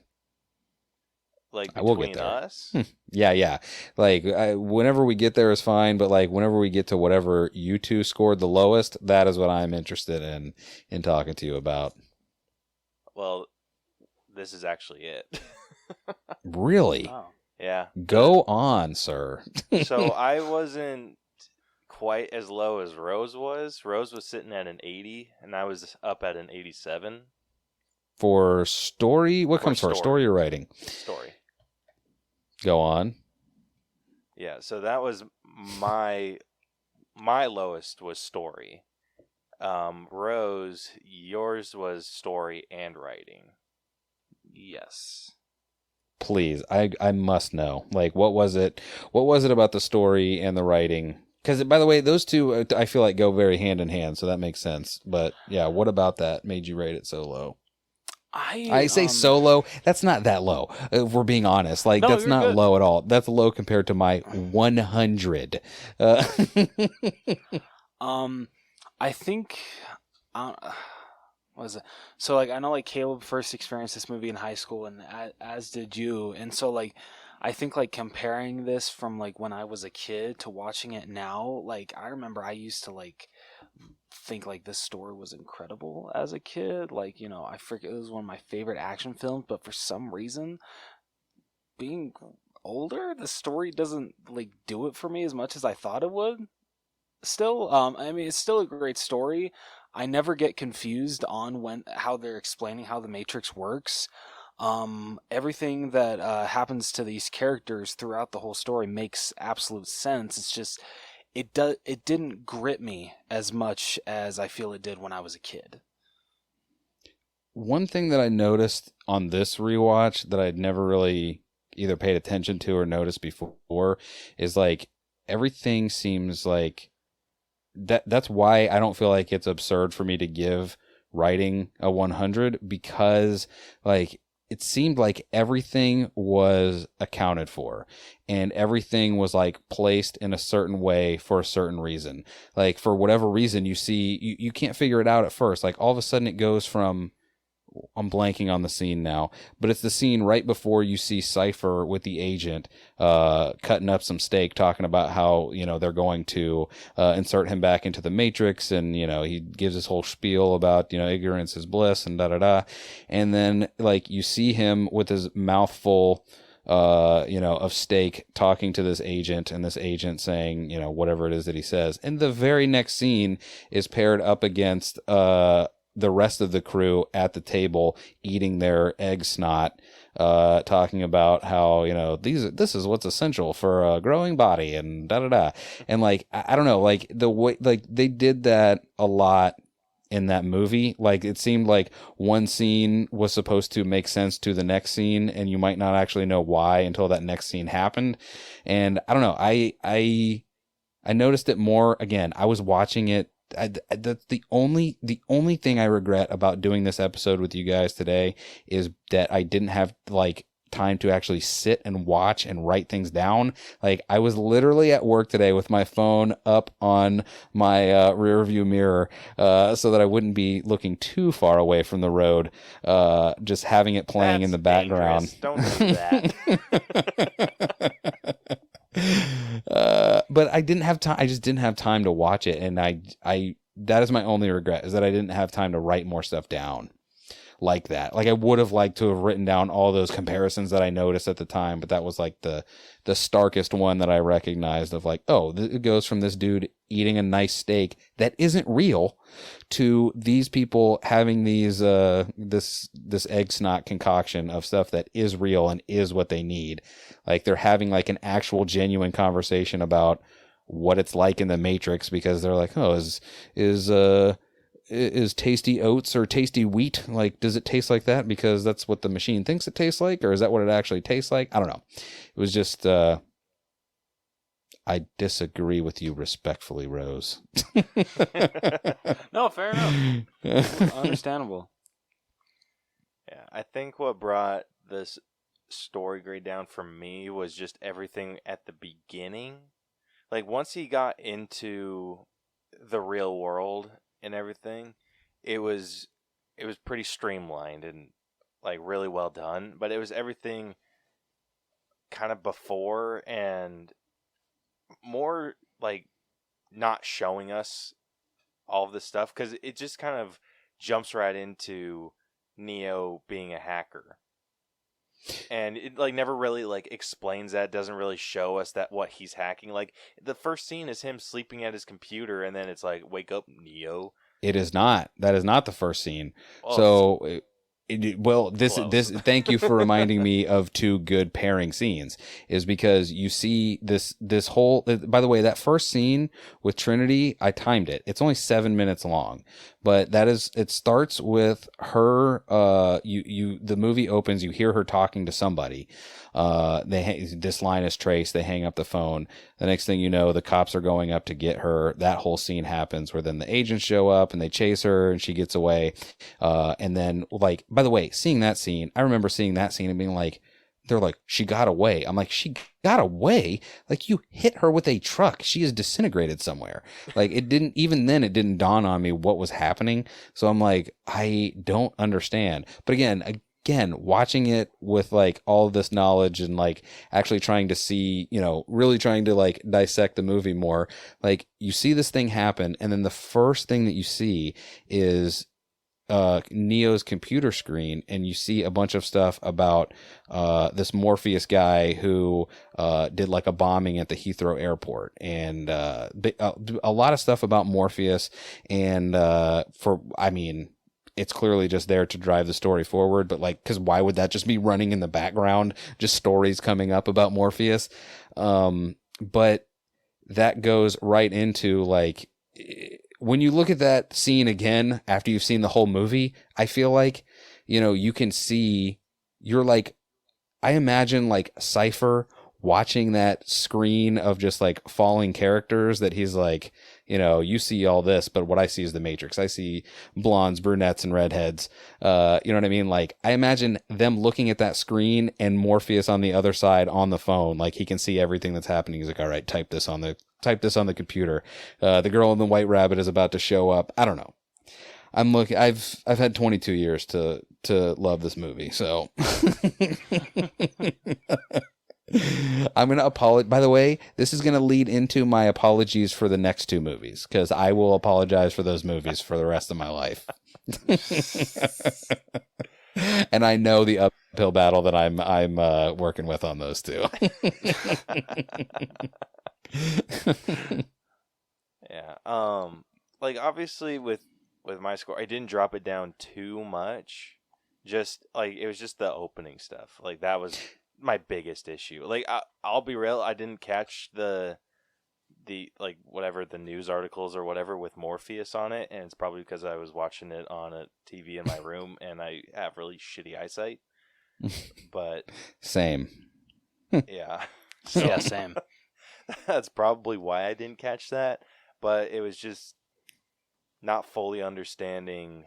Like, between us? Yeah. Like, whenever we get there is fine, but, like, whenever we get to whatever you two scored the lowest, that is what I'm interested in talking to you about. Well, this is actually it. Really? Oh. Yeah. Go on, sir. So I wasn't quite as low as Rose was. Rose was sitting at an 80, and I was up at an 87. For story? What comes first, story or writing? Story. Go on. Yeah, so that was my lowest was story. Rose, yours was story and writing. Yes. Please, I must know. Like, what was it? What was it about the story and the writing? Because, by the way, those two I feel like go very hand in hand, so that makes sense. But yeah, what about that made you rate it so low? I say so low. That's not that low. If we're being honest, like, no, that's not good. Low at all. That's low compared to my 100. I think. What was it? So, like, I know, like, Caleb first experienced this movie in high school, and as did you. And so, like, I think, like, comparing this from, like, when I was a kid to watching it now, like, I remember I used to, like, think, like, this story was incredible as a kid. Like, you know, I forget, it was one of my favorite action films, but for some reason, being older, the story doesn't, like, do it for me as much as I thought it would. Still, I mean, it's still a great story. I never get confused on how they're explaining how the Matrix works. Everything that happens to these characters throughout the whole story makes absolute sense. It's just it didn't grip me as much as I feel it did when I was a kid. One thing that I noticed on this rewatch that I'd never really either paid attention to or noticed before is, like, everything seems like that's why I don't feel like it's absurd for me to give writing a 100, because, like, it seemed like everything was accounted for and everything was, like, placed in a certain way for a certain reason. Like, for whatever reason, you can't figure it out at first. Like, all of a sudden it goes from, I'm blanking on the scene now, but it's the scene right before you see Cypher with the agent cutting up some steak, talking about how, you know, they're going to insert him back into the Matrix, and, you know, he gives this whole spiel about, you know, ignorance is bliss and da-da-da. And then, like, you see him with his mouth full of steak talking to this agent, and this agent saying, whatever it is that he says. And the very next scene is paired up against the rest of the crew at the table eating their egg snot, talking about how, this is what's essential for a growing body and da-da-da. And like, I don't know, like the way, like they did that a lot in that movie. Like it seemed like one scene was supposed to make sense to the next scene, and you might not actually know why until that next scene happened. And I don't know, I noticed it more. Again, I was watching it. That's the only thing I regret about doing this episode with you guys today is that I didn't have like time to actually sit and watch and write things down. Like I was literally at work today with my phone up on my rear view mirror, so that I wouldn't be looking too far away from the road, just having it playing in the background. Dangerous. Don't do that. But I didn't have time. I just didn't have time to watch it, and I that is my only regret, is that I didn't have time to write more stuff down like that. Like I would have liked to have written down all those comparisons that I noticed at the time, but that was like the starkest one that I recognized of like, oh, it goes from this dude eating a nice steak that isn't real to these people having these this egg snot concoction of stuff that is real and is what they need. Like they're having like an actual genuine conversation about what it's like in the Matrix, because they're like, oh, is tasty oats or tasty wheat, like, does it taste like that because that's what the machine thinks it tastes like, or is that what it actually tastes like? I don't know. It was just I disagree with you respectfully, Rose. No, fair enough. Understandable. Yeah, I think what brought this story grade down for me was just everything at the beginning. Like once he got into the real world and everything, it was pretty streamlined and like really well done, but it was everything kind of before and more like not showing us all of this stuff, because it just kind of jumps right into Neo being a hacker, and it like never really like explains that, doesn't really show us that what he's hacking. Like the first scene is him sleeping at his computer, and then it's like, wake up, Neo. It is not. That is not the first scene. Oh, so, this. Thank you for reminding me of two good pairing scenes. Is because you see this whole. By the way, that first scene with Trinity, I timed it. It's only 7 minutes long, but it starts with her. The movie opens. You hear her talking to somebody. This line is traced. They hang up the phone. The next thing you know, the cops are going up to get her. That whole scene happens where then the agents show up and they chase her and she gets away. And then, like, by the way, seeing that scene, I remember seeing that scene and being like, they're like, she got away. I'm like, she got away? Like, you hit her with a truck. She is disintegrated somewhere. Like, even then, it didn't dawn on me what was happening. So I'm like, I don't understand. But again, watching it with like all of this knowledge and like actually trying to see, really trying to like dissect the movie more, like you see this thing happen. And then the first thing that you see is Neo's computer screen, and you see a bunch of stuff about this Morpheus guy who did like a bombing at the Heathrow airport, and a lot of stuff about Morpheus, and it's clearly just there to drive the story forward, but like, because why would that just be running in the background, just stories coming up about Morpheus? But that goes right into like, when you look at that scene again after you've seen the whole movie, I feel like, you can see, you're like, I imagine like Cypher watching that screen of just like falling characters that he's like, you see all this, but what I see is the Matrix. I see blondes, brunettes, and redheads. You know what I mean? Like, I imagine them looking at that screen and Morpheus on the other side on the phone. Like, he can see everything that's happening. He's like, all right, type this on the computer. The girl in the white rabbit is about to show up. I don't know. I've had 22 years to love this movie, so I'm going to apologize. By the way, this is going to lead into my apologies for the next two movies, because I will apologize for those movies for the rest of my life. And I know the uphill battle that I'm working with on those two. Yeah. Like obviously with my score, I didn't drop it down too much. Just like it was just the opening stuff. Like that was my biggest issue. Like I'll be real, I didn't catch the like whatever the news articles or whatever with Morpheus on it, and it's probably because I was watching it on a TV in my room and I have really shitty eyesight. But same. Yeah. So, yeah, same. That's probably why I didn't catch that, but it was just not fully understanding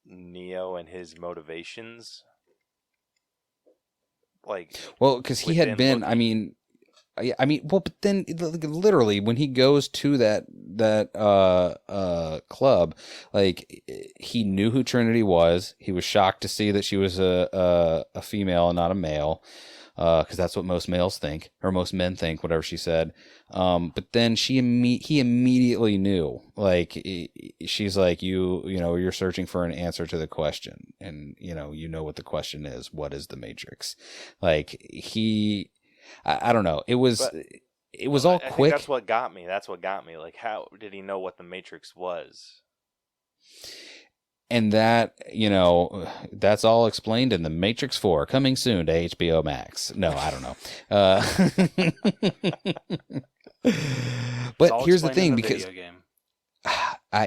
Neo and his motivations. Like, well, because he had been, well, but then literally when he goes to that club, like he knew who Trinity was. He was shocked to see that she was a female and not a male, because that's what most males think, or most men think, whatever she said. But then he immediately knew. Like she's like, you're searching for an answer to the question, and you know what the question is. What is the Matrix? Like I don't know. It was all quick. That's what got me. Like, how did he know what the Matrix was? And that, that's all explained in The Matrix 4, coming soon to HBO Max. No, I don't know. But here's the thing, because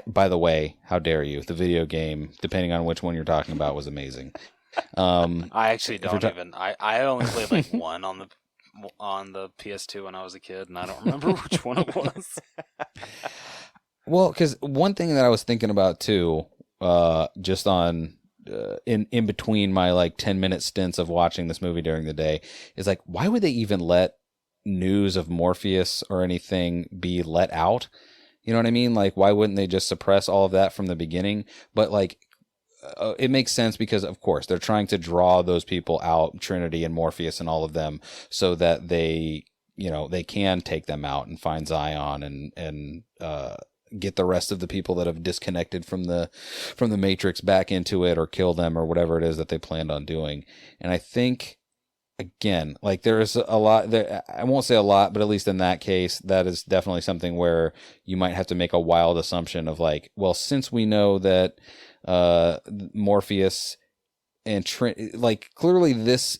by the way, how dare you? The video game, depending on which one you're talking about, was amazing. I actually don't even. I only played like one on the PS2 when I was a kid, and I don't remember which one it was. Well, because one thing that I was thinking about too, just on in between my like 10-minute stints of watching this movie during the day, is like, why would they even let news of Morpheus or anything be let out? You know what I mean? Like, why wouldn't they just suppress all of that from the beginning? But like, it makes sense because, of course, they're trying to draw those people out, Trinity and Morpheus and all of them, so that they can take them out and find Zion and get the rest of the people that have disconnected from the Matrix back into it, or kill them, or whatever it is that they planned on doing. And I think, again, like there is a lot there. I won't say a lot, but at least in that case, that is definitely something where you might have to make a wild assumption of like, well, since we know that Morpheus and like clearly this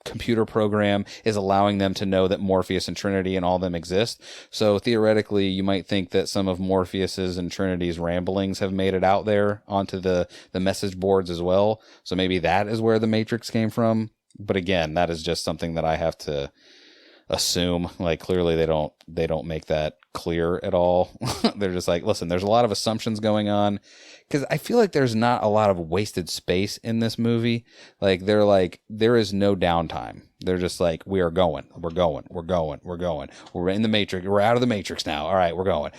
computer program is allowing them to know that Morpheus and Trinity and all of them exist. So theoretically, you might think that some of Morpheus's and Trinity's ramblings have made it out there onto the message boards as well. So maybe that is where the Matrix came from. But again, that is just something that I have to assume. Like clearly they don't make that clear at all. They're just like, listen, there's a lot of assumptions going on, because I feel like there's not a lot of wasted space in this movie. Like they're like, there is no downtime. They're just like, we're going, we're in the Matrix, we're out of the Matrix now, all right, we're going,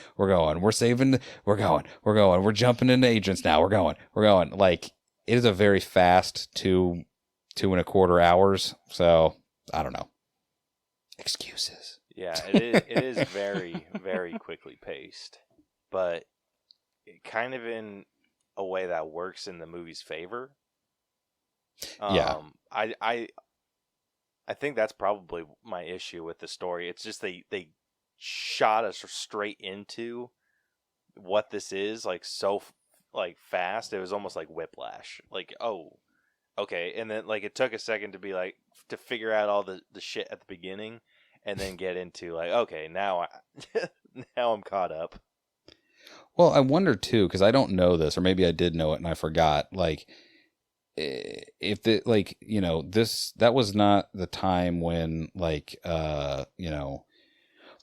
we're saving, we're going, we're jumping into agents now, we're going. Like it is a very fast 2.25 hours. So I don't know. Excuses. Yeah, it is very, very quickly paced, but kind of in a way that works in the movie's favor. Yeah. I think that's probably my issue with the story. It's just they shot us straight into what this is, like so like fast. It was almost like whiplash. Like, oh, okay, and then like it took a second to be like to figure out all the shit at the beginning, and then get into like, okay, now I'm caught up. Well, I wonder too, because I don't know this, or maybe I did know it and I forgot. Like, if the that was not the time when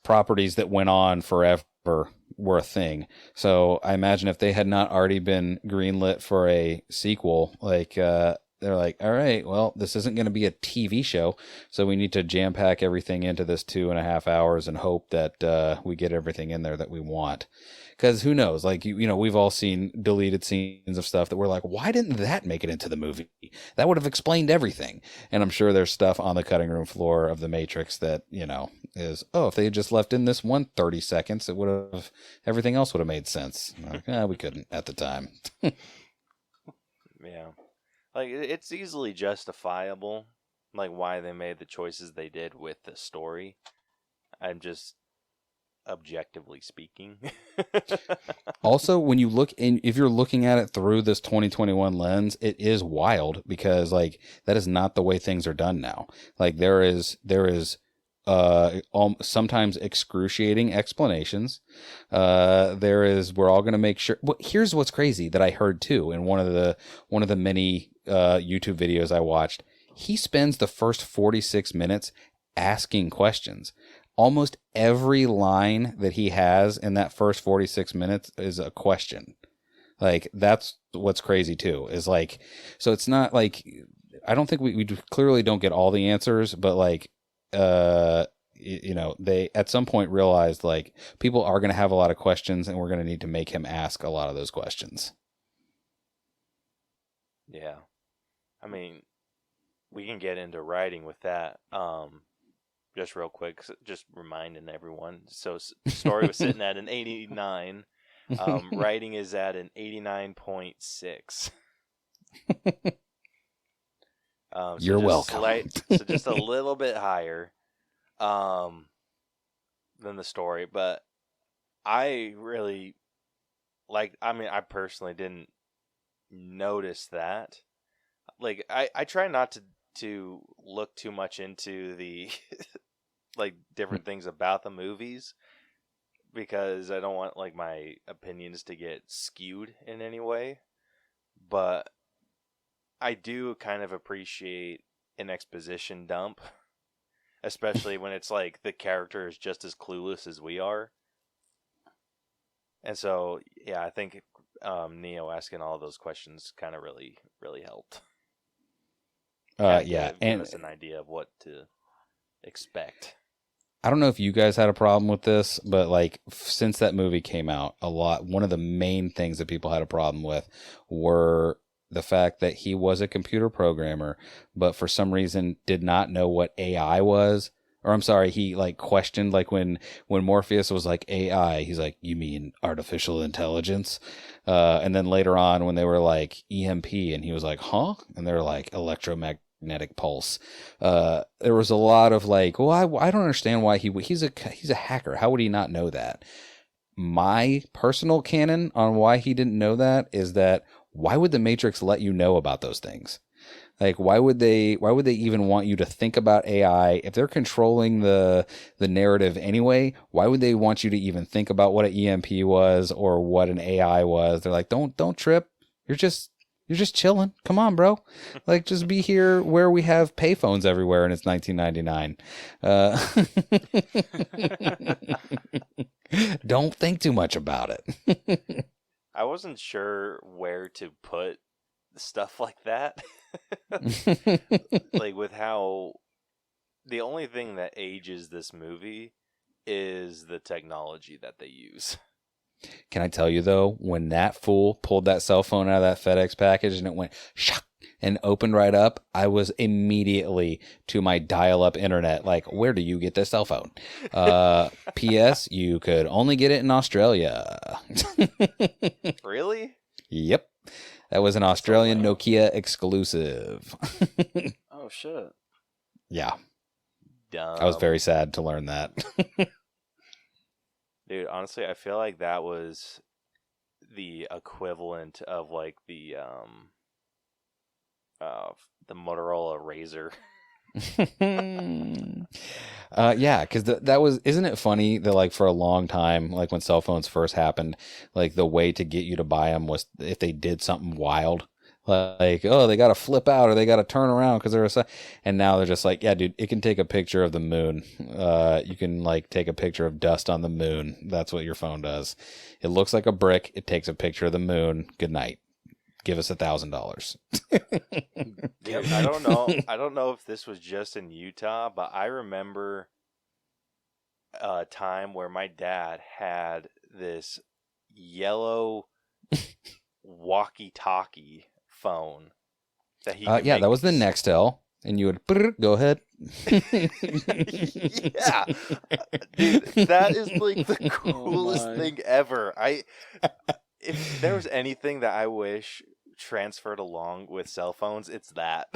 properties that went on forever were a thing. So I imagine if they had not already been greenlit for a sequel, they're like, all right, well, this isn't going to be a TV show, so we need to jam pack everything into this 2.5 hours and hope that we get everything in there that we want. Because who knows? Like, you know, we've all seen deleted scenes of stuff that we're like, why didn't that make it into the movie? That would have explained everything. And I'm sure there's stuff on the cutting room floor of The Matrix that, you know, is, oh, if they had just left in this 30 seconds, it would have, everything else would have made sense. Like, we couldn't at the time. Yeah. Like, it's easily justifiable, like, why they made the choices they did with the story. I'm just objectively speaking. Also, when you look in, if you're looking at it through this 2021 lens, it is wild because like that is not the way things are done now. Like there is sometimes excruciating explanations. We're all going to make sure. Well, here's what's crazy that I heard too in one of the many YouTube videos I watched. He spends the first 46 minutes asking questions. Almost every line that he has in that first 46 minutes is a question. Like, that's what's crazy, too, is like, so it's not like, I don't think we clearly don't get all the answers, but like, you know, they at some point realized like people are going to have a lot of questions and we're going to need to make him ask a lot of those questions. Yeah. I mean, we can get into writing with that. Just real quick, just reminding everyone. So story was sitting at an 89. Writing is at an 89.6. You're welcome. So just a little bit higher than the story. But I really I personally didn't notice that. Like, I try not to look too much into the like different things about the movies because I don't want like my opinions to get skewed in any way. But I do kind of appreciate an exposition dump, especially when it's like the character is just as clueless as we are. And so, yeah, I think Neo asking all those questions kind of really, really helped. Yeah, give us an idea of what to expect. I don't know if you guys had a problem with this, but like since that movie came out, one of the main things that people had a problem with were the fact that he was a computer programmer, but for some reason did not know what AI was. Or I'm sorry, he like questioned like when Morpheus was like AI, he's like, you mean artificial intelligence? And then later on when they were like EMP and he was like, huh? And they were like electromagnetic pulse. There was a lot of like, well, I don't understand why he's a hacker. How would he not know that? My personal canon on why he didn't know that is that why would the Matrix let you know about those things? Like, why would they even want you to think about AI if they're controlling the narrative anyway? Why would they want you to even think about what an EMP was or what an AI was? They're like, don't trip. You're just chilling. Come on, bro. Like, just be here where we have payphones everywhere and it's 1999. Don't think too much about it. I wasn't sure where to put stuff like that. Like with how the only thing that ages this movie is the technology that they use. Can I tell you though, when that fool pulled that cell phone out of that FedEx package and it went shock and opened right up, I was immediately to my dial-up internet. Like, where do you get this cell phone? P.S. You could only get it in Australia. Really? Yep. That was an Australian Nokia exclusive. Oh, shit. Yeah. Dumb. I was very sad to learn that. Dude, honestly, I feel like that was the equivalent of like the Motorola Razr. Yeah, because that was, isn't it funny that like for a long time, like when cell phones first happened, like the way to get you to buy them was if they did something wild, like, oh, they got to flip out or they got to turn around because they're and now they're just like, yeah, dude, it can take a picture of the moon. You can like take a picture of dust on the moon. That's what your phone does. It looks like a brick. It takes a picture of the moon. Good night. give us $1,000. Yeah, I don't know if this was just in Utah, but I remember a time where my dad had this yellow walkie-talkie phone that he yeah, that was the Nextel, and you would go ahead. Yeah, dude, that is like the coolest thing ever. If there was anything that I wish transferred along with cell phones, it's that.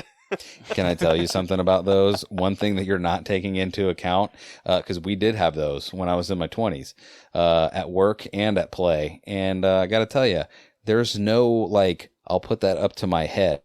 Can I tell you something about those? One thing that you're not taking into account, because we did have those when I was in my 20s, at work and at play. And I got to tell you, there's no, like, I'll put that up to my head.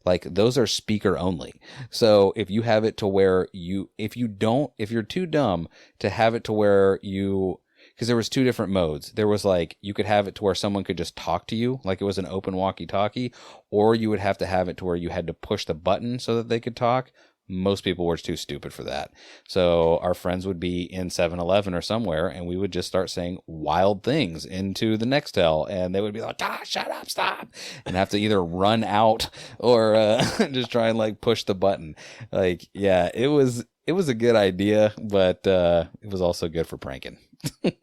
Like, those are speaker only. So if you have it to where if you're too dumb to have it to where because there was two different modes. There was like, you could have it to where someone could just talk to you, like it was an open walkie-talkie, or you would have to have it to where you had to push the button so that they could talk. Most people were too stupid for that. So our friends would be in 7-Eleven or somewhere, and we would just start saying wild things into the Nextel, and they would be like, shut up, stop, and have to either run out or just try and like push the button. Like, yeah, it was a good idea, but it was also good for pranking. I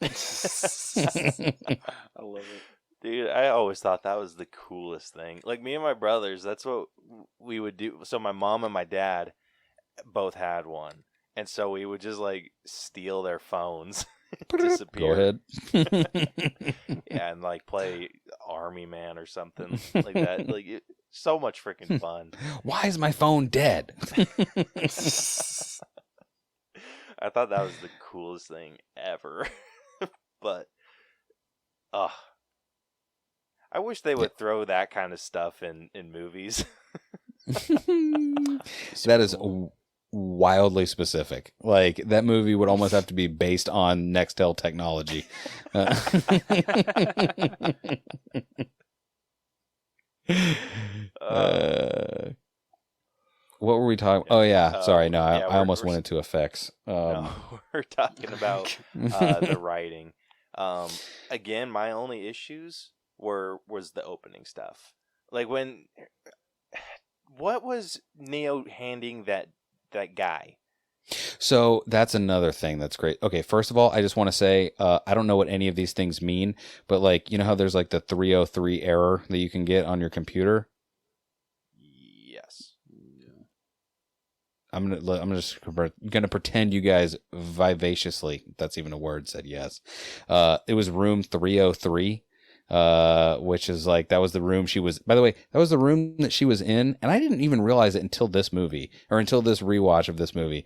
love it. Dude, I always thought that was the coolest thing. Like, me and my brothers, that's what we would do. So my mom and my dad both had one. And so we would just, like, steal their phones. Disappear. Go ahead. Yeah, and, like, play Army Man or something like that. Like, so much freaking fun. Why is my phone dead? I thought that was the coolest thing ever. But, I wish they would throw that kind of stuff in movies. That is wildly specific. Like, that movie would almost have to be based on Nextel technology. What were we talking? Oh yeah, sorry. No, I almost went into effects. No, we're talking about the writing. Again, my only issues was the opening stuff. Like, what was Neo handing that guy? So that's another thing that's great. Okay, first of all, I just want to say I don't know what any of these things mean, but like, you know how there's like the 303 error that you can get on your computer? Yes. I'm just gonna pretend you guys vivaciously, that's even a word, said yes. It was room 303, which is like, that was the room she was. By the way, that was the room that she was in, and I didn't even realize it until this movie, or until this rewatch of this movie.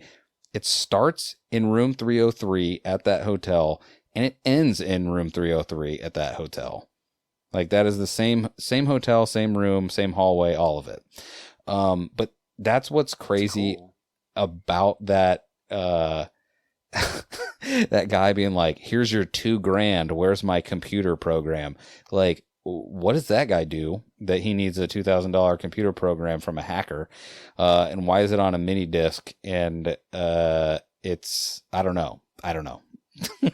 It starts in room 303 at that hotel, and it ends in room 303 at that hotel. Like, that is the same hotel, same room, same hallway, all of it. But that's what's crazy about that that guy being like, here's your $2,000, where's my computer program? Like, what does that guy do that he needs a $2,000 computer program from a hacker? And why is it on a mini disc? And it's, I don't know.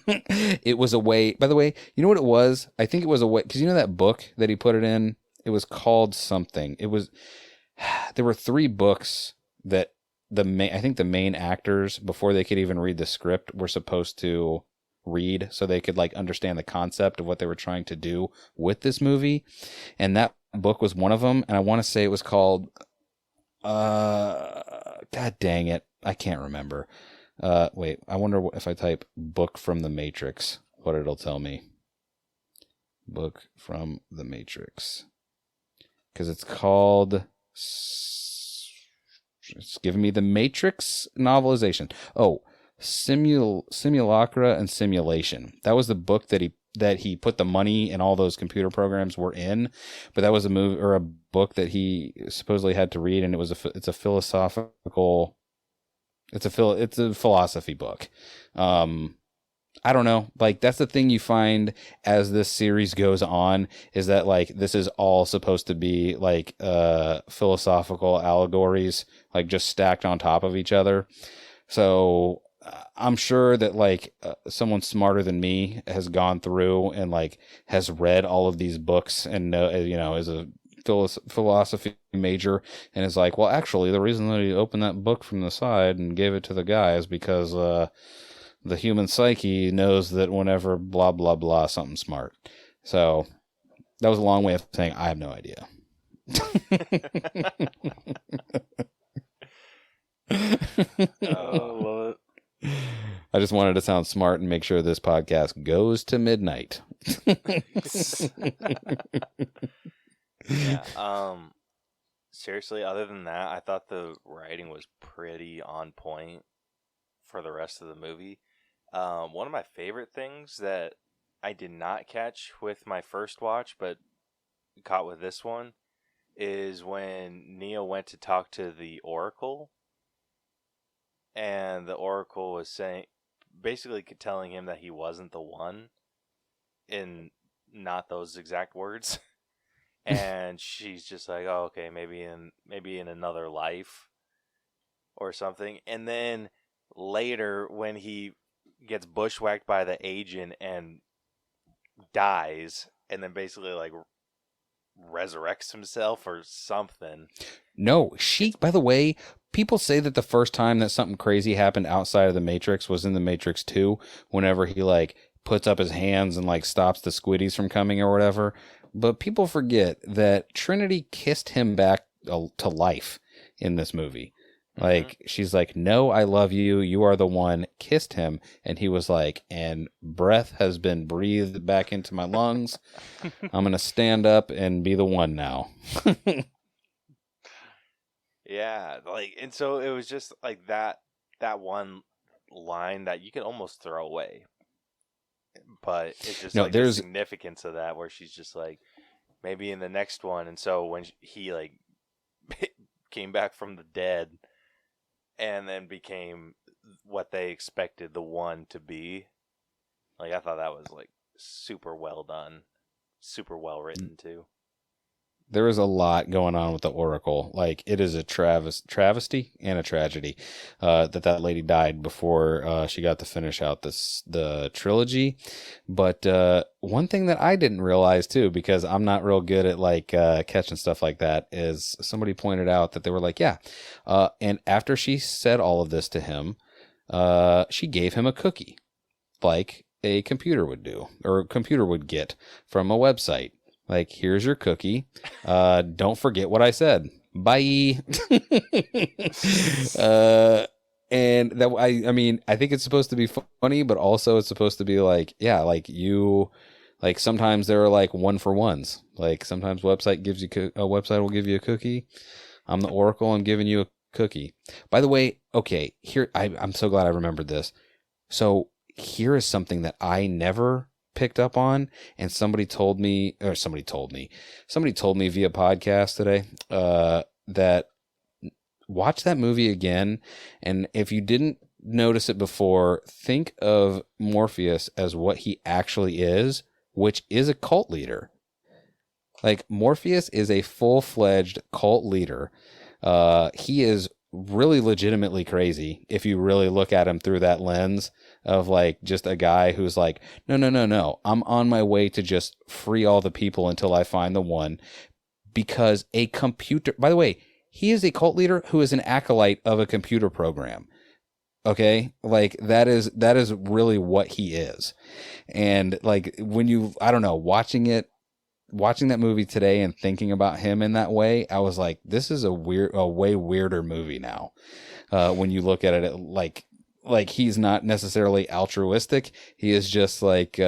It was a way, by the way, you know what it was? I think it was a way, because you know that book that he put it in? It was called something. There were 3 books that I think the main actors, before they could even read the script, were supposed to read so they could like understand the concept of what they were trying to do with this movie. And that book was one of them. And I want to say it was called, God dang it, I can't remember. Wait, I wonder if I type book from the Matrix, what it'll tell me. Book from the Matrix. Because it's called, it's giving me the Matrix novelization. Oh, Simulacra and Simulation. That was the book that he put the money and all those computer programs were in, but that was a movie or a book that he supposedly had to read, and it's a philosophical, it's a philosophy book. I don't know. Like, that's the thing you find as this series goes on, is that like this is all supposed to be like philosophical allegories, like just stacked on top of each other. So I'm sure that like someone smarter than me has gone through and like has read all of these books and is a philosophy major and is like, well, actually, the reason that he opened that book from the side and gave it to the guy is because the human psyche knows that whenever blah, blah, blah, something smart. So that was a long way of saying I have no idea. Oh, love it. I just wanted to sound smart and make sure this podcast goes to midnight. Yeah. Seriously, other than that, I thought the writing was pretty on point for the rest of the movie. One of my favorite things that I did not catch with my first watch, but caught with this one, is when Neo went to talk to the Oracle, and the Oracle was saying, basically telling him that he wasn't the one, in not those exact words. And she's just like, oh, okay, maybe in another life or something. And then later, when he gets bushwhacked by the agent and dies, and then basically like resurrects himself or something. No, by the way, people say that the first time that something crazy happened outside of the Matrix was in the Matrix 2, whenever he like puts up his hands and like stops the squiddies from coming or whatever. But people forget that Trinity kissed him back to life in this movie. Like, she's like, no, I love you. You are the one. Kissed him. And he was like, and breath has been breathed back into my lungs. I'm going to stand up and be the one now. Yeah. Like, and so it was just like that one line that you could almost throw away. But it's just like the significance of that, where she's just like, maybe in the next one. And so when he like came back from the dead, and then became what they expected the one to be. Like, I thought that was, like, super well done. Super well written, too. There is a lot going on with the Oracle. Like, it is a travesty and a tragedy that lady died before she got to finish out the trilogy. But one thing that I didn't realize, too, because I'm not real good at, like, catching stuff like that, is somebody pointed out that they were like, yeah. And after she said all of this to him, she gave him a cookie, like a computer would do, or a computer would get from a website. Like, here's your cookie. Don't forget what I said. Bye. And that, I mean, I think it's supposed to be funny, but also it's supposed to be like, yeah, like like sometimes there are like 1-for-1s. Like sometimes a website will give you a cookie. I'm the Oracle. I'm giving you a cookie. By the way, okay, here, I'm so glad I remembered this. So here is something that I never picked up on, and somebody told me via podcast today, that watch that movie again, and if you didn't notice it before, think of Morpheus as what he actually is, which is a cult leader. Like, Morpheus is a full-fledged cult leader. He is really legitimately crazy if you really look at him through that lens of like just a guy who's like, no, I'm on my way to just free all the people until I find the one. Because a computer, by the way, he is a cult leader who is an acolyte of a computer program. Okay, like that is really what he is. And like when watching that movie today and thinking about him in that way, I was like, this is a way weirder movie now. When you look at it, like he's not necessarily altruistic. He is just like,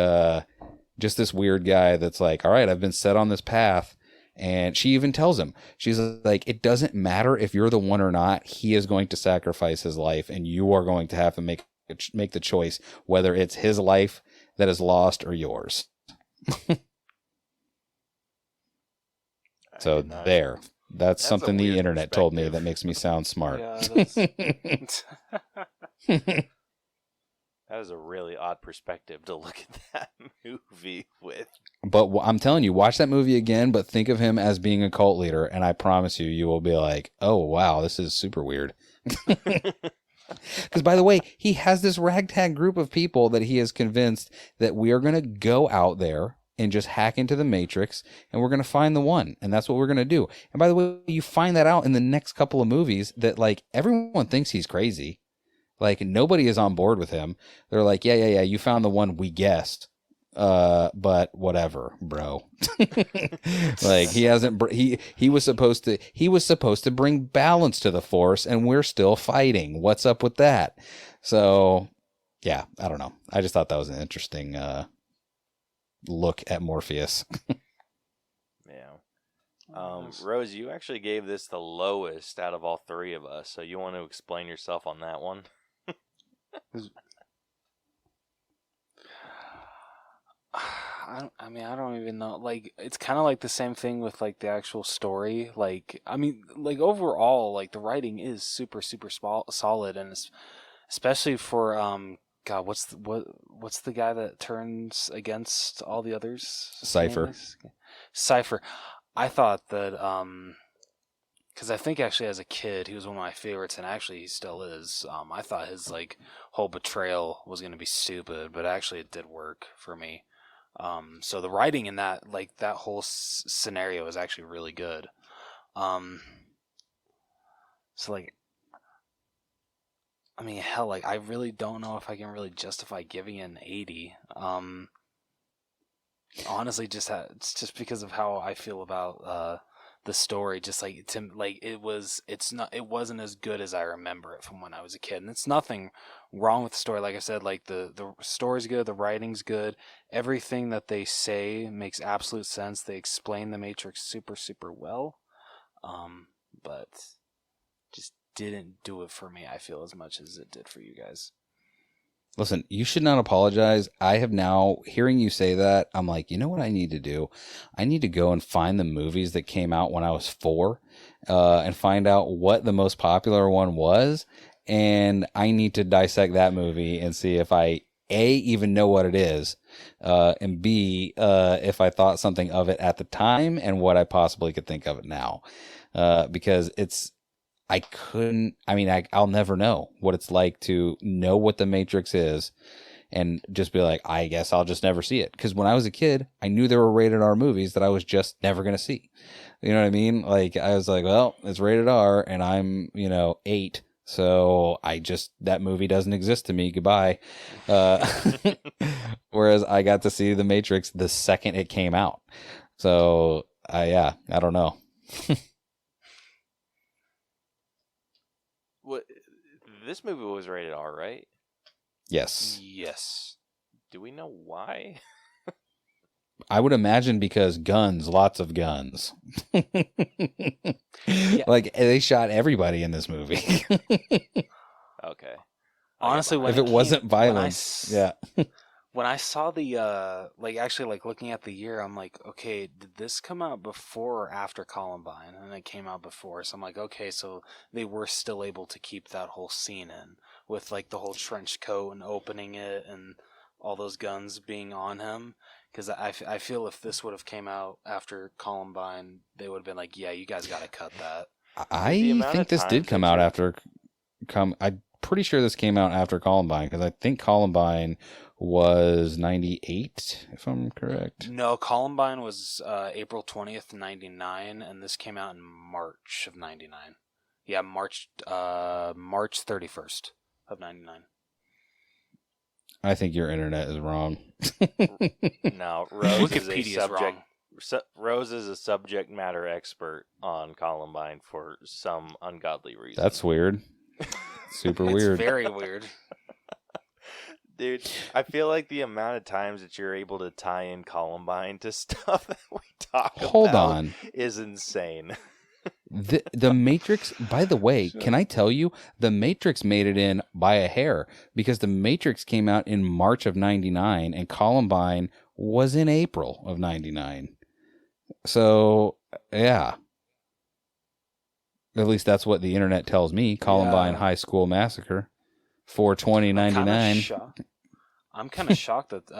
just this weird guy that's like, all right, I've been set on this path. And she even tells him, she's like, it doesn't matter if you're the one or not. He is going to sacrifice his life, and you are going to have to make the choice, whether it's his life that is lost or yours. So that's something the internet told me that makes me sound smart. Yeah, that is a really odd perspective to look at that movie with. But I'm telling you, watch that movie again, but think of him as being a cult leader, and I promise you will be like, oh, wow, this is super weird. Because, by the way, he has this ragtag group of people that he is convinced that we are going to go out there and just hack into the Matrix, and we're going to find the one, and that's what we're going to do. And by the way, you find that out in the next couple of movies that, like, everyone thinks he's crazy. Like, nobody is on board with him. They're like, yeah, you found the one we guessed. But whatever, bro. Like, he was supposed to bring balance to the Force, and we're still fighting. What's up with that? So, yeah, I don't know. I just thought that was an interesting look at Morpheus. Yeah. Rose, you actually gave this the lowest out of all three of us, so you want to explain yourself on that one? I don't even know. Like, it's kind of like the same thing with, like, the actual story. Like, I mean, like, overall, like, the writing is super, super solid, and especially for God, what's the guy that turns against all the others? Cypher. I thought that because I think actually as a kid he was one of my favorites, and actually he still is. I thought his, like, whole betrayal was going to be stupid, but actually it did work for me. So the writing in that, like, that whole scenario is actually really good. So, like, I mean, hell, like, I really don't know if I can really justify giving it an 80. Honestly, it's just because of how I feel about the story. Just like, it wasn't as good as I remember it from when I was a kid. And it's nothing wrong with the story. Like I said, like, the story's good, the writing's good, everything that they say makes absolute sense. They explain the Matrix super, super well, but just didn't do it for me, I feel, as much as it did for you guys. Listen, you should not apologize. I have now, hearing you say that, I'm like, you know what I need to do? I need to go and find the movies that came out when I was 4 and find out what the most popular one was. And I need to dissect that movie and see if I, A, even know what it is, and B, if I thought something of it at the time and what I possibly could think of it now. Because I'll never know what it's like to know what the Matrix is and just be like, I guess I'll just never see it. Because when I was a kid, I knew there were rated R movies that I was just never going to see. You know what I mean? Like, I was like, well, it's rated R and I'm, 8. So that movie doesn't exist to me. Goodbye. Whereas I got to see the Matrix the second it came out. So, I don't know. What? This movie was rated R, right? Yes. Yes. Do we know why? I would imagine because guns, lots of guns. Yeah. Like, they shot everybody in this movie. Okay. Honestly, if it wasn't violence, yeah. When I saw the, looking at the year, I'm like, okay, did this come out before or after Columbine? And it came out before. So I'm like, okay, so they were still able to keep that whole scene in with, like, the whole trench coat and opening it and all those guns being on him. Because I feel if this would have came out after Columbine, they would have been like, yeah, you guys got to cut that. I think this did come out after... I'm pretty sure this came out after Columbine, because I think Columbine was 98, if I'm correct. No, Columbine was April 20th, 99, and this came out in March of 99. Yeah, March 31st of 99. I think your internet is wrong. No, Rose is a Wikipedia's wrong. Rose is a subject matter expert on Columbine for some ungodly reason. That's weird. Super weird. It's very weird. Dude, I feel like the amount of times that you're able to tie in Columbine to stuff that we talk about is insane. The Matrix, by the way, Can I tell you, the Matrix made it in by a hair, because the Matrix came out in March of 99 and Columbine was in April of 99. So, yeah. At least that's what the internet tells me. Columbine High School Massacre, 4/20/99. I'm kind of shocked that,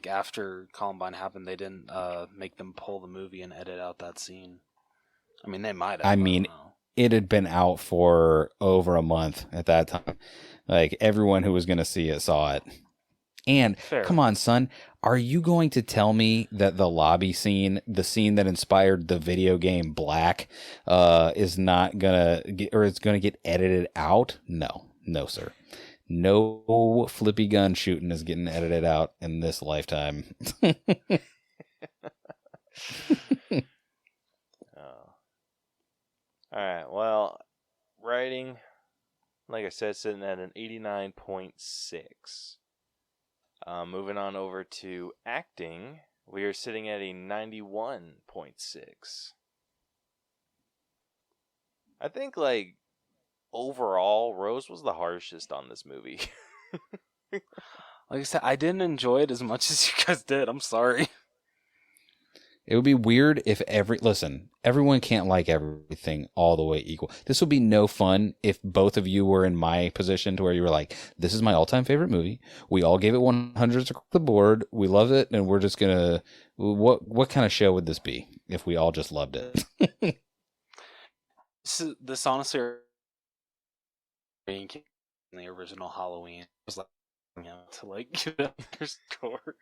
after Columbine happened, they didn't make them pull the movie and edit out that scene. I mean, they might have. It had been out for over a month at that time. Like, everyone who was going to see it saw it. And Fair. come on, son, are you going to tell me that the lobby scene, the scene that inspired the video game Black, is not gonna get, or it's gonna get edited out? No, sir. No flippy gun shooting is getting edited out in this lifetime. All right. Well, writing, like I said, sitting at an 89.6. Moving on over to acting, we are sitting at a 91.6. I think, like, overall, Rose was the harshest on this movie. Like I said, I didn't enjoy it as much as you guys did. I'm sorry. It would be weird if everyone can't like everything all the way equal. This would be no fun if both of you were in my position to where you were like, this is my all-time favorite movie. We all gave it 100s across the board. We love it, and we're just going to... What kind of show would this be if we all just loved it? This honestly... in the original Halloween was like to like get up their score.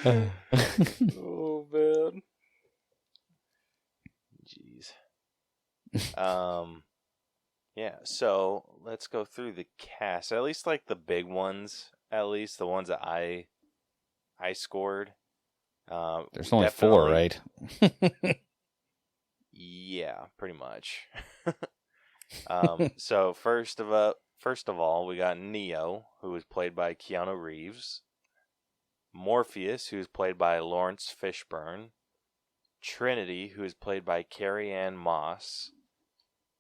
Oh man. Jeez. Yeah, so let's go through the cast. At least like the big ones, at least the ones that I scored. There's only 4, right? Yeah, pretty much. So first of all, we got Neo, who was played by Keanu Reeves. Morpheus, who is played by Lawrence Fishburne. Trinity, who is played by Carrie Ann Moss.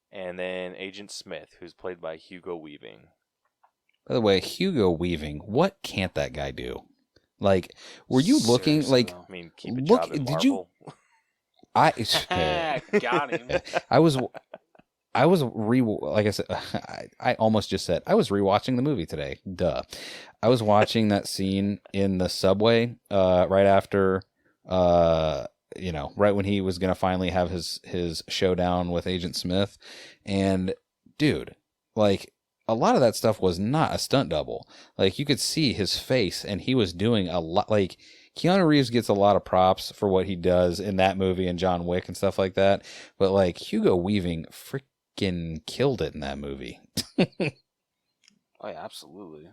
And then Agent Smith, who's played by Hugo Weaving. By the way, Hugo Weaving, what can't that guy do? Like, were you looking Seriously, like? though. I mean, keep a job in Marvel. Got him. I was like I said, I almost just said I was rewatching the movie today. Duh. I was watching that scene in the subway right after right when he was going to finally have his showdown with Agent Smith. And dude, like a lot of that stuff was not a stunt double. Like you could see his face and he was doing a lot. Like Keanu Reeves gets a lot of props for what he does in that movie and John Wick and stuff like that. But like Hugo Weaving freaking killed it in that movie. Oh yeah, absolutely.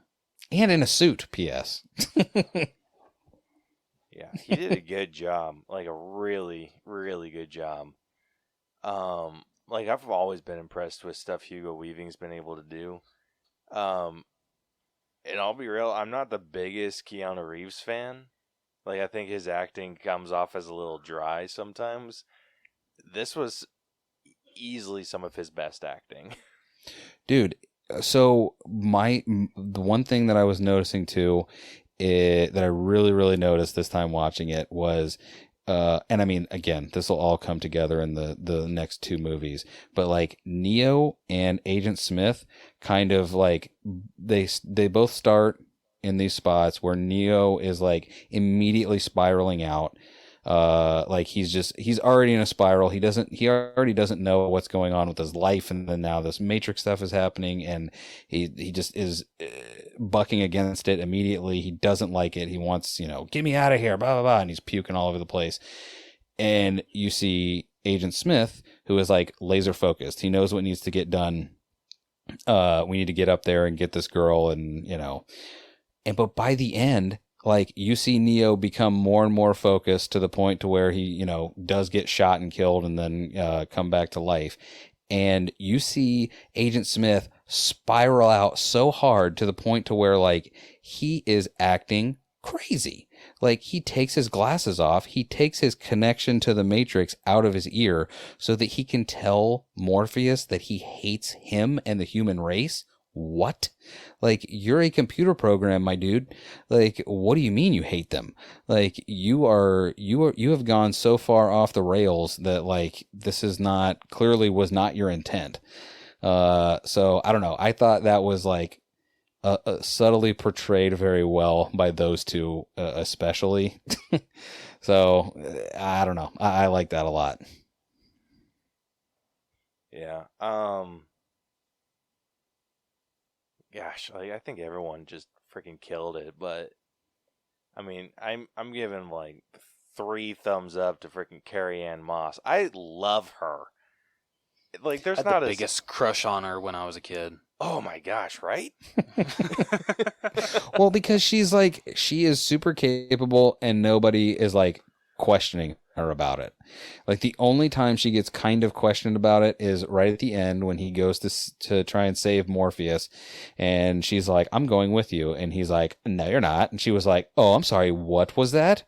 And in a suit, P.S. Yeah, he did a good job. Like a really, really good job. Like I've always been impressed with stuff Hugo Weaving's been able to do. And I'll be real, I'm not the biggest Keanu Reeves fan. Like I think his acting comes off as a little dry sometimes. This was easily some of his best acting. Dude, so the one thing that I was noticing too, that I really, really noticed this time watching it was, and I mean, again, this will all come together in the next 2 movies, but like Neo and Agent Smith kind of like, they both start in these spots where Neo is like immediately spiraling out. Like he's already in a spiral. He already doesn't know what's going on with his life. And then now this Matrix stuff is happening and he just is bucking against it immediately. He doesn't like it. He wants, get me out of here, blah, blah, blah. And he's puking all over the place. And you see Agent Smith, who is like laser focused. He knows what needs to get done. We need to get up there and get this girl but by the end, like you see Neo become more and more focused to the point to where he, does get shot and killed and then come back to life. And you see Agent Smith spiral out so hard to the point to where like he is acting crazy. Like he takes his glasses off. He takes his connection to the Matrix out of his ear so that he can tell Morpheus that he hates him and the human race. What? Like, you're a computer program, my dude. Like, what do you mean you hate them? Like, you have gone so far off the rails that like this is clearly was not your intent. So I don't know. I thought that was like subtly portrayed very well by those two, especially. So I don't know. I like that a lot. Yeah. gosh, like I think everyone just freaking killed it. But I mean, I'm giving like 3 thumbs up to freaking Carrie-Anne Moss. I love her. Like, there's I had not the a biggest crush on her when I was a kid. Oh my gosh, right? Well, because she is super capable and nobody is like questioning her about it. Like the only time she gets kind of questioned about it is right at the end when he goes to try and save Morpheus, and she's like, "I'm going with you," and he's like, "No, you're not." And she was like, "Oh, I'm sorry. What was that?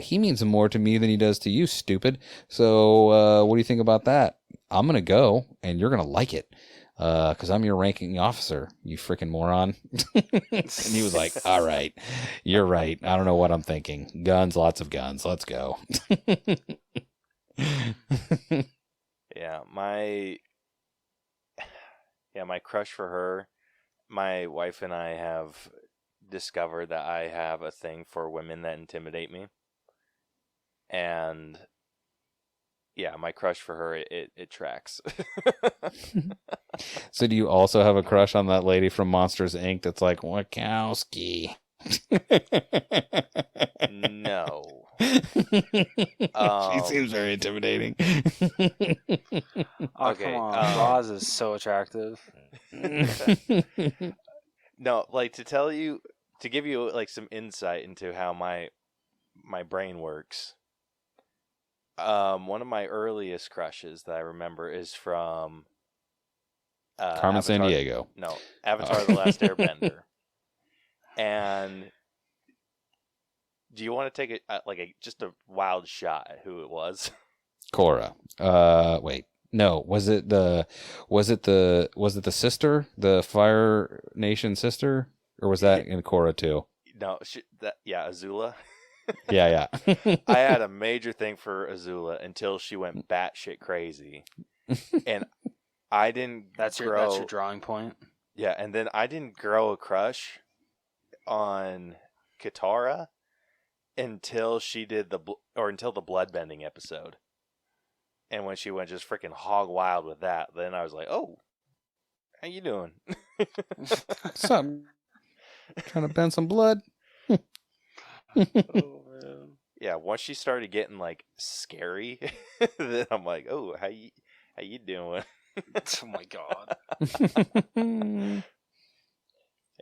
He means more to me than he does to you, stupid. So, what do you think about that? I'm gonna go, and you're gonna like it." Because I'm your ranking officer, you freaking moron. And he was like, all right, you're right. I don't know what I'm thinking. Guns, lots of guns. Let's go. Yeah, my crush for her, my wife and I have discovered that I have a thing for women that intimidate me. And yeah, my crush for her, it tracks. So do you also have a crush on that lady from Monsters, Inc. that's like, Wachowski? No. She seems very intimidating. Oh, Okay, come on. Roz is so attractive. No, like to give you like some insight into how my brain works. One of my earliest crushes that I remember is from Carmen Sandiego. No, Avatar: The Last Airbender. And do you want to take just a wild shot at who it was? Korra. Wait. No, was it the sister, the Fire Nation sister, or was that in Korra too? No, Azula. Yeah. I had a major thing for Azula until she went batshit crazy, and I didn't. That's your drawing point. Yeah, and then I didn't grow a crush on Katara until she did until the bloodbending episode. And when she went just freaking hog wild with that, then I was like, "Oh, how you doing?" What's up? Trying to bend some blood? Oh man. Yeah, once she started getting like scary, then I'm like, "Oh, how you doing?" Oh my god.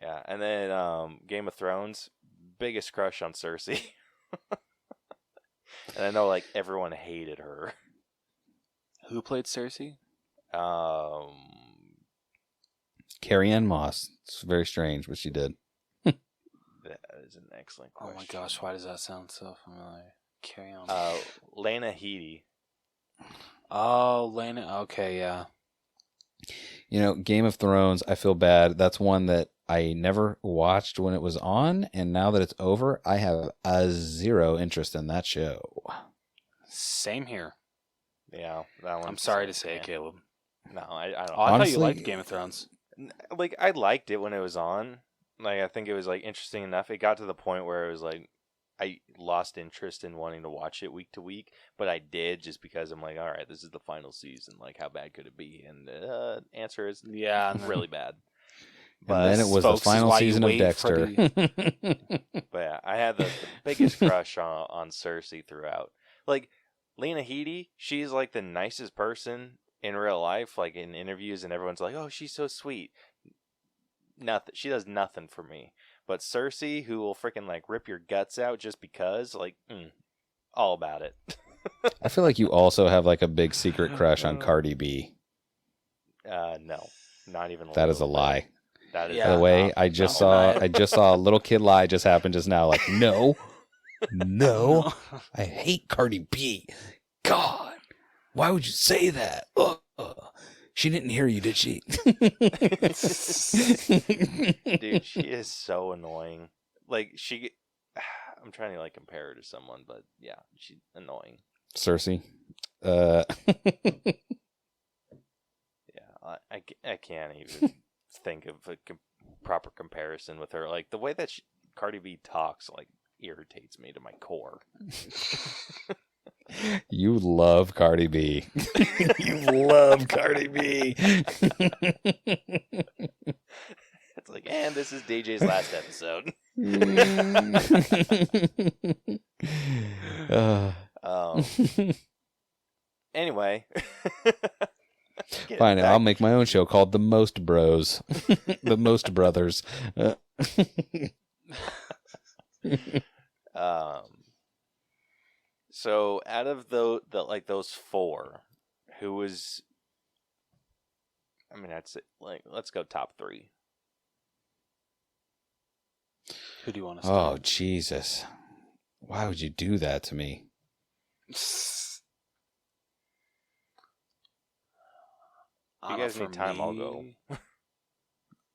Yeah, and then Game of Thrones, biggest crush on Cersei. And I know like everyone hated her. Who played Cersei? Carrie-Anne Moss. It's very strange what she did. That is an excellent question. Oh my gosh, why does that sound so familiar? Carry on. Lena Headey. Oh, Lena. Okay, yeah. You know, Game of Thrones, I feel bad. That's one that I never watched when it was on, and now that it's over, I have zero interest in that show. Same here. Yeah, that one. I'm sorry to say, Caleb. No, I don't. Oh, I thought Honestly, you liked Game of Thrones. Like, I liked it when it was on. Like, I think it was like interesting enough. It got to the point where it was like I lost interest in wanting to watch it week to week, but I did just because I'm like, all right, this is the final season. Like, how bad could it be? And the answer is really bad. But then it was the final season of Dexter. But yeah, I had the biggest crush on Cersei throughout. Like, Lena Headey, she's like the nicest person in real life, like in interviews, and everyone's like, "Oh, she's so sweet." Nothing. She does nothing for me. But Cersei, who will freaking like rip your guts out just because, like, all about it. I feel like you also have like a big secret crush on Cardi B. No, not even. That is a lie. That is. By the way, I just saw a little kid lie just happen just now. Like, no, I hate Cardi B. God, why would you say that? She didn't hear you, did she? Dude, she is so annoying. Like, I'm trying to like compare her to someone, but yeah, she's annoying. Cersei. Yeah, I can't even think of a proper comparison with her. Like, the way that Cardi B talks, like, irritates me to my core. You love Cardi B. You love Cardi B. And this is DJ's last episode. Anyway. Fine, I'll make my own show called The Most Bros. The Most Brothers. So out of those four, who was, I mean, that's it. Like, let's go top three. Who do you want to start? Oh, Jesus. Why would you do that to me? If you guys need time, I'll go.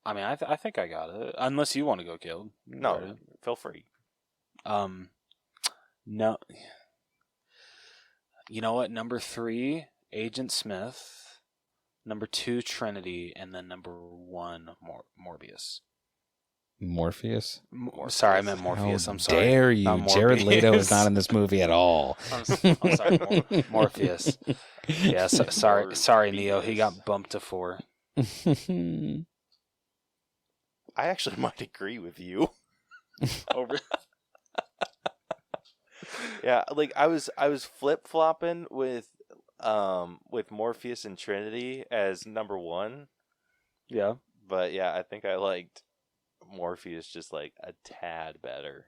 I mean, I think I got it. Unless you want to go, Caleb. No, feel free. No. You know what? Number 3, Agent Smith. Number 2, Trinity, and then number 1, Morbius. Morpheus? Sorry, I meant Morpheus. How I'm sorry. Dare you? Jared Leto is not in this movie at all. I'm sorry, Morpheus. Yeah, sorry, Neo. He got bumped to 4. I actually might agree with you. Yeah, like I was flip-flopping with Morpheus and Trinity as number 1. Yeah. But yeah, I think I liked Morpheus just like a tad better.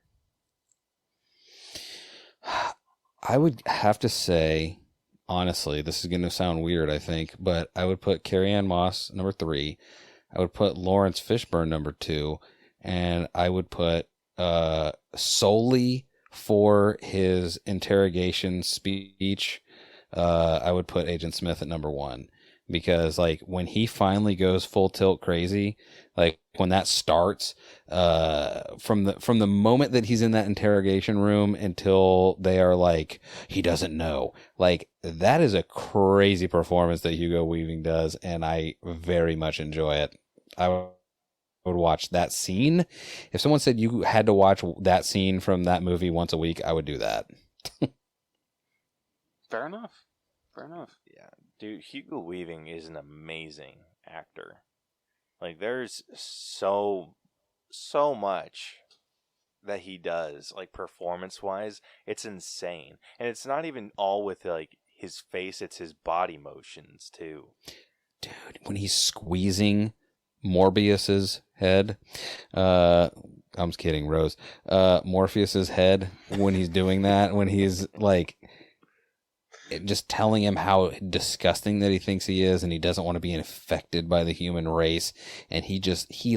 I would have to say, honestly, this is going to sound weird, I think, but I would put Carrie-Anne Moss number 3. I would put Lawrence Fishburne number 2, and I would put solely for his interrogation speech, I would put Agent Smith at number 1. Because like when he finally goes full tilt crazy, like when that starts, from the moment that he's in that interrogation room until they are like, he doesn't know, like that is a crazy performance that Hugo Weaving does, and I very much enjoy it. I would watch that scene. If someone said you had to watch that scene from that movie once a week, I would do that. Fair enough. Yeah, dude, Hugo Weaving is an amazing actor. Like, there's so much that he does, like, performance-wise. It's insane. And it's not even all with, like, his face. It's his body motions, too. Dude, when he's squeezing Morbius's head, I'm just kidding, Rose. Morpheus's head, when he's doing that, when he's, like, just telling him how disgusting that he thinks he is, and he doesn't want to be infected by the human race, and he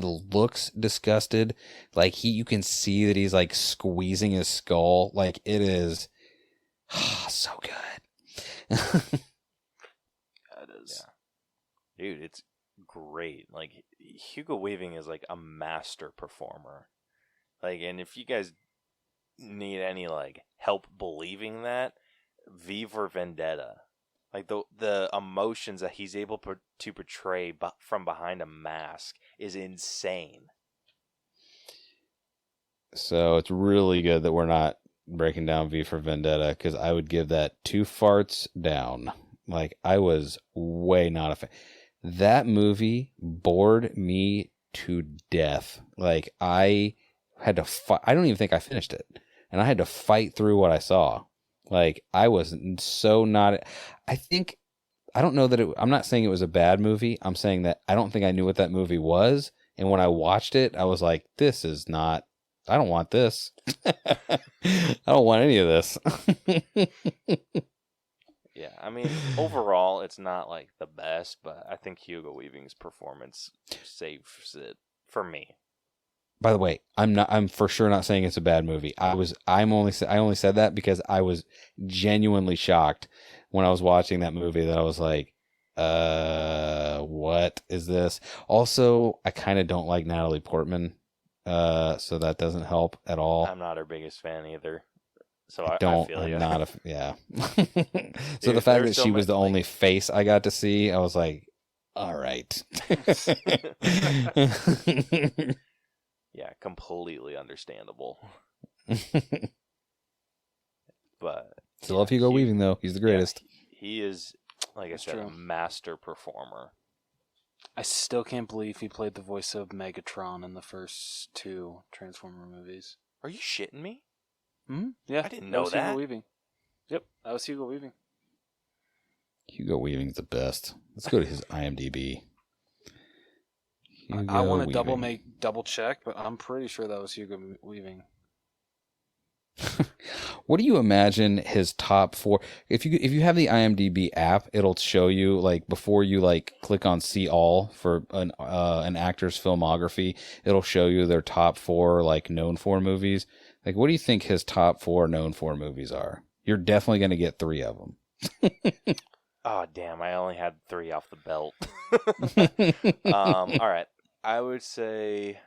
looks disgusted, like you can see that he's like squeezing his skull, like it is so good. Yeah, it is. Yeah. Dude, it's great. Like, Hugo Weaving is like a master performer. Like, and if you guys need any like help believing that, V for Vendetta, like the emotions that he's able to portray from behind a mask is insane. So it's really good that we're not breaking down V for Vendetta, because I would give that 2 farts down. Like, I was way not a fan. That movie bored me to death. Like, I had to fight. I don't even think I finished it, and I had to fight through what I saw. Like, I was so not. I don't know that I'm not saying it was a bad movie. I'm saying that I don't think I knew what that movie was. And when I watched it, I was like, this is not, I don't want this. I don't want any of this. Yeah, I mean, overall, it's not like the best, but I think Hugo Weaving's performance saves it for me. By the way, I'm for sure not saying it's a bad movie. I only said that because I was genuinely shocked when I was watching that movie, that I was like, what is this? Also, I kind of don't like Natalie Portman, so that doesn't help at all. I'm not her biggest fan either. So I feel you. Yeah. So Dude, the fact that she was the only face I got to see, I was like, all right. Yeah, completely understandable. But still love Hugo Weaving, though. He's the greatest. Yeah, he is, like I said, a master performer. I still can't believe he played the voice of Megatron in the first 2 Transformer movies. Are you shitting me? Hmm? Yeah, I didn't know that. Hugo Weaving. Yep, that was Hugo Weaving. Hugo Weaving's the best. Let's go to his IMDb. I want to double check, but I'm pretty sure that was Hugo Weaving. What do you imagine his top 4? If you have the IMDb app, it'll show you, like, before you like click on see all for an actor's filmography, it'll show you their top 4 like known for movies. Like, what do you think his top 4 known for movies are? You're definitely going to get 3 of them. Oh, damn, I only had 3 off the belt. All right. I would say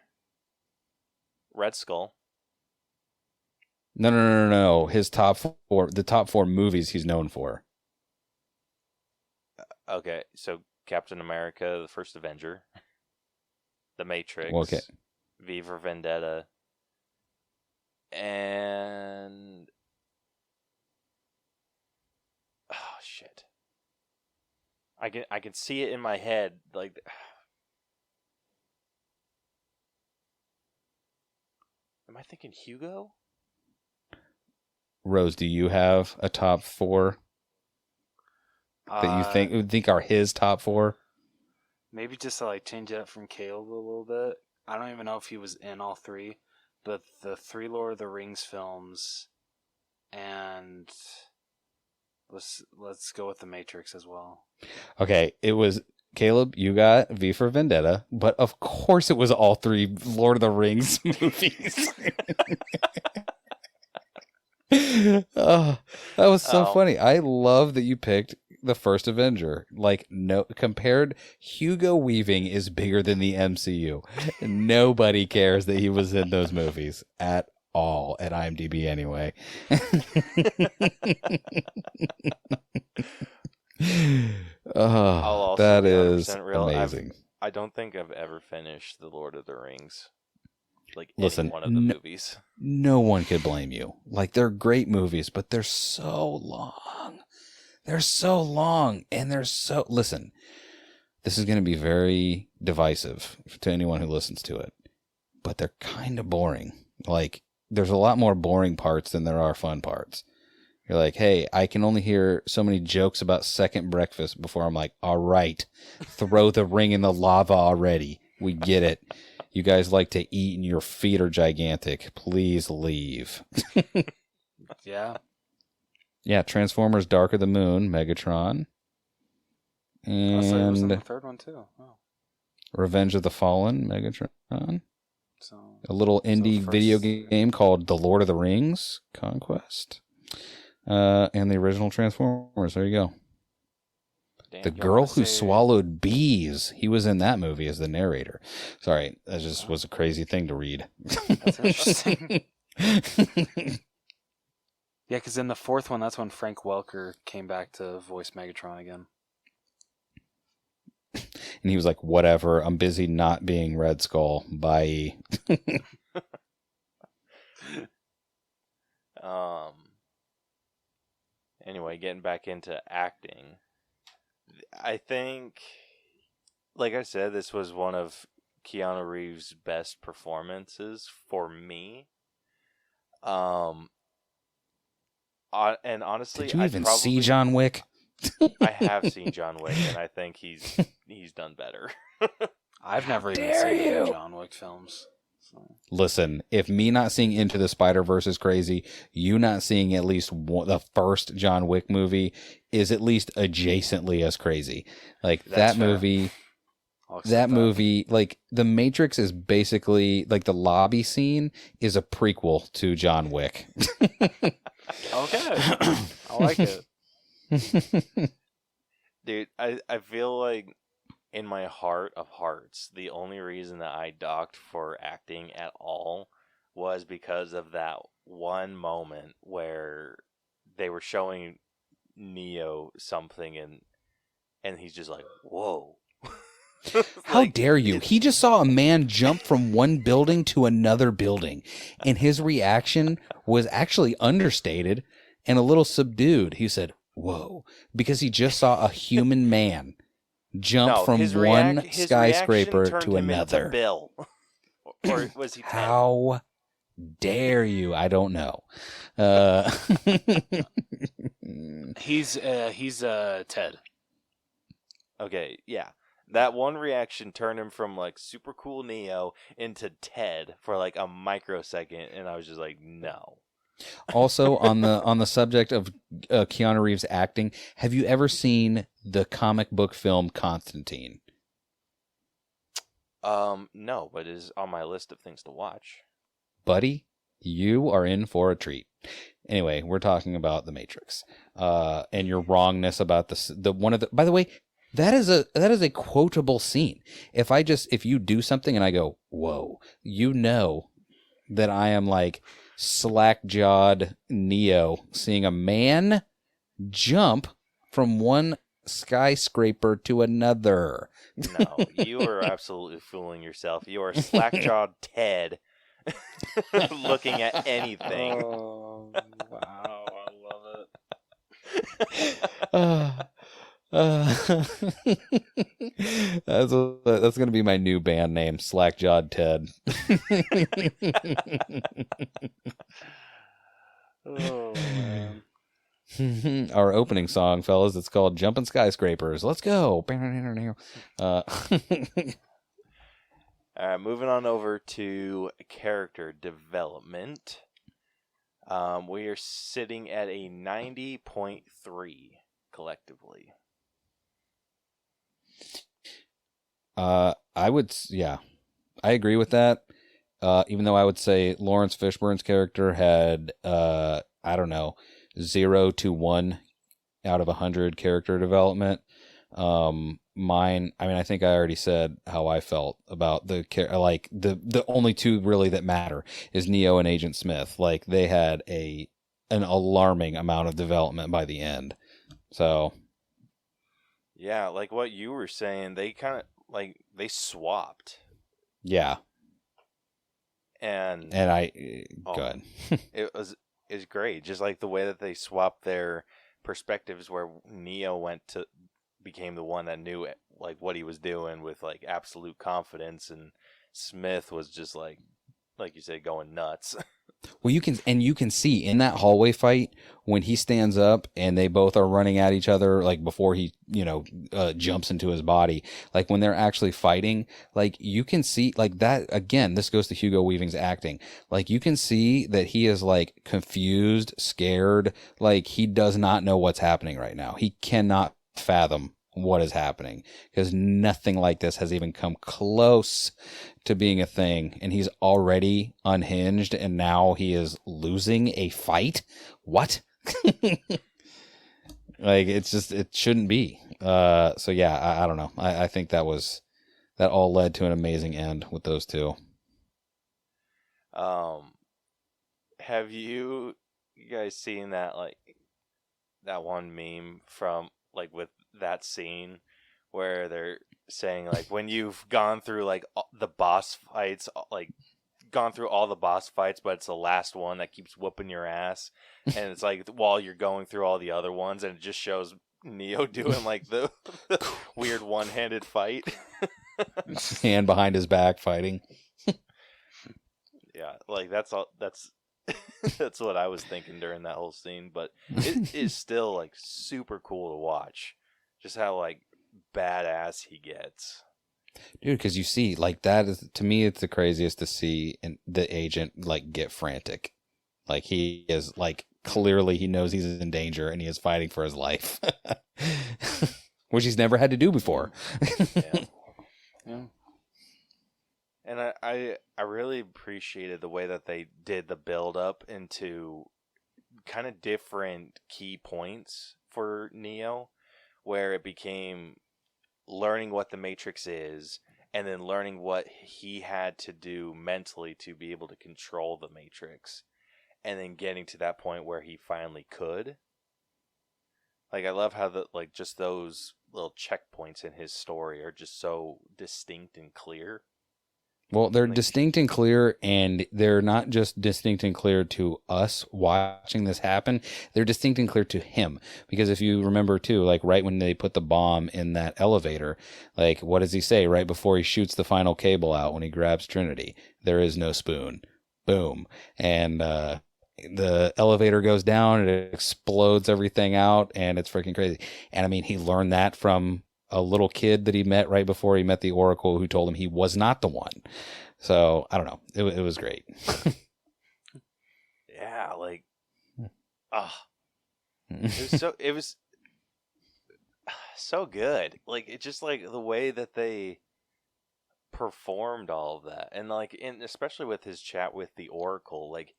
Red Skull. No. His top 4, the top 4 movies he's known for. Okay, so Captain America, The First Avenger, The Matrix, Okay. V for Vendetta, and oh shit, I can see it in my head. Like, am I thinking Hugo? Rose, do you have a top 4 that you think are his top 4? Maybe just to like change it up from Caleb a little bit. I don't even know if he was in all 3, but the 3 Lord of the Rings films, and let's go with The Matrix as well. Okay, it was Caleb, you got V for Vendetta, but of course it was all 3 Lord of the Rings movies. Oh, that was so funny. I love that you picked the first Avenger. Like, no, compared, Hugo Weaving is bigger than the MCU. Nobody cares that he was in those movies at all at IMDb anyway. Oh, that is amazing. I don't think I've ever finished The Lord of the Rings. Like, listen, any one of the movies. No one could blame you. Like, they're great movies, but they're so long. And they're so... Listen, this is going to be very divisive to anyone who listens to it, but they're kind of boring. Like, there's a lot more boring parts than there are fun parts. You're like, hey, I can only hear so many jokes about second breakfast before I'm like, all right, throw the ring in the lava already. We get it. You guys like to eat and your feet are gigantic. Please leave. Yeah. Yeah, Transformers Dark of the Moon, Megatron. And was in the third one too. Oh. Revenge of the Fallen, Megatron. So, a little indie video game called The Lord of the Rings, Conquest. And the original Transformers. There you go. Damn, the girl who swallowed bees. He was in that movie as the narrator. Sorry, that just was a crazy thing to read. That's interesting. Yeah, because in the fourth one, that's when Frank Welker came back to voice Megatron again. And he was like, whatever, I'm busy not being Red Skull. Bye. Anyway, getting back into acting, I think, like I said, this was one of Keanu Reeves' best performances for me. And honestly, did you even see John Wick? I have seen John Wick, and I think he's done better. I've never even seen any John Wick films. So. Listen, if me not seeing Into the Spider-Verse is crazy, you not seeing at least the first John Wick movie is at least adjacently as crazy. Like, that movie, like, The Matrix is basically, like, the lobby scene is a prequel to John Wick. Okay. I like it. Dude, I feel like in my heart of hearts, the only reason that I docked for acting at all was because of that one moment where they were showing Neo something and he's just like, whoa. How dare you? He just saw a man jump from one building to another building, and his reaction was actually understated and a little subdued. He said, whoa, because he just saw a human man jump from one skyscraper to another. Bill. Or was he Ted? How dare you? I don't know. He's Ted. Okay, yeah. That one reaction turned him from like super cool Neo into Ted for like a microsecond, and I was just like, no. Also, on the subject of Keanu Reeves acting, have you ever seen the comic book film Constantine? No, but it is on my list of things to watch. Buddy, you are in for a treat. Anyway, we're talking about The Matrix, and your wrongness about the one of the. By the way, that is a quotable scene. If you do something and I go, whoa, you know that I am like slack-jawed Neo seeing a man jump from one skyscraper to another. No, you are absolutely fooling yourself. You are slack-jawed Ted looking at anything. Oh, wow, I love it. That's going to be my new band name, Slack-Jawed Ted. Oh, man. Our opening song, fellas, it's called Jumpin' Skyscrapers. Let's go. All right, moving on over to character development. We are sitting at a 90.3 collectively. I agree with that. Even though I would say Lawrence Fishburne's character had, 0 to 1 out of 100 character development. Mine, I think I already said how I felt about the only two really that matter is Neo and Agent Smith. Like, they had an alarming amount of development by the end. So, yeah, like what you were saying, they kind of they swapped. Yeah. And go ahead. It was great, just like the way that they swapped their perspectives, where Neo became the one that knew like what he was doing with like absolute confidence, and Smith was just like you said, going nuts. Well, you can see in that hallway fight when he stands up and they both are running at each other, like before he, jumps into his body, like when they're actually fighting, like you can see like that again, this goes to Hugo Weaving's acting. Like you can see that he is like confused, scared, like he does not know what's happening right now. He cannot fathom what is happening because nothing like this has even come close to being a thing, and he's already unhinged, and now he is losing a fight. What? Like, it shouldn't be. So yeah, I don't know. I think that all led to an amazing end with those two. Have you guys seen that that one meme from with that scene where they're saying when you've gone through the boss fights, gone through all the boss fights, but it's the last one that keeps whooping your ass, and it's while you're going through all the other ones, and it just shows Neo doing the weird one-handed fight, hand behind his back fighting. Yeah, that's all. That's that's what I was thinking during that whole scene, but it is still super cool to watch, just how badass he gets. Dude, because you see, that is, to me, it's the craziest to see the agent get frantic. He is clearly he knows he's in danger and he is fighting for his life, which he's never had to do before. Yeah. And I really appreciated the way that they did the build up into kind of different key points for Neo, where it became learning what the Matrix is, and then learning what he had to do mentally to be able to control the Matrix, and then getting to that point where he finally could. I love how just those little checkpoints in his story are just so distinct and clear. Well, they're distinct and clear, and they're not just distinct and clear to us watching this happen. They're distinct and clear to him. Because if you remember, too, like right when they put the bomb in that elevator, like what does he say right before he shoots the final cable out when he grabs Trinity? There is no spoon. Boom. And the elevator goes down, it explodes everything out, and it's freaking crazy. And I mean, he learned that from a little kid that he met right before he met the Oracle, who told him he was not the one. So I don't know. It was great. Yeah, like, it was so good. Like, it just like the way that they performed all of that, and like, especially with his chat with the Oracle, like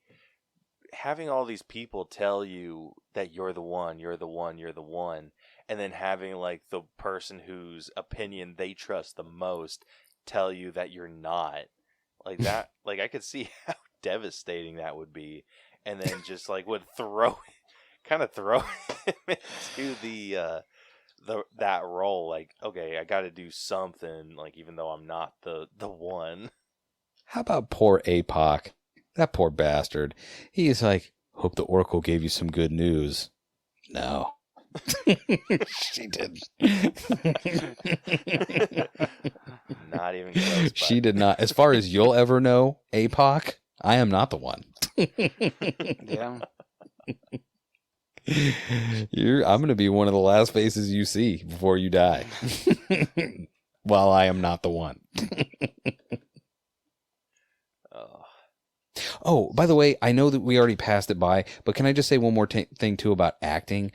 having all these people tell you that you're the one, you're the one, you're the one. And then having like the person whose opinion they trust the most tell you that you're not, like that. Like I could see how devastating that would be, and then just like would throw him into that role. Like, okay, I got to do something. Like even though I'm not the one. How about poor APOC? That poor bastard. He's like, hope the Oracle gave you some good news. No. She didn't. Not even close. But. She did not. As far as you'll ever know, APOC, I am not the one. Yeah. I'm going to be one of the last faces you see before you die. While I am not the one. Oh, by the way, I know that we already passed it by, but can I just say one more thing too about acting?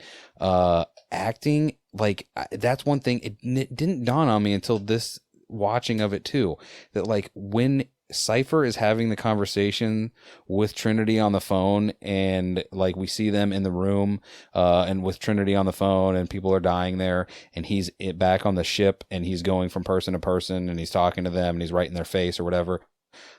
Acting, like, that's one thing. It didn't dawn on me until this watching of it too, that like when Cypher is having the conversation with Trinity on the phone, and like we see them in the room, and with Trinity on the phone, and people are dying there, and he's back on the ship, and he's going from person to person, and he's talking to them, and he's right in their face or whatever.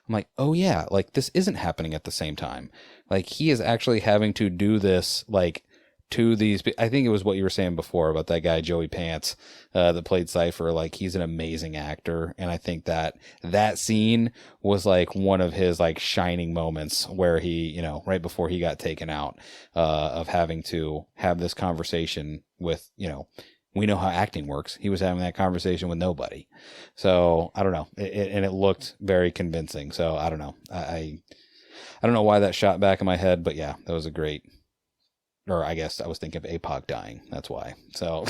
I'm like, oh yeah, like this isn't happening at the same time. Like he is actually having to do this, like to these. I think it was what you were saying before about that guy Joey Pants, that played Cypher. Like he's an amazing actor, and I think that scene was like one of his like shining moments where he, you know, right before he got taken out, of having to have this conversation with, you know. We know how acting works. He was having that conversation with nobody. So I don't know. And it looked very convincing. So I don't know. I don't know why that shot back in my head, but yeah, that was a great, or I guess I was thinking of APOC dying. That's why. So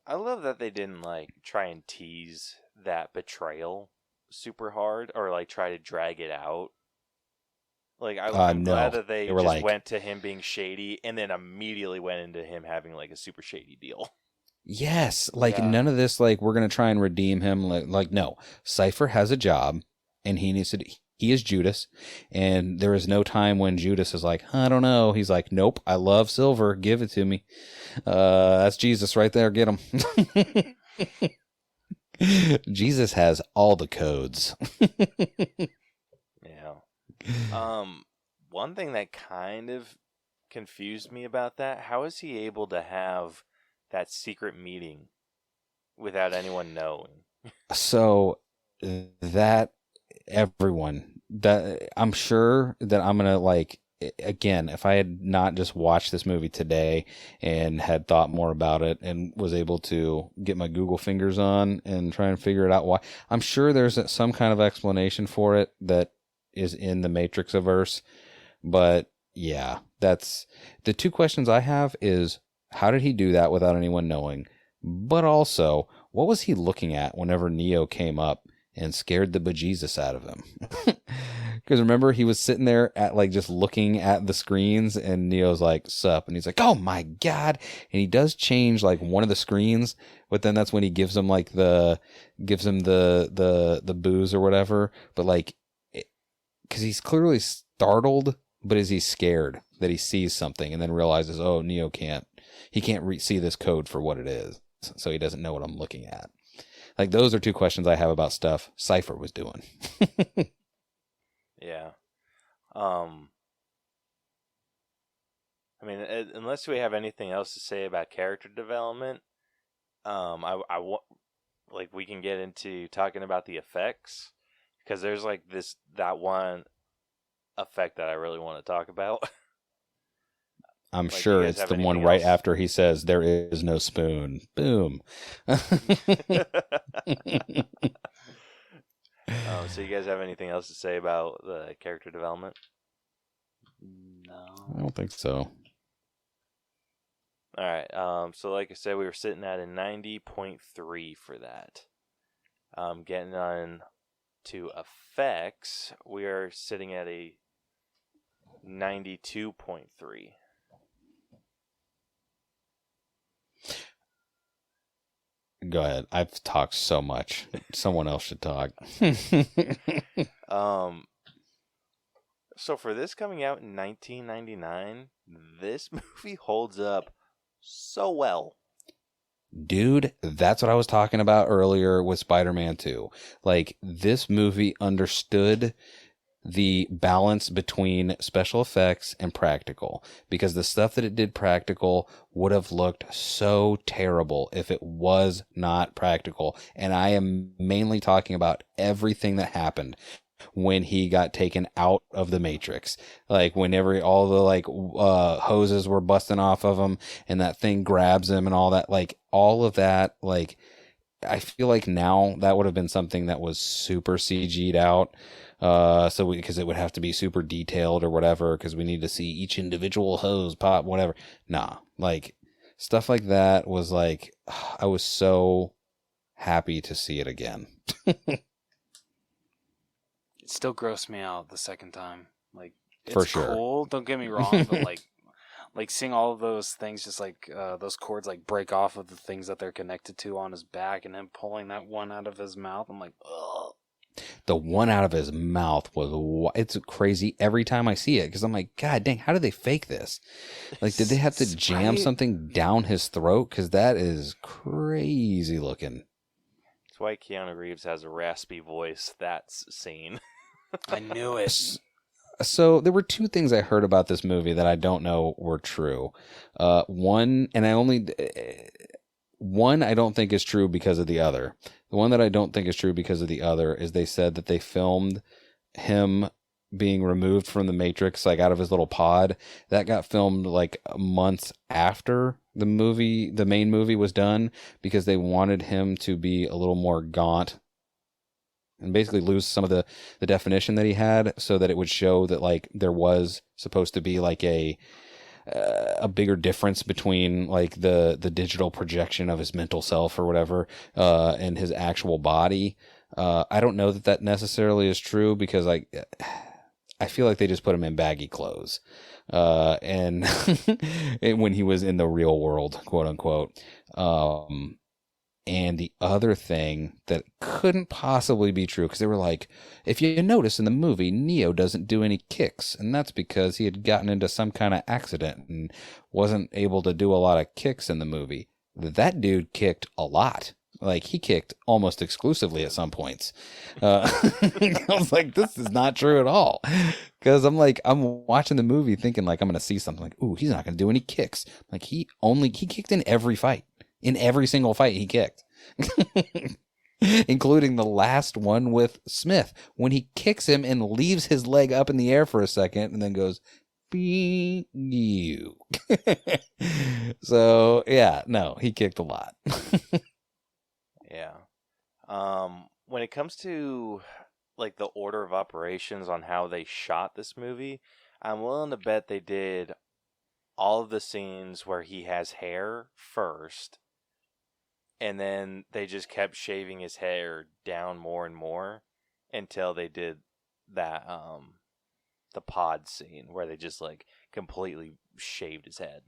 I love that they didn't like try and tease that betrayal super hard or like try to drag it out. Like, I'm glad that they just like, went to him being shady and then immediately went into him having, like, a super shady deal. Yes. Like, none of this, like, we're going to try and redeem him. Like, no. Cypher has a job, and he is Judas, and there is no time when Judas is like, I don't know. He's like, nope, I love silver. Give it to me. That's Jesus right there. Get him. Jesus has all the codes. Yeah. One thing that kind of confused me about that, how is he able to have that secret meeting without anyone knowing? So that I'm sure that I'm going to like, again, if I had not just watched this movie today and had thought more about it and was able to get my Google fingers on and try and figure it out why, I'm sure there's some kind of explanation for it that is in the Matrix-averse. But yeah, that's the two questions I have is how did he do that without anyone knowing? But also, what was he looking at whenever Neo came up and scared the bejesus out of him? Because remember, he was sitting there at like just looking at the screens, and Neo's like, sup? And he's like, oh my God. And he does change like one of the screens, but then that's when he gives him like the booze or whatever. But like, because he's clearly startled, but is he scared that he sees something and then realizes, oh, Neo can't see this code for what it is, so he doesn't know what I'm looking at. Like, those are two questions I have about stuff Cypher was doing. Yeah. I mean, unless we have anything else to say about character development, like we can get into talking about the effects, because there's like that one effect that I really want to talk about. I'm like, sure it's the one right after he says, "There is no spoon." Boom. So you guys have anything else to say about the character development? No. I don't think so. All right. So like I said, we were sitting at a 90.3 for that. Getting on to effects, we are sitting at a 92.3. Go ahead. I've talked so much. Someone else should talk. So for this coming out in 1999, this movie holds up so well. Dude, that's what I was talking about earlier with Spider-Man 2. Like, this movie understood the balance between special effects and practical, because the stuff that it did practical would have looked so terrible if it was not practical. And I am mainly talking about everything that happened when he got taken out of the Matrix. Like, whenever all the hoses were busting off of him and that thing grabs him and all that, like, all of that, like, I feel like now that would have been something that was super CG'd out. Because it would have to be super detailed or whatever, because we need to see each individual hose pop, whatever. Nah, like, stuff like that was like, I was so happy to see it again. It still grossed me out the second time. Like, it's For sure. cool, don't get me wrong, but like seeing all of those things, just like those cords like break off of the things that they're connected to on his back, and then pulling that one out of his mouth, I'm like, ugh. The one out of his mouth it's crazy every time I see it, because I'm like, God dang, how did they fake this? Like, did they have to jam something down his throat? Because that is crazy looking. That's why Keanu Reeves has a raspy voice. That's scene. I knew it. So there were two things I heard about this movie that I don't know were true. One, I don't think is true because of the other. The one that I don't think is true because of the other is they said that they filmed him being removed from the Matrix, like out of his little pod. That got filmed like months after the main movie was done, because they wanted him to be a little more gaunt and basically lose some of the definition that he had, so that it would show that like there was supposed to be like a bigger difference between like the digital projection of his mental self or whatever and his actual body. I don't know that necessarily is true, because I feel like they just put him in baggy clothes and when he was in the real world, quote unquote. And the other thing that couldn't possibly be true, because they were like, if you notice in the movie, Neo doesn't do any kicks, and that's because he had gotten into some kind of accident and wasn't able to do a lot of kicks in the movie. That dude kicked a lot. Like, he kicked almost exclusively at some points. I was like, this is not true at all. Because I'm watching the movie thinking like I'm going to see something like, ooh, he's not going to do any kicks. Like, he kicked in every fight. In every single fight he kicked. Including the last one with Smith, when he kicks him and leaves his leg up in the air for a second and then goes, be you. So, yeah, no, he kicked a lot. Yeah. When it comes to like the order of operations on how they shot this movie, I'm willing to bet they did all of the scenes where he has hair first, and then they just kept shaving his hair down more and more until they did that the pod scene where they just like completely shaved his head.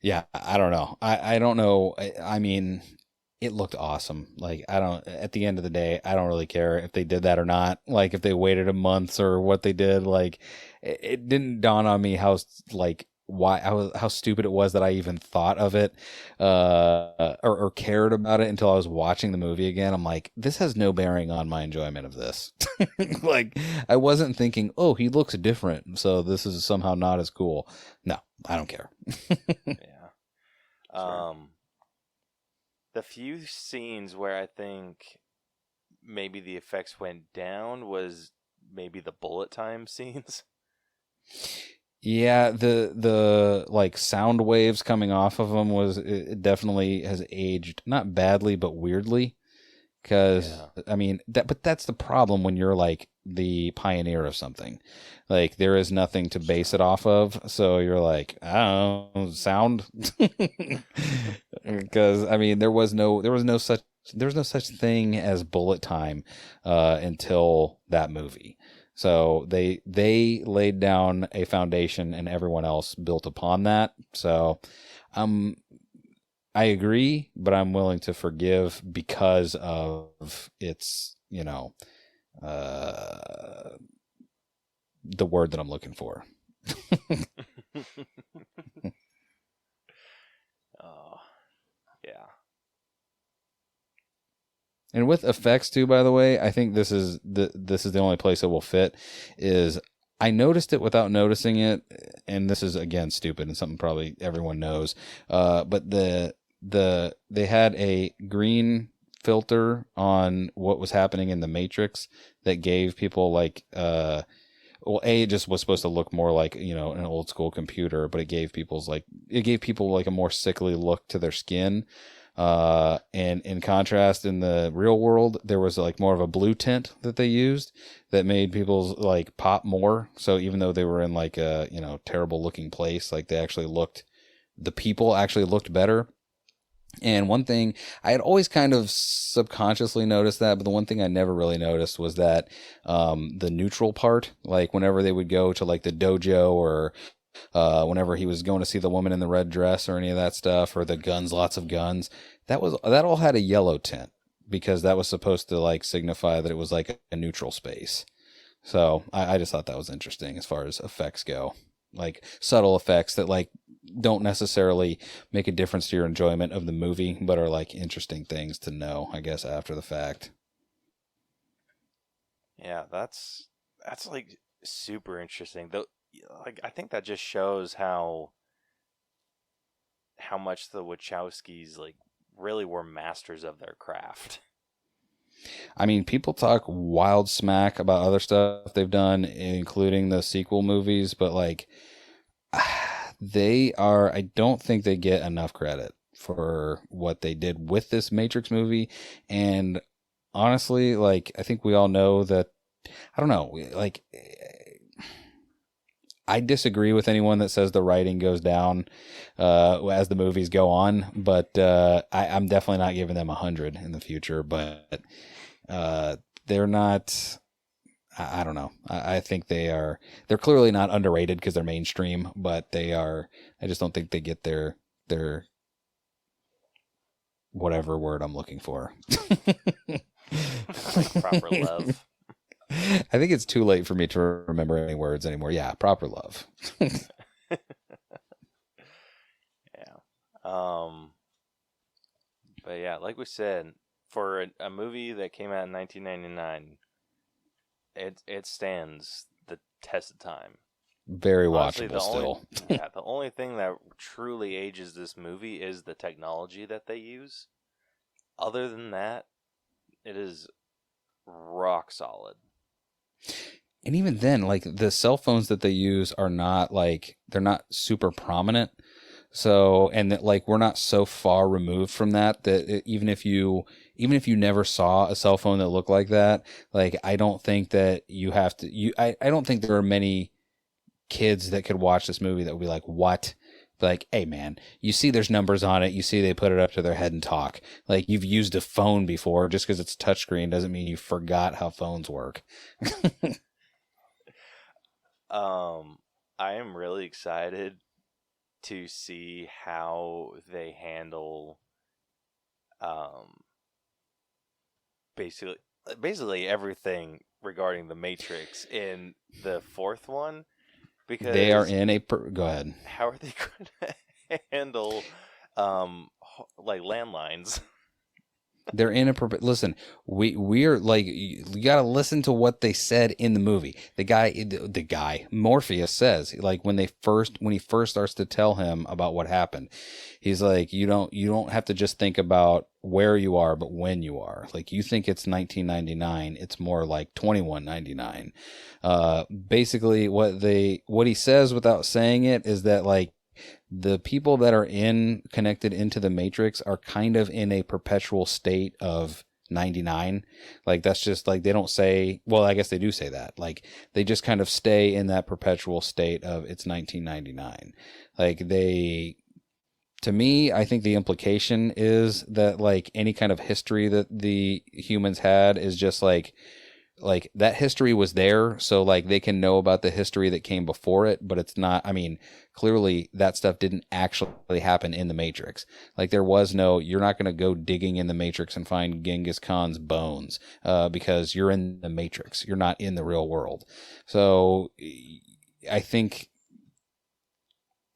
Yeah, I don't know. I don't know. I mean, it looked awesome. Like, at the end of the day, I don't really care if they did that or not. Like, if they waited a month or what they did, like, it didn't dawn on me how stupid it was that I even thought of it, or cared about it until I was watching the movie again. I'm like, this has no bearing on my enjoyment of this. Like, I wasn't thinking, oh, he looks different, so this is somehow not as cool. No, I don't care. Yeah. The few scenes where I think maybe the effects went down was maybe the bullet time scenes. Yeah, the like sound waves coming off of them it definitely has aged not badly but weirdly. Because I mean but that's the problem when you're like the pioneer of something. Like there is nothing to base it off of, so you're like, I don't know, sound. Because I mean there was no such thing as bullet time until that movie. So they laid down a foundation and everyone else built upon that. So I agree, but I'm willing to forgive because of its, the word that I'm looking for. Oh, yeah. And with effects too, by the way, I think this is the only place it will fit. Is I noticed it without noticing it, and this is again stupid and something probably everyone knows. But they had a green filter on what was happening in the Matrix that gave people like it just was supposed to look more like an old school computer, but it gave people like a more sickly look to their skin. And in contrast, in the real world, there was like more of a blue tint that they used that made people's like pop more. So even though they were in like a terrible looking place, like the people actually looked better. And one thing I had always kind of subconsciously noticed that, but the one thing I never really noticed was that the neutral part, like whenever they would go to like the dojo or whenever he was going to see the woman in the red dress or any of that stuff, or the guns, lots of guns, that all had a yellow tint because that was supposed to like signify that it was like a neutral space. So I just thought that was interesting as far as effects go, like subtle effects that like don't necessarily make a difference to your enjoyment of the movie, but are like interesting things to know, I guess, after the fact. Yeah, that's like super interesting. Though, like I think that just shows how much the Wachowskis like really were masters of their craft. I mean, people talk wild smack about other stuff they've done, including the sequel movies, but like I don't think they get enough credit for what they did with this Matrix movie. And honestly, like, I think we all know that, I don't know, like, I disagree with anyone that says the writing goes down as the movies go on, but I'm definitely not giving them 100 in the future, but they're not, I don't know. I think they're clearly not underrated because they're mainstream, but I just don't think they get their whatever word I'm looking for. Like proper love. I think it's too late for me to remember any words anymore. Yeah, proper love. Yeah. But yeah, like we said, for a movie that came out in 1999, it stands the test of time. Very Honestly, watchable still. Yeah, the only thing that truly ages this movie is the technology that they use. Other than that, it is rock solid. And even then, like the cell phones that they use are not like, they're not super prominent. So, and that like we're not so far removed from that even if you never saw a cell phone that looked like that, like I don't think that you have to. I don't think there are many kids that could watch this movie that would be like, what? Like, hey man, you see there's numbers on it. You see they put it up to their head and talk. Like you've used a phone before. Just because it's touchscreen doesn't mean you forgot how phones work. I am really excited to see how they handle basically everything regarding the Matrix in the fourth one, because they are in a go ahead. How are they going to handle like landlines? They're in a listen. We're like, you got to listen to what they said in the movie. The guy Morpheus says, like, when he first starts to tell him about what happened, he's like, you don't have to just think about where you are, but when you are. Like, you think it's 1999, it's more like 2199. Basically, what he says without saying it is that, like, the people that are connected into the Matrix are kind of in a perpetual state of 99. Like, that's just like, they don't say, well, I guess they do say that. Like, they just kind of stay in that perpetual state of it's 1999. Like, to me, I think the implication is that, like, any kind of history that the humans had is just like that history was there, so, like, they can know about the history that came before it, but it's not, I mean, clearly that stuff didn't actually happen in the Matrix. Like, you're not going to go digging in the Matrix and find Genghis Khan's bones, because you're in the Matrix. You're not in the real world. So I think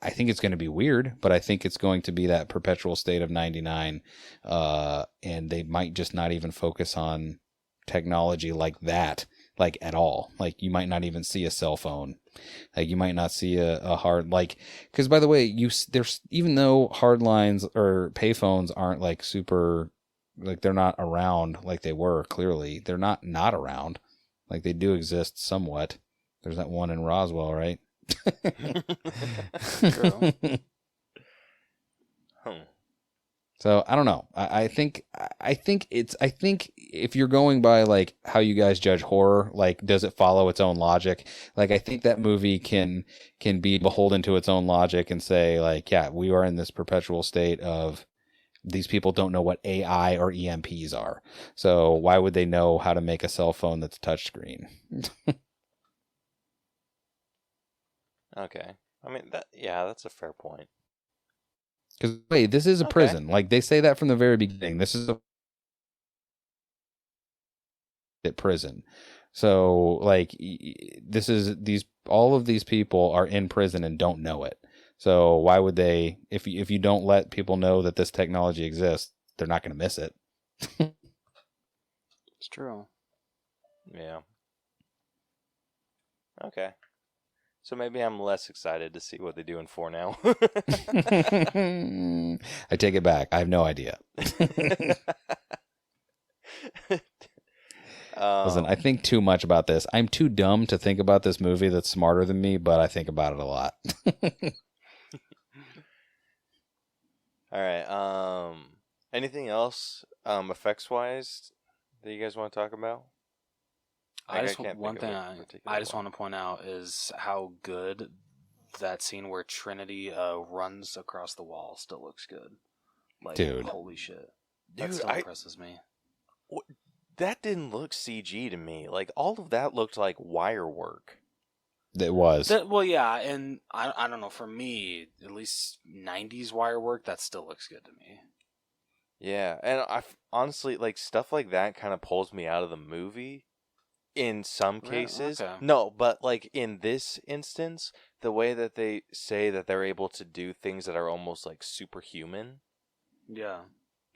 it's going to be weird, but I think it's going to be that perpetual state of 99, and they might just not even focus on technology like that, like, at all. Like, you might not even see a cell phone. Like, you might not see a hard, like, because, by the way, there's, even though hard lines or payphones aren't, like, super, like, they're not around like they were, clearly they're not around. Like, they do exist somewhat. There's that one in Roswell, right? True. So I don't know. I think if you're going by, like, how you guys judge horror, like, does it follow its own logic? Like, I think that movie can be beholden to its own logic and say, like, yeah, we are in this perpetual state of, these people don't know what AI or EMPs are. So why would they know how to make a cell phone that's touchscreen? Okay. I mean, that's a fair point. Because, wait, this is a prison. Like, they say that from the very beginning. This is a prison. So, like, all of these people are in prison and don't know it. So why would they, if you don't let people know that this technology exists, they're not going to miss it. It's true. Yeah. Okay. So maybe I'm less excited to see what they do in 4 now. I take it back. I have no idea. Listen, I think too much about this. I'm too dumb to think about this movie that's smarter than me, but I think about it a lot. All right. Anything else effects-wise that you guys want to talk about? One thing I just want to point out is how good that scene where Trinity runs across the wall still looks good. Like, dude, holy shit. Dude, that still impresses me. That didn't look CG to me. Like, all of that looked like wire work. It was. Well, yeah, and I don't know, for me, at least 90s wire work, that still looks good to me. Yeah, and I honestly, like, stuff like that kind of pulls me out of the movie. In some cases, okay. No, but, like, in this instance, the way that they say that they're able to do things that are almost, like, superhuman, yeah.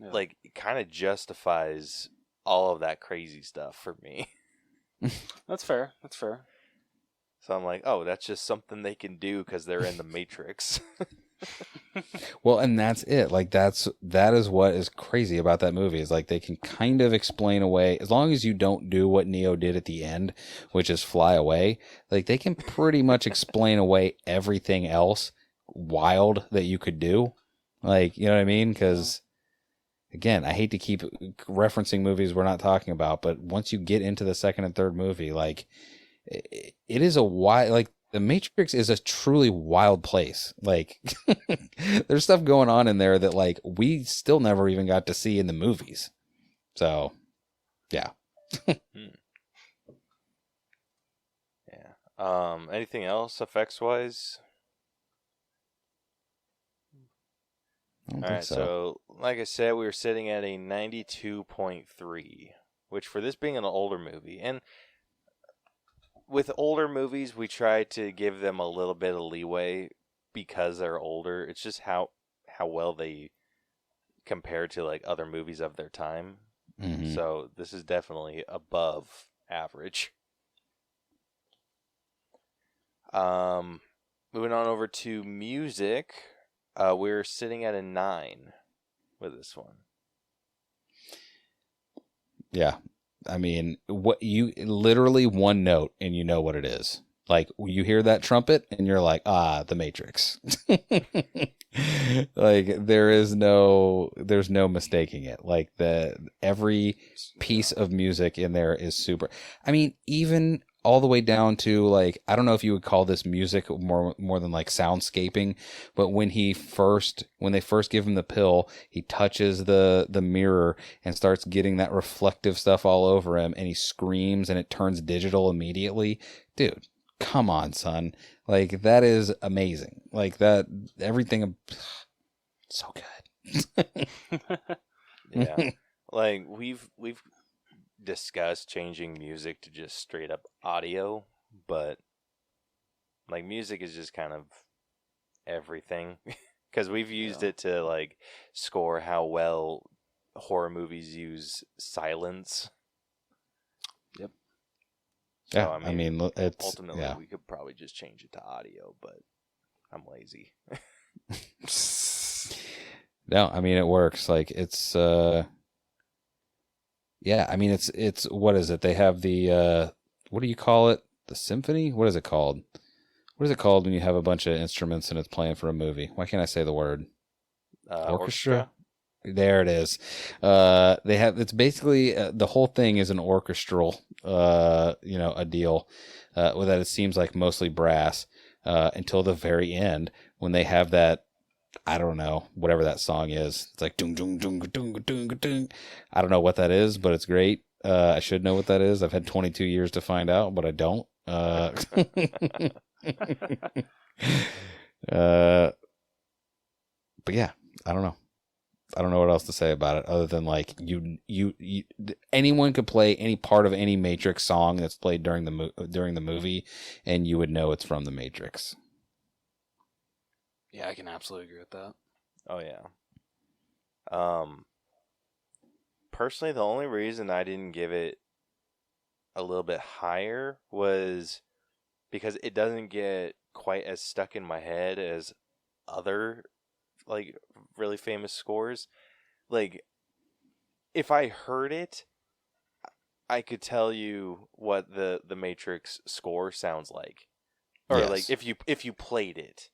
like, it kind of justifies all of that crazy stuff for me. That's fair. So I'm like, oh, that's just something they can do because they're in the Matrix. Well, and that's it. Like, that is what is crazy about that movie, is, like, they can kind of explain away, as long as you don't do what Neo did at the end, which is fly away, like, they can pretty much explain away everything else wild that you could do. Like, you know what I mean? Because, again, I hate to keep referencing movies we're not talking about, but once you get into the second and third movie, like, it is a wild, like, the Matrix is a truly wild place. Like, there's stuff going on in there that, like, we still never even got to see in the movies. So, yeah. Yeah. Anything else effects-wise? All right, so, like I said, we were sitting at a 92.3, which, for this being an older movie, and with older movies, we try to give them a little bit of leeway because they're older. It's just how well they compared to like other movies of their time. Mm-hmm. So this is definitely above average. Moving on over to music, we're sitting at a 9 with this one. Yeah. I mean, what you literally one note and you know what it is. Like you hear that trumpet and you're like, The Matrix. Like there's no mistaking it. Like every piece of music in there is super. I mean, even all the way down to like, I don't know if you would call this music more than like soundscaping, but when they first give him the pill, he touches the mirror and starts getting that reflective stuff all over him and he screams and it turns digital immediately. Dude, come on, son. Like that is amazing. Like that, everything so good. Yeah. Like we've discussed changing music to just straight up audio, but like music is just kind of everything because we've used it to like score how well horror movies use silence. Yep. So, Yeah, I mean it's ultimately we could probably just change it to audio, but I'm lazy. No, I mean it works. Like it's yeah, I mean it's what is it? They have the what do you call it? The symphony? What is it called? What is it called when you have a bunch of instruments and it's playing for a movie? Why can't I say the word? Orchestra? There it is. They have, it's basically the whole thing is an orchestral a deal that it seems like mostly brass until the very end when they have that, I don't know, whatever that song is. It's like dung dung dung dung dung dung. I don't know what that is, but it's great. I should know what that is. I've had 22 years to find out, but I don't. But yeah, I don't know. I don't know what else to say about it other than like you anyone could play any part of any Matrix song that's played during the movie, and you would know it's from the Matrix. Yeah, I can absolutely agree with that. Oh yeah. Personally, the only reason I didn't give it a little bit higher was because it doesn't get quite as stuck in my head as other like really famous scores. Like if I heard it, I could tell you what the Matrix score sounds like. Or yes. Like if you played it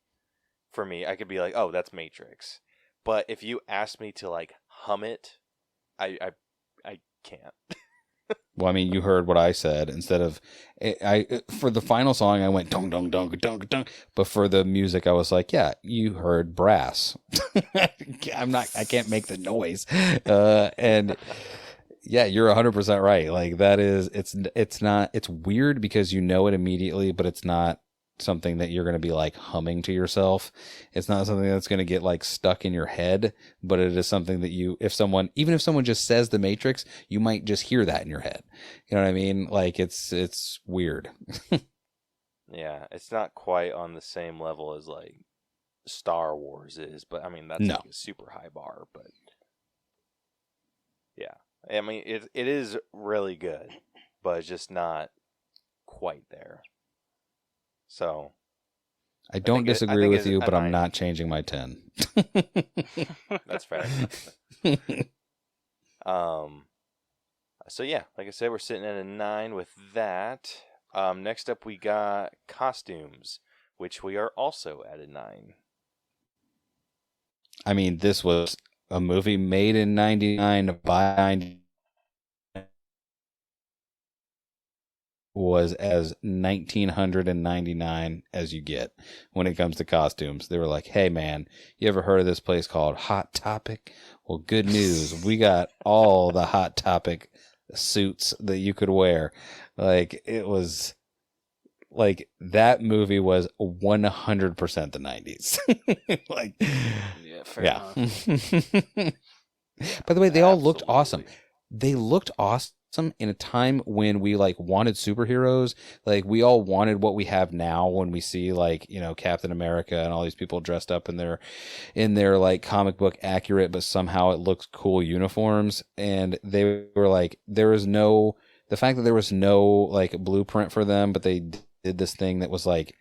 for me, I could be like, "Oh, that's Matrix." But if you asked me to like hum it, I can't. Well, I mean, you heard what I said. Instead of, I for the final song, I went dong dong dong dong dong. But for the music, I was like, yeah, you heard brass. I can't make the noise. And yeah, you're 100% right. Like that is, it's weird because you know it immediately, but it's not something that you're going to be like humming to yourself. It's not something that's going to get like stuck in your head, but it is something that even if someone just says the Matrix, you might just hear that in your head. You know what I mean? Like it's weird. Yeah, it's not quite on the same level as like Star Wars is, but I mean that's like a super high bar, but yeah. I mean it is really good, but it's just not quite there. So, I don't disagree with you, but I'm not changing my 10. That's fair. So yeah, like I said, we're sitting at a 9 with that. Next up, we got costumes, which we are also at a 9. I mean, this was a movie made in 99 by 90. Was as 1999 as you get when it comes to costumes. They were like, hey man, you ever heard of this place called Hot Topic? Well, good news. We got all the Hot Topic suits that you could wear. Like it was like that movie was 100% the 90s. Like, yeah, fair enough. By the way, they all looked awesome. They looked awesome in a time when we like wanted superheroes. Like we all wanted what we have now when we see like, you know, Captain America and all these people dressed up in their like comic book accurate, but somehow it looks cool uniforms. And they were like, the fact that there was no like blueprint for them, but they did this thing that was like,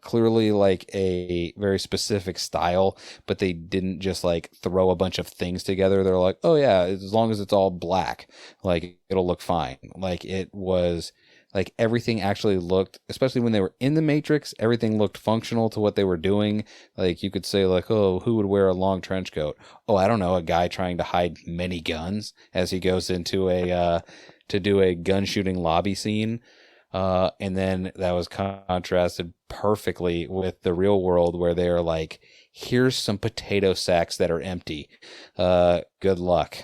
clearly like a very specific style, but they didn't just like throw a bunch of things together. They're like, oh yeah, as long as it's all black, like it'll look fine. Like it was like everything actually looked, especially when they were in the Matrix, everything looked functional to what they were doing. Like you could say like, oh, who would wear a long trench coat? Oh, I don't know, a guy trying to hide many guns as he goes into a to do a gun shooting lobby scene. And then that was contrasted perfectly with the real world where they're like, here's some potato sacks that are empty. Good luck.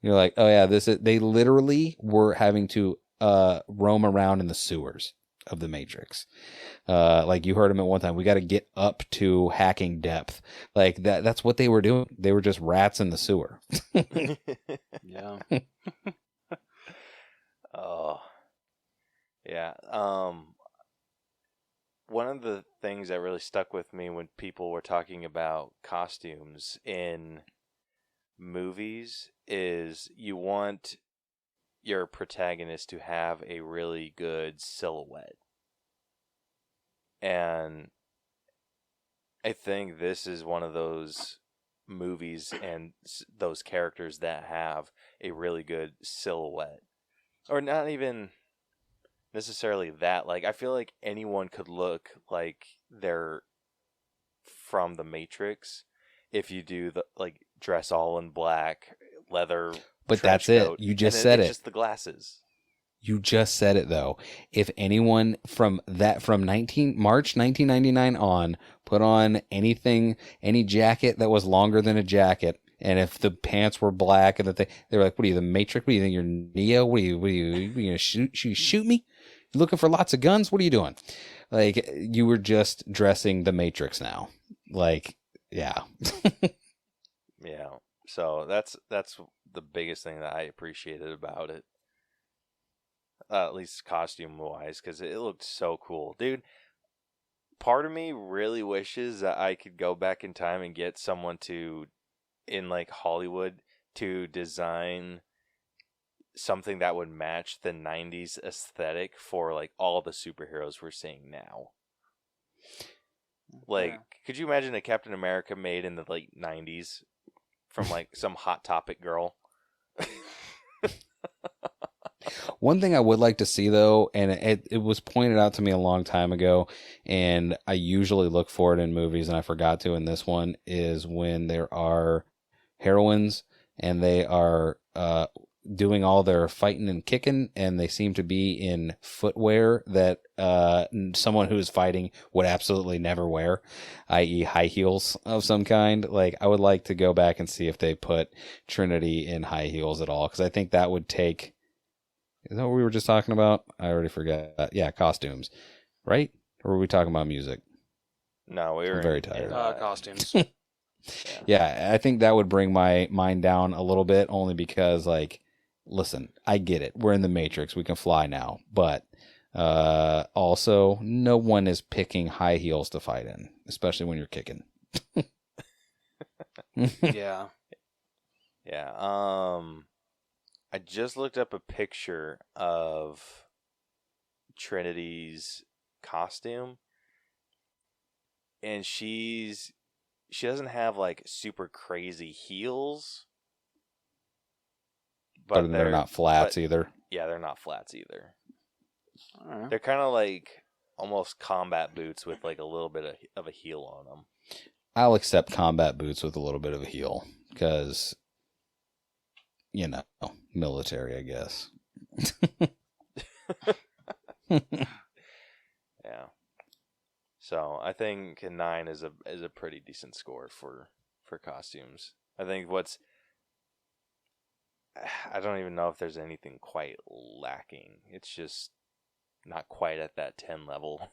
You're like, oh yeah, they literally were having to roam around in the sewers of the Matrix. Like you heard him at one time, we got to get up to hacking depth. Like that's what they were doing. They were just rats in the sewer. Yeah. Oh. Yeah. One of the things that really stuck with me when people were talking about costumes in movies is you want your protagonist to have a really good silhouette. And I think this is one of those movies and those characters that have a really good silhouette. Or not even necessarily that. Like, I feel like anyone could look like they're from the Matrix if you do the like dress all in black, leather. But that's it. You just said it. Just the glasses. You just said it though. If anyone from March 1999 on put on anything, any jacket that was longer than a jacket, and if the pants were black and they were like, "What are you, the Matrix? What do you think you're Neo? What are you gonna shoot me? You looking for lots of guns? What are you doing?" Like you were just dressing the Matrix now. Like, yeah. Yeah. So that's the biggest thing that I appreciated about it. At least costume wise, because it looked so cool, dude. Part of me really wishes that I could go back in time and get someone in like Hollywood to design something that would match the 90s aesthetic for like all the superheroes we're seeing now. Like, could you imagine a Captain America made in the late 90s from like some Hot Topic girl? One thing I would like to see though, and it was pointed out to me a long time ago, and I usually look for it in movies and I forgot to in this one, is when there are heroines and they are doing all their fighting and kicking, and they seem to be in footwear that someone who is fighting would absolutely never wear, i.e. high heels of some kind. Like, I would like to go back and see if they put Trinity in high heels at all, because I think that would take... Is that what we were just talking about? I already forgot. Yeah, costumes, right? Or were we talking about music? No, we were very tired. Costumes. Yeah, I think that would bring my mind down a little bit, only because, like, listen, I get it. We're in the Matrix. We can fly now. But also, no one is picking high heels to fight in, especially when you're kicking. Yeah. Yeah. I just looked up a picture of Trinity's costume, and she doesn't have like super crazy heels, but they're not flats either. Yeah, they're not flats either. All right. They're kind of like almost combat boots with like a little bit of a heel on them. I'll accept combat boots with a little bit of a heel because, you know, military, I guess. Yeah. So I think 9 is a pretty decent score for costumes. I think I don't even know if there's anything quite lacking. It's just not quite at that 10 level.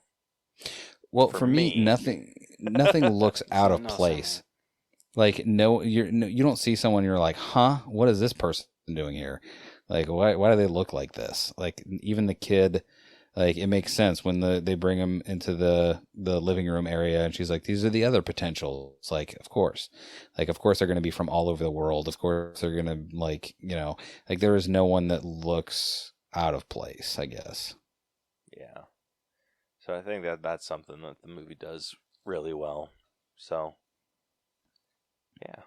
Well, for me, nothing looks out of place. Like, you don't see someone, you're like, huh, what is this person doing here? Like, why do they look like this? Like, even the kid, like, it makes sense when they bring him into the living room area, and she's like, these are the other potentials. Like, of course they're going to be from all over the world. Of course they're going to, like, like, there is no one that looks out of place, I guess. Yeah. So I think that's something that the movie does really well. So, yeah.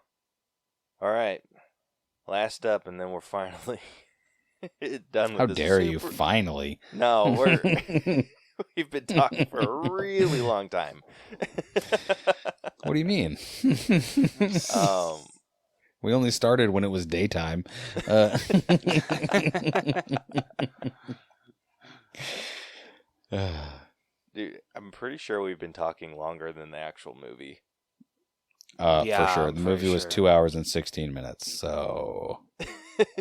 All right. Last up, and then we're finally done with How this. dare you, finally? No, we've been talking for a really long time. What do you mean? We only started when it was daytime. Dude, I'm pretty sure we've been talking longer than the actual movie. For sure. The movie was 2 hours and 16 minutes, so...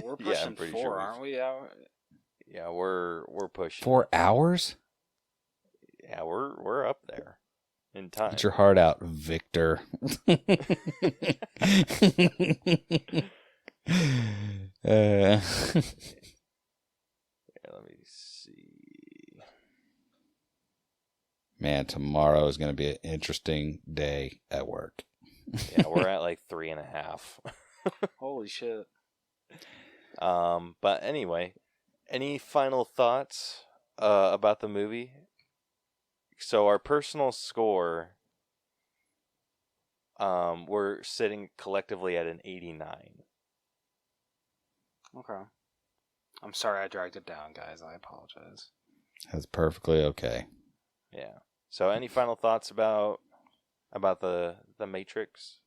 We're pushing 4, aren't we? Yeah, we're pushing. 4 hours? Yeah, we're up there in time. Get your heart out, Victor. Yeah, let me see. Man, tomorrow is going to be an interesting day at work. Yeah, we're at like 3.5. Holy shit. But anyway, any final thoughts about the movie? So our personal score, we're sitting collectively at an 89. Okay. I'm sorry I dragged it down, guys. I apologize. That's perfectly okay. Yeah. So any final thoughts about the Matrix?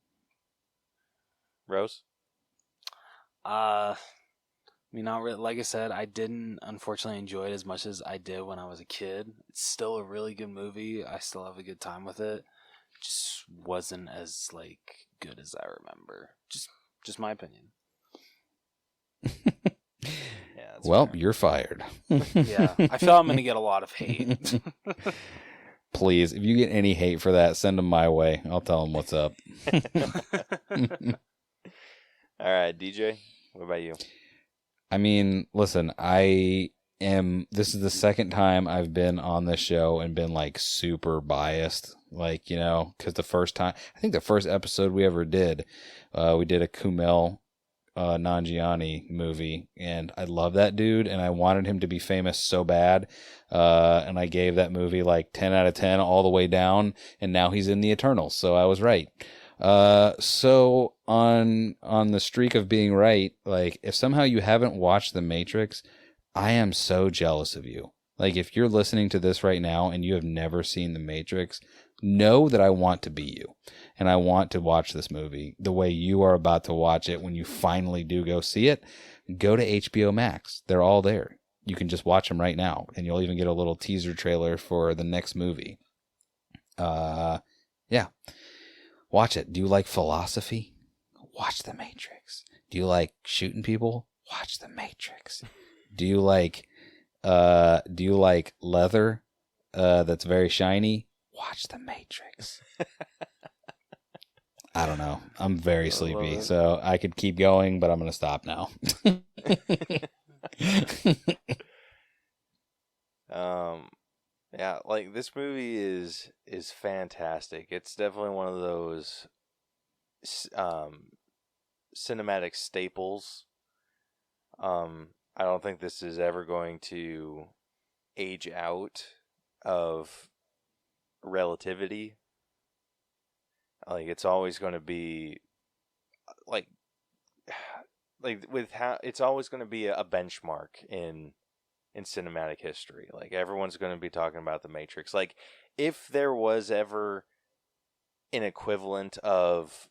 Rose? I mean, not really. Like I said, I didn't unfortunately enjoy it as much as I did when I was a kid. It's still a really good movie. I still have a good time with it. Just wasn't as like good as I remember. Just my opinion. Yeah. Well, fair. you're fired. Yeah, I feel I'm gonna get a lot of hate. Please, if you get any hate for that, send them my way. I'll tell them what's up. All right, DJ, what about you? I mean, listen, this is the second time I've been on this show and been like super biased, like, because the first time, I think the first episode we ever did, we did a Kumail Nanjiani movie, and I love that dude, and I wanted him to be famous so bad, and I gave that movie like 10 out of 10 all the way down, and now he's in the Eternals, so I was right. So on the streak of being right, like, if somehow you haven't watched The Matrix, I am so jealous of you. Like, if you're listening to this right now and you have never seen The Matrix, know that I want to be you. And I want to watch this movie the way you are about to watch it when you finally do go see it. Go to HBO Max. They're all there. You can just watch them right now. And you'll even get a little teaser trailer for the next movie. Yeah. Watch it. Do you like philosophy? Watch The Matrix. Do you like shooting people? Watch The Matrix. Do you like leather that's very shiny? Watch The Matrix. I don't know. I'm very sleepy, so I could keep going, but I'm going to stop now. Yeah, like, this movie is fantastic. It's definitely one of those cinematic staples. I don't think this is ever going to age out of relativity. Like, it's always going to be like with how it's always going to be a benchmark in cinematic history. Like, everyone's going to be talking about The Matrix. Like, if there was ever an equivalent of,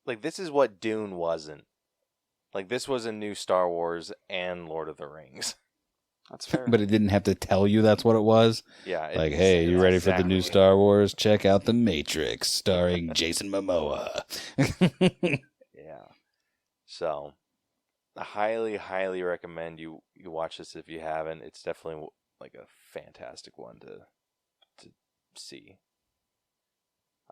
like, this is what Dune wasn't. Like, this was a new Star Wars and Lord of the Rings. That's fair. But it didn't have to tell you that's what it was. Yeah. Like, hey, you ready for the new Star Wars? Check out The Matrix, starring Jason Momoa. Yeah. So, I highly, highly recommend you watch this if you haven't. It's definitely like a fantastic one to see.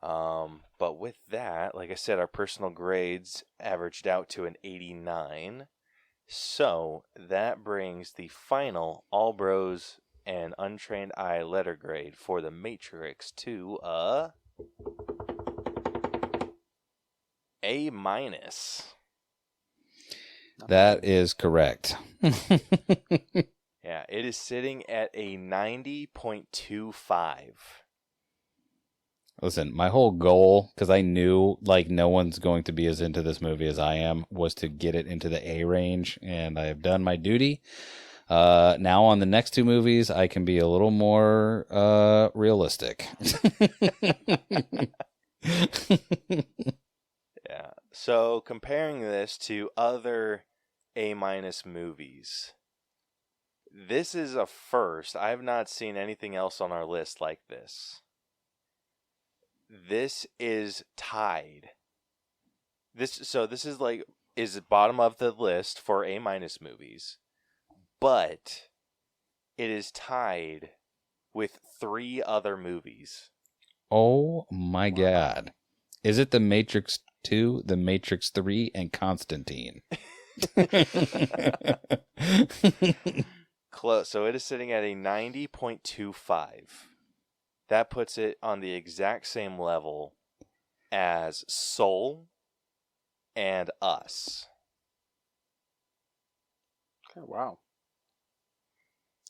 But with that, like I said, our personal grades averaged out to an 89. So that brings the final All Bros and Untrained Eye letter grade for The Matrix to A-. That is correct. Yeah, it is sitting at a 90.25. Listen, my whole goal, because I knew like no one's going to be as into this movie as I am, was to get it into the A range, and I have done my duty. Now on the next two movies, I can be a little more realistic. Yeah. So comparing this to other A- movies, this is a first. I have not seen anything else on our list like this. This is tied. This is bottom of the list for A- movies, but it is tied with 3 other movies. Oh my God. Is it The Matrix 2, The Matrix 3, and Constantine? Close. So it is sitting at a 90.25. That puts it on the exact same level as Soul and Us. Okay, wow.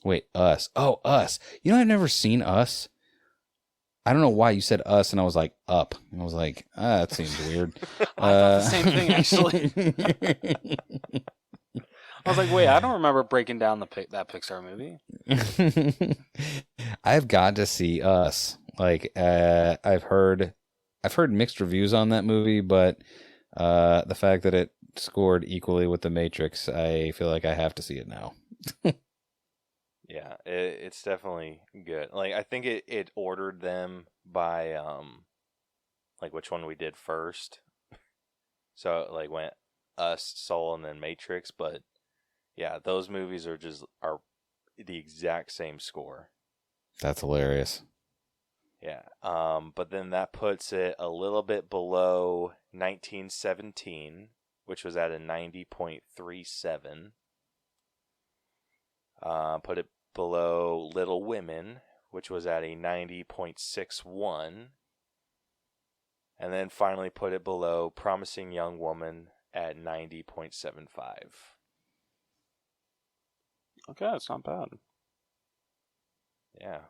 Wait, Us. Oh, Us. You know, I've never seen Us. I don't know why you said Us, and I was like, Up. And I was like, that seems weird. I thought the same thing, actually. I was like, wait, I don't remember breaking down that Pixar movie. I've got to see Us. Like, I've heard mixed reviews on that movie, but the fact that it scored equally with The Matrix, I feel like I have to see it now. Yeah, it's definitely good. Like, I think it ordered them by like which one we did first. So it like went Us, Soul, and then Matrix, but yeah, those movies are the exact same score. That's hilarious. Yeah. But then that puts it a little bit below 1917, which was at a 90.37. Put it below Little Women, which was at a 90.61. And then finally put it below Promising Young Woman at 90.75. Okay, that's not bad. Yeah.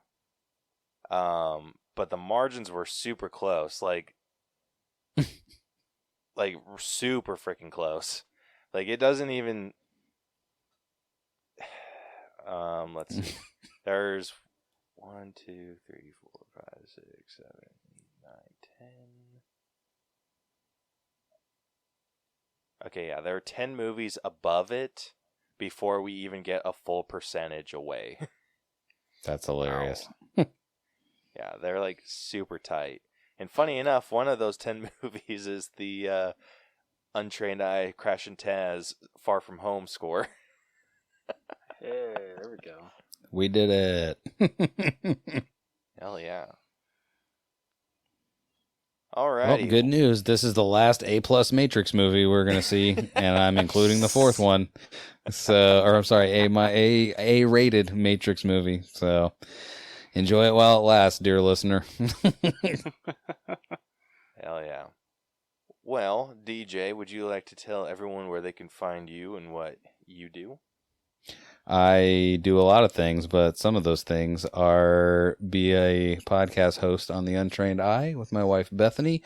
But the margins were super close, like super freaking close. Like, it doesn't even, let's see. There's 1, 2, 3, 4, 5, 6, 7, 8, 9, 10. Okay, yeah, there are 10 movies above it before we even get a full percentage away. That's hilarious. Wow. Yeah, they're like super tight. And funny enough, one of those 10 movies is the Untrained Eye Crash and Taz Far From Home score. Hey, there we go. We did it. Hell yeah. Alrighty. Well, good news. This is the last A+ Matrix movie we're going to see, and I'm including the 4th one. So, or I'm sorry, A-rated Matrix movie. So, enjoy it while it lasts, dear listener. Hell yeah. Well, DJ, would you like to tell everyone where they can find you and what you do? I do a lot of things, but some of those things are be a podcast host on the Untrained Eye with my wife, Bethany.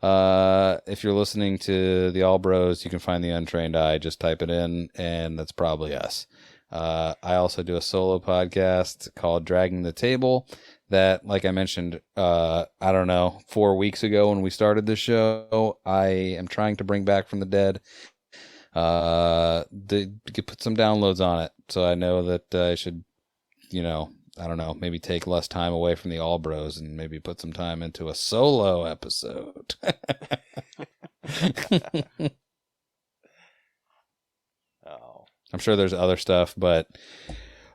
If you're listening to the All Bros, you can find the Untrained Eye. Just type it in, and that's probably us. I also do a solo podcast called Dragging the Table that, like I mentioned, I don't know, 4 weeks ago when we started this show, I am trying to bring back from the dead. Put some downloads on it, so I know that I should, I don't know, maybe take less time away from the All Bros and maybe put some time into a solo episode. Oh, I'm sure there's other stuff, but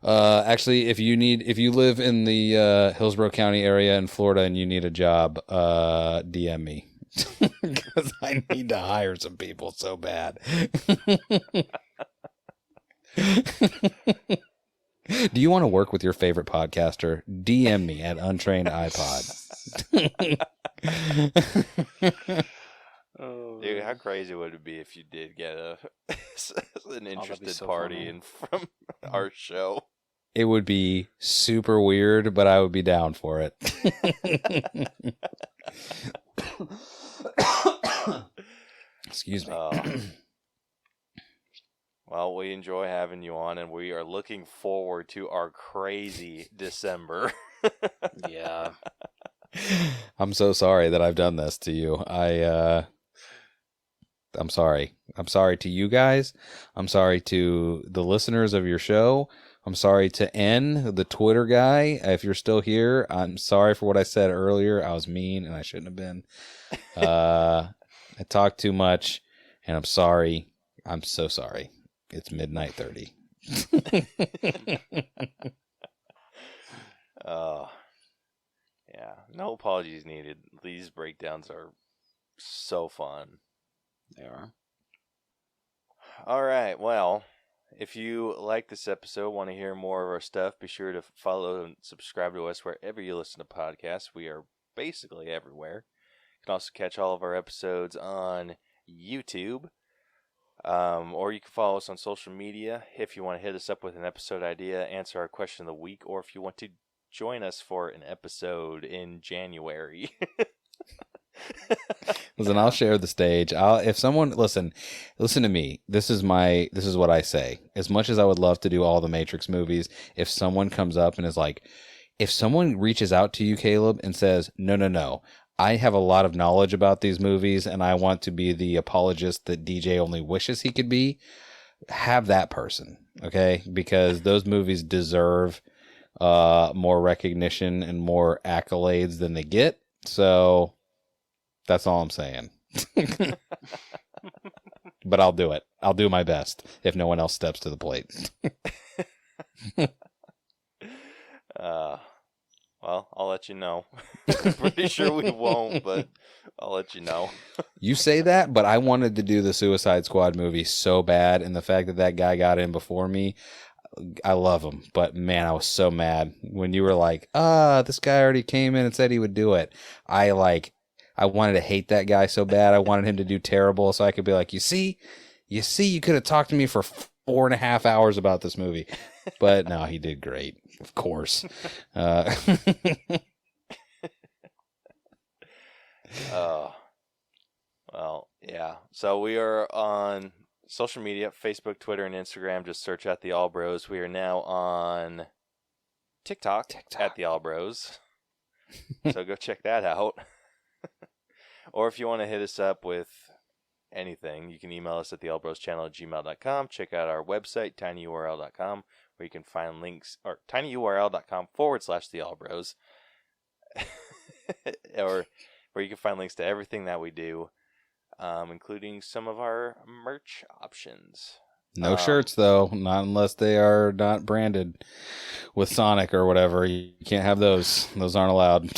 Actually, if you live in the Hillsborough County area in Florida and you need a job, DM me because I need to hire some people so bad. Do you want to work with your favorite podcaster? DM me at Untrained Eye Pod. Dude, how crazy would it be if you did get an interested so party in from our show? It would be super weird, but I would be down for it. Excuse me. Well, we enjoy having you on, and we are looking forward to our crazy December. Yeah. I'm so sorry that I've done this to you. I'm sorry. I'm sorry to you guys. I'm sorry to the listeners of your show. I'm sorry to N, the Twitter guy. If you're still here, I'm sorry for what I said earlier. I was mean and I shouldn't have been. I talked too much and I'm sorry. I'm so sorry. It's midnight 30. Yeah, no apologies needed. These breakdowns are so fun. They are. All right, well, if you like this episode, want to hear more of our stuff, be sure to follow and subscribe to us wherever you listen to podcasts. We are basically everywhere. You can also catch all of our episodes on YouTube, or you can follow us on social media if you want to hit us up with an episode idea, answer our question of the week, or if you want to join us for an episode in January. Listen, I'll share the stage. If someone listen to me. This is what I say. As much as I would love to do all the Matrix movies, if someone comes up and is like, if someone reaches out to you, Caleb, and says, no, I have a lot of knowledge about these movies and I want to be the apologist that DJ only wishes he could be, have that person, okay? Because those movies deserve more recognition and more accolades than they get. So that's all I'm saying. But I'll do it. I'll do my best if no one else steps to the plate. Well, I'll let you know. Pretty sure we won't, but I'll let you know. You say that, but I wanted to do the Suicide Squad movie so bad, and the fact that guy got in before me, I love him. But man, I was so mad when you were like, this guy already came in and said he would do it. I wanted to hate that guy so bad. I wanted him to do terrible so I could be like, you see, you could have talked to me for 4.5 hours about this movie. But no, he did great, of course. Well, yeah. So we are on social media, Facebook, Twitter, and Instagram. Just search at The All Bros. We are now on TikTok. At The All Bros. So go check that out. Or if you want to hit us up with anything, you can email us at theallbroschannel@gmail.com. Check out our website, tinyurl.com, where you can find links, or tinyurl.com/theallbros, or where you can find links to everything that we do, including some of our merch options. No shirts, though, not unless they are not branded with Sonic or whatever. You can't have those. Those aren't allowed.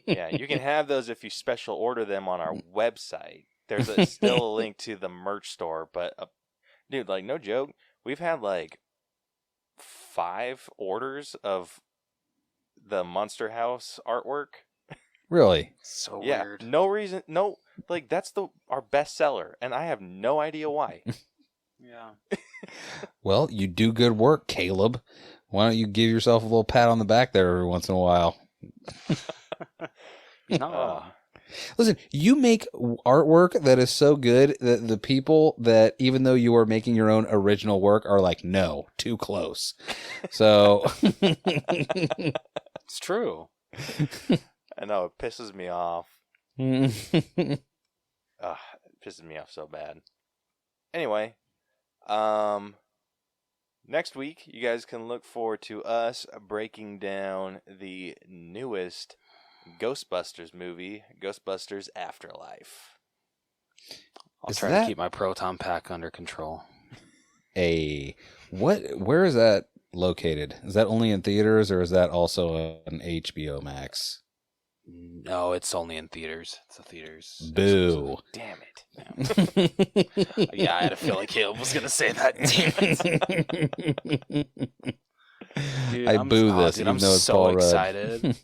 Yeah, you can have those if you special order them on our website. There's still a link to the merch store, but dude, like, no joke, we've had like 5 orders of the Monster House artwork. Really? So Yeah, weird. no reason, no, like, that's our best seller, and I have no idea why. Yeah. Well, you do good work, Caleb. Why don't you give yourself a little pat on the back there every once in a while? He's not wrong. Listen, you make artwork that is so good that the people that, even though you are making your own original work, are like, no, too close. So It's true. I know, it pisses me off. It pisses me off so bad. Anyway, next week, you guys can look forward to us breaking down the newest Ghostbusters movie, Ghostbusters Afterlife. I'll try to keep my proton pack under control. Where is that located? Is that only in theaters, or is that also an HBO Max? No, it's only in theaters. It's the theaters. Boo. Damn it. Yeah, I had a feeling like Caleb was going to say that. Damn it. Dude, I boo this, dude, even I'm though it's so Paul Rudd. excited.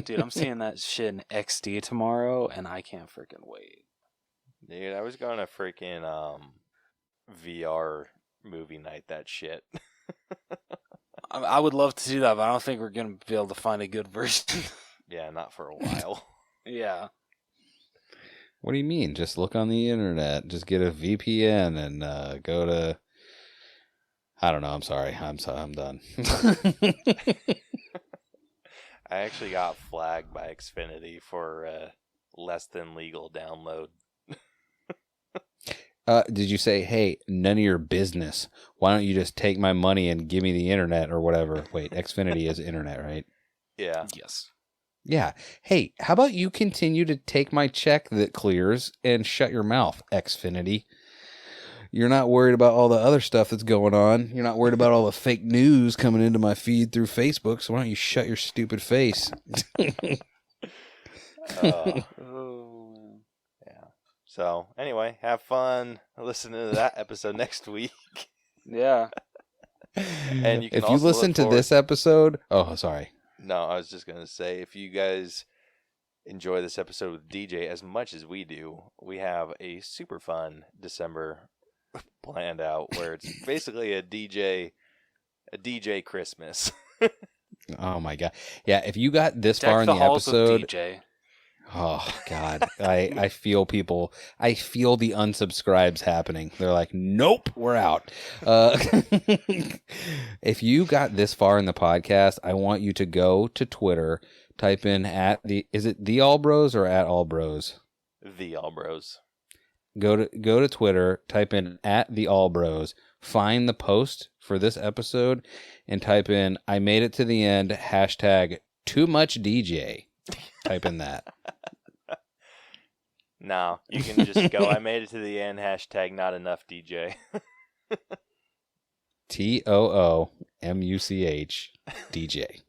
Dude, I'm seeing that shit in XD tomorrow, and I can't freaking wait. Dude, I was going to freaking VR movie night that shit. I would love to do that, but I don't think we're going to be able to find a good version. Yeah, not for a while. Yeah. What do you mean? Just look on the internet. Just get a VPN and go to... I don't know. I'm sorry. I'm done. I actually got flagged by Xfinity for less than legal download. Did you say, hey, none of your business. Why don't you just take my money and give me the internet or whatever? Wait, Xfinity is internet, right? Yeah. Yes. Yeah. Hey, how about you continue to take my check that clears and shut your mouth, Xfinity? You're not worried about all the other stuff that's going on. You're not worried about all the fake news coming into my feed through Facebook, so why don't you shut your stupid face? Yeah. So, anyway, have fun listening to that episode next week. Yeah. And you can if you also listen look to forward... this episode... Oh, sorry. No, I was just going to say, if you guys enjoy this episode with DJ as much as we do, we have a super fun December planned out where it's basically a DJ Christmas. Oh my god. Yeah, if you got this Deck far in the halls with episode... DJ. Oh god. I feel people... I feel the unsubscribes happening. They're like, nope, we're out. If you got this far in the podcast, I want you to go to Twitter, type in is it the All Bros or at All Bros? The All Bros. Go to Twitter, type in at the All Bros, find the post for this episode, and type in I made it to the end, hashtag too much DJ. Type in that. No, you can just go I made it to the end, hashtag not enough DJ. TOOMUCH DJ.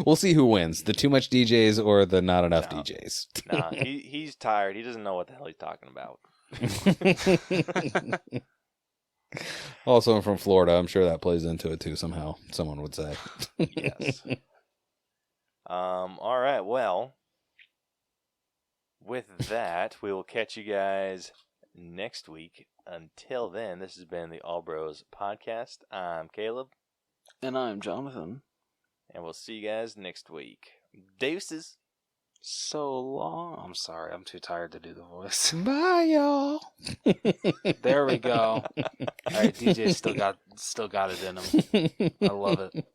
We'll see who wins, the too much DJs or the not enough DJs. Nah, he's tired. He doesn't know what the hell he's talking about. Also, I'm from Florida. I'm sure that plays into it too somehow. Someone would say. Yes. All right. Well, with that, we will catch you guys next week. Until then, this has been the All Bros Podcast. I'm Caleb. And I'm Jonathan. And we'll see you guys next week. Deuces. So long. I'm sorry. I'm too tired to do the voice. Bye, y'all. There we go. All right, DJ still got it in him. I love it.